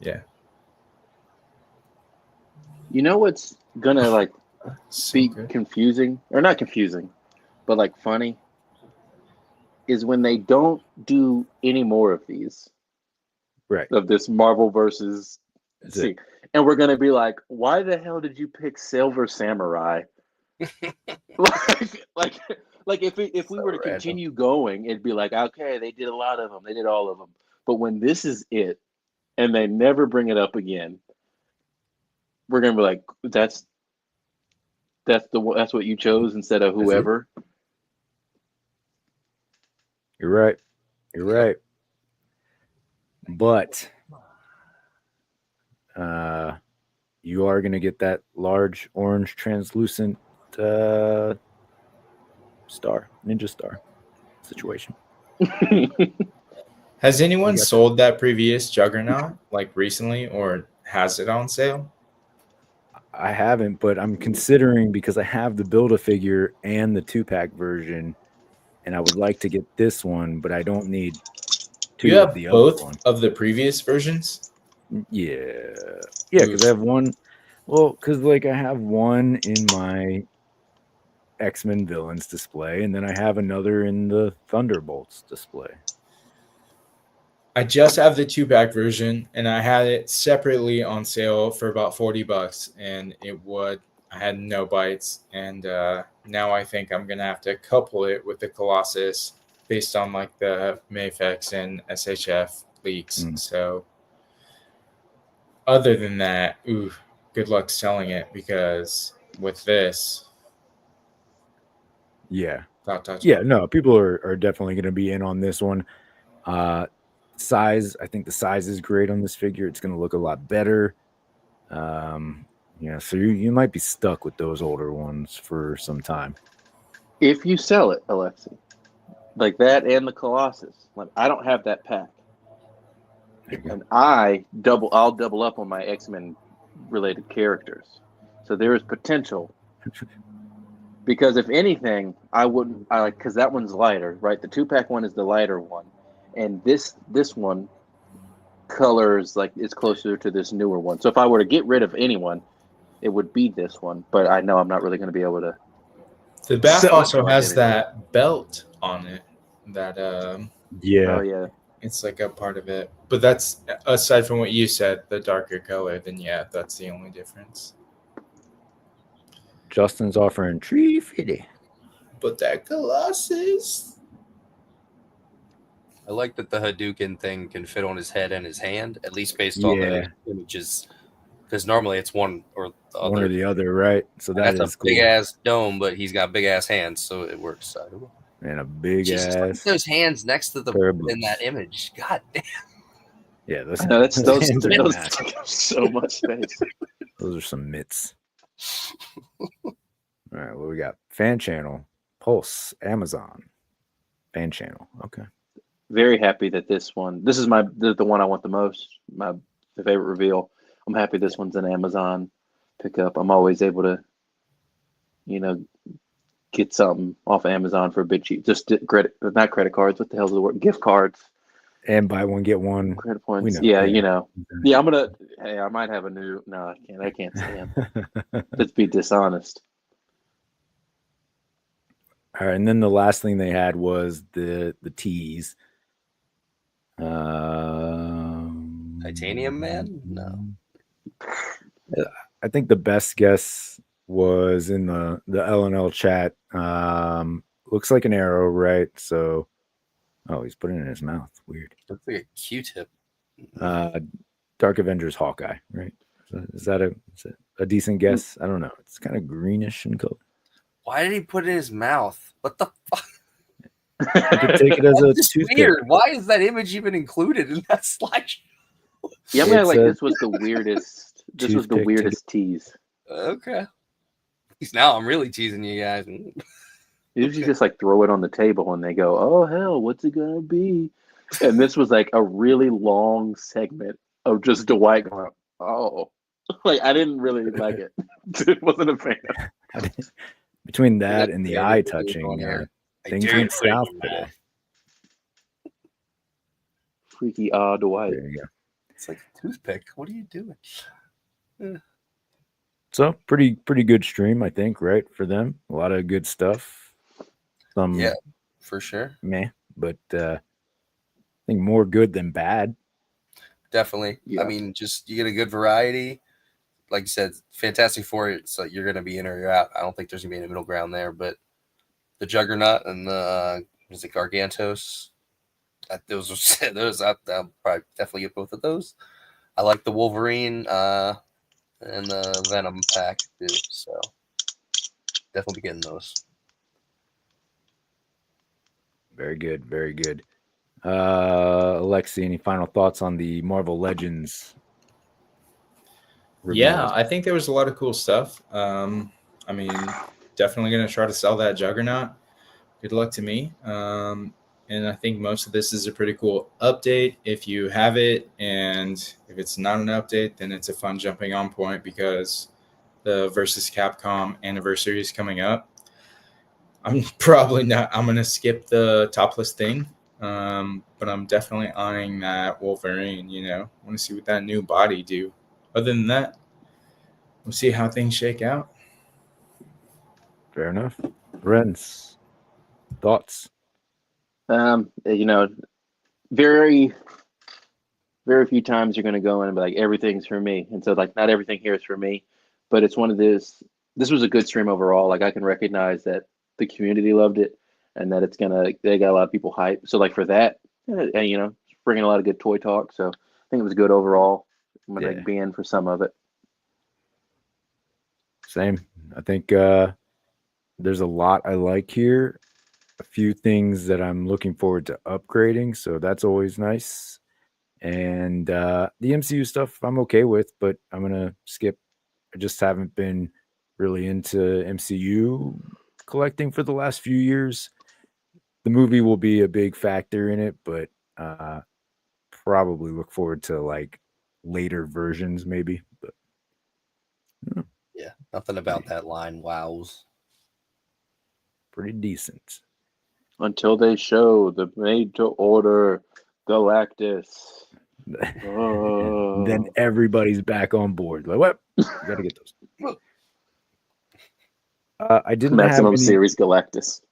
yeah. You know what's gonna like So be good. confusing, or not confusing, but like funny, is when they don't do any more of these, Right. of this Marvel versus That's see, it. and we're gonna be like, why the hell did you pick Silver Samurai? like if we were to random. continue going, it'd be like, okay, they did a lot of them, they did all of them, but when this is it, and they never bring it up again, we're gonna be like, that's what you chose instead of That's it. whoever. You're right. You're right. But you are going to get that large orange translucent ninja star situation. Has anyone You got sold that previous Juggernaut like recently, or has it on sale? I haven't, but I'm considering because I have the Build-A-Figure and the 2-pack version, and I would like to get this one, but I don't need two You of have the both other one. of the previous versions? Yeah, because I have one. Well, because like I have one in my X-Men villains display, and then I have another in the Thunderbolts display. I just have the 2-pack version, and I had it separately on sale for about $40, and I had no bites, and now I think I'm gonna have to couple it with the Colossus based on like the Mafex and SHF leaks. So other than that, good luck selling it, because with this, Yeah, yeah, no, people are definitely going to be in on this one. Size, I think the size is great on this figure. It's going to look a lot better. So you might be stuck with those older ones for some time. If you sell it, Alexi, like that and the Colossus, like I don't have that pack, and I'll double up on my X-Men related characters, so there is potential. Because if anything, I like, because that one's lighter, right? The 2-pack one is the lighter one, and this one colors like it's closer to this newer one. So if I were to get rid of anyone, it would be this one. But I know I'm not really going to be able to. The back sell it also like has anything. that belt on it. That Yeah, Oh yeah. it's like a part of it. But that's, aside from what you said, the darker color, then yeah, that's the only difference. Justin's offering $350. But that Colossus, I like that the Hadouken thing can fit on his head and his hand, at least based on the images. Because normally it's one or the other. One or the other, right? So That's is a cool. big ass dome, but he's got big ass hands, so it works. And a big Jesus, look at ass. those hands next to the pair of in boobs. that image. God damn. Yeah, those Those hands are massive. take up so much space. Those are some mitts. All right, what we got? Fan channel, Pulse, Amazon. Fan channel. Okay. Very happy that this one. This is the one I want the most. The favorite reveal. I'm happy this one's an Amazon pickup. I'm always able to, get something off Amazon for a bit cheap. Just not credit cards. What the hell's the word? Gift cards. And buy one, get one. Credit points. know, Yeah, yeah. Yeah, I might have a new. No, I can't say him. Let's be dishonest. All right, and then the last thing they had was the tees. Titanium Man? No. I think the best guess was in the LNL chat. Looks like an arrow, right? So, he's putting it in his mouth. Weird. Looks like a Q-tip. Dark Avengers Hawkeye, right? Is that a decent guess? I don't know. It's kind of greenish in color. Why did he put it in his mouth? What the fuck? You could take it as a That's just toothpick. weird. Why is that image even included in that slideshow? Yeah, I'm gonna It's like a this was the weirdest. This was the toothpick weirdest tease. Okay. Now I'm really teasing you guys. You usually just like throw it on the table and they go, "Oh hell, what's it gonna be?" And this was like a really long segment of just Dwight going, "Oh," like I didn't really like it. Wasn't a fan. Between that That's and the favorite eye video touching, on there. I things dare went you put it in south your today. mouth. Freaky Dwight. There you go. It's like a toothpick. What are you doing? So pretty good stream, I think, right? For them. A lot of good stuff. Some Yeah, for sure. meh, but I think more good than bad. Definitely. Yeah. I mean, just you get a good variety. Like you said, Fantastic Four, so you're going to be in or you're out. I don't think there's going to be any middle ground there, but the Juggernaut and the was it Gargantos? Those I'll probably definitely get both of those. I like the Wolverine and the Venom pack too, so definitely be getting those. Very good, very good. Alexi, any final thoughts on the Marvel Legends reveals? Yeah, I think there was a lot of cool stuff. I mean, definitely going to try to sell that Juggernaut. Good luck to me. And I think most of this is a pretty cool update if you have it. And if it's not an update, then it's a fun jumping on point because the versus Capcom anniversary is coming up. I'm probably not. I'm going to skip the topless thing. But I'm definitely eyeing that Wolverine, I want to see what that new body do. Other than that, we'll see how things shake out. Fair enough. Renz, thoughts? Very, very few times you're going to go in and be like, everything's for me. And so, like, not everything here is for me. But it's one of this was a good stream overall. Like, I can recognize that the community loved it and that they got a lot of people hype. So, like, for that, bringing a lot of good toy talk. So, I think it was good overall. I'm going to be in for some of it. Same. I think there's a lot I like here. A few things that I'm looking forward to upgrading, so that's always nice. And the MCU stuff I'm okay with, but I'm gonna skip. I just haven't been really into MCU collecting for the last few years. The movie will be a big factor in it, but probably look forward to like later versions maybe. But yeah, nothing about that line wows. Pretty decent. Until they show the made-to-order Galactus. Then everybody's back on board. Like, what? You gotta get those. I didn't Maximum have any... Series Galactus.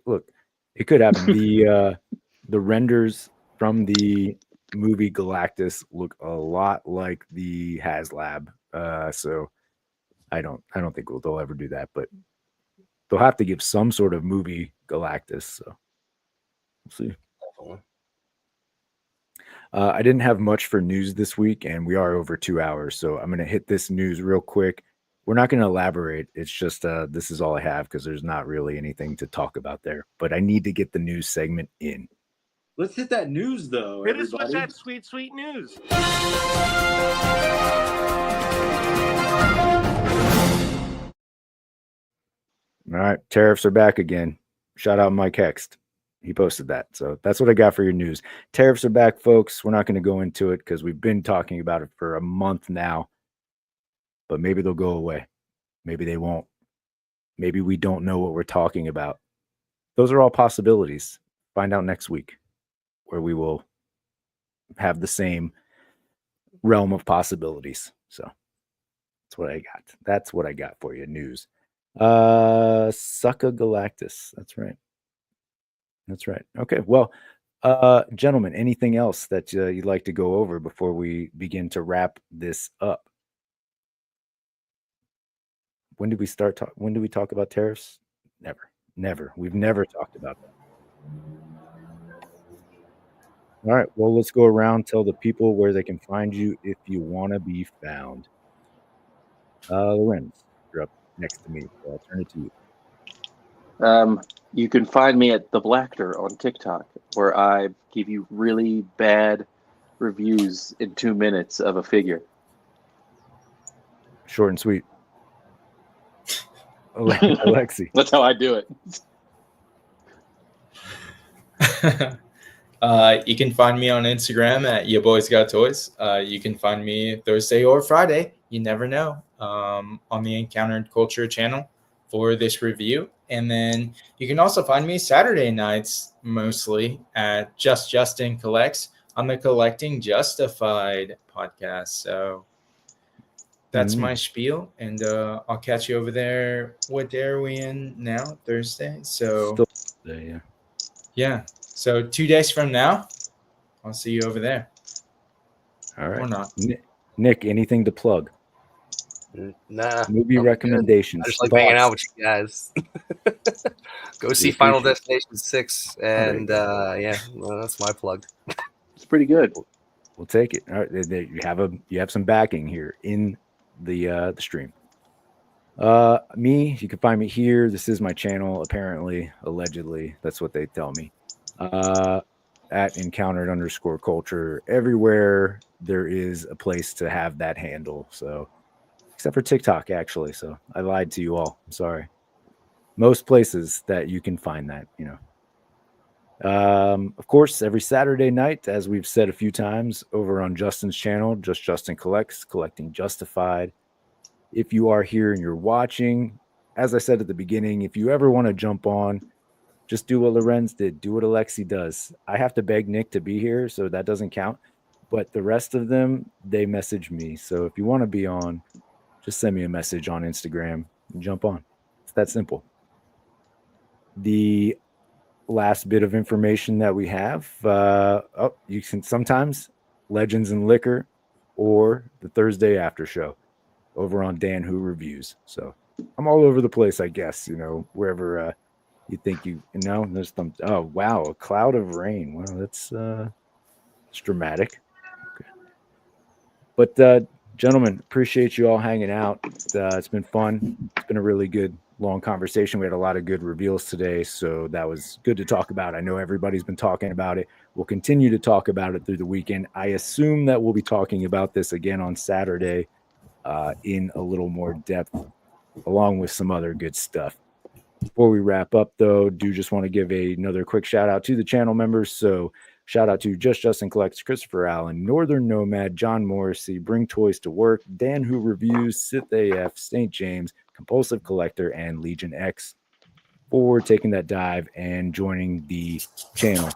Look, it could happen. The renders from the movie Galactus look a lot like the HasLab. So I don't think they'll ever do that, but they'll have to give some sort of movie Galactus. So we'll see. I didn't have much for news this week, and we are over 2 hours, so I'm going to hit this news real quick. We're not going to elaborate. It's just this is all I have because there's not really anything to talk about there. But I need to get the news segment in. Let's hit that news, though. Hit us with that sweet, sweet news. All right, tariffs are back again. Shout out Mike Hext. He posted that. So that's what I got for your news. Tariffs are back, folks. We're not going to go into it because we've been talking about it for a month now. But maybe they'll go away. Maybe they won't. Maybe we don't know what we're talking about. Those are all possibilities. Find out next week where we will have the same realm of possibilities. So that's what I got. That's what I got for you. News. Sucka Galactus. That's right. That's right. Okay. Well, gentlemen, anything else that you'd like to go over before we begin to wrap this up? When did we start? When did we talk about tariffs? Never. We've never talked about that. All right. Well, let's go around. Tell the people where they can find you if you want to be found. Lorenz, you're up next to me. So I'll turn it to you. You can find me at The Blackter on TikTok, where I give you really bad reviews in 2 minutes of a figure. Short and sweet. Alexi. That's how I do it. You can find me on Instagram at Ya Boys Got Toys. You can find me Thursday or Friday, you never know, on the Encountered Culture channel for this review. And then you can also find me Saturday nights, mostly at Just Justin Collects on the Collecting Justified podcast. So that's my spiel, and I'll catch you over there. What day are we in now? Thursday. So yeah. So 2 days from now, I'll see you over there. All right. Or not. Nick, anything to plug? Nah. Movie recommendations. I just like hanging out with you guys. Go see Final Destination 6, and well, that's my plug. It's pretty good. We'll take it. All right, you have some backing here in the stream. You can find me here. This is my channel, apparently, allegedly. That's what they tell me. At Encountered_Culture. Everywhere there is a place to have that handle. So, except for TikTok, actually. So I lied to you all. I'm sorry. Most places that you can find that, Of course, every Saturday night, as we've said a few times, over on Justin's channel, Just Justin Collects, Collecting Justified. If you are here and you're watching, as I said at the beginning, if you ever want to jump on, just do what Lorenz did. Do what Alexi does. I have to beg Nick to be here, so that doesn't count. But the rest of them, they message me. So if you want to be on, just send me a message on Instagram and jump on. It's that simple. The last bit of information that we have, you can sometimes Legends and Liquor or the Thursday after show over on Dan Who Reviews. So I'm all over the place, I guess, wherever you think there's some. Oh, wow, a cloud of rain. Wow, that's it's dramatic. Okay. But gentlemen, appreciate you all hanging out. It's been fun. It's been a really good long conversation. We had a lot of good reveals today, so that was good to talk about. I know everybody's been talking about it. We'll continue to talk about it through the weekend. I assume that we'll be talking about this again on Saturday in a little more depth, along with some other good stuff. Before we wrap up, though, do just want to give another quick shout out to the channel members. So shout out to Just Justin Collects, Christopher Allen, Northern Nomad, John Morrissey, Bring Toys to Work, Dan Who Reviews, Sith AF, St. James, Compulsive Collector, and Legion X for taking that dive and joining the channel.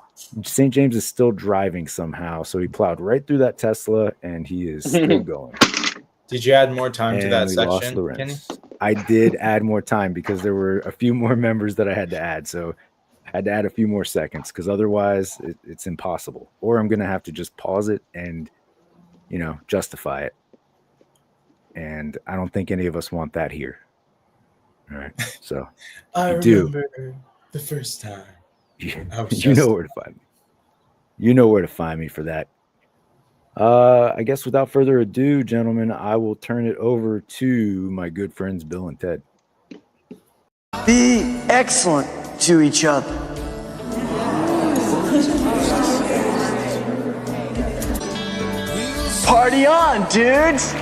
St. James is still driving somehow, so he plowed right through that Tesla, and he is still going. Did you add more time to that section, Kenny? I did add more time because there were a few more members that I had to add, so I had to add a few more seconds because otherwise it's impossible. Or I'm going to have to just pause it and, justify it. And I don't think any of us want that here. All right, so I remember the first time. You know where to find me. You know where to find me for that. I guess without further ado, gentlemen, I will turn it over to my good friends Bill and Ted. Be excellent to each other. Party on, dudes!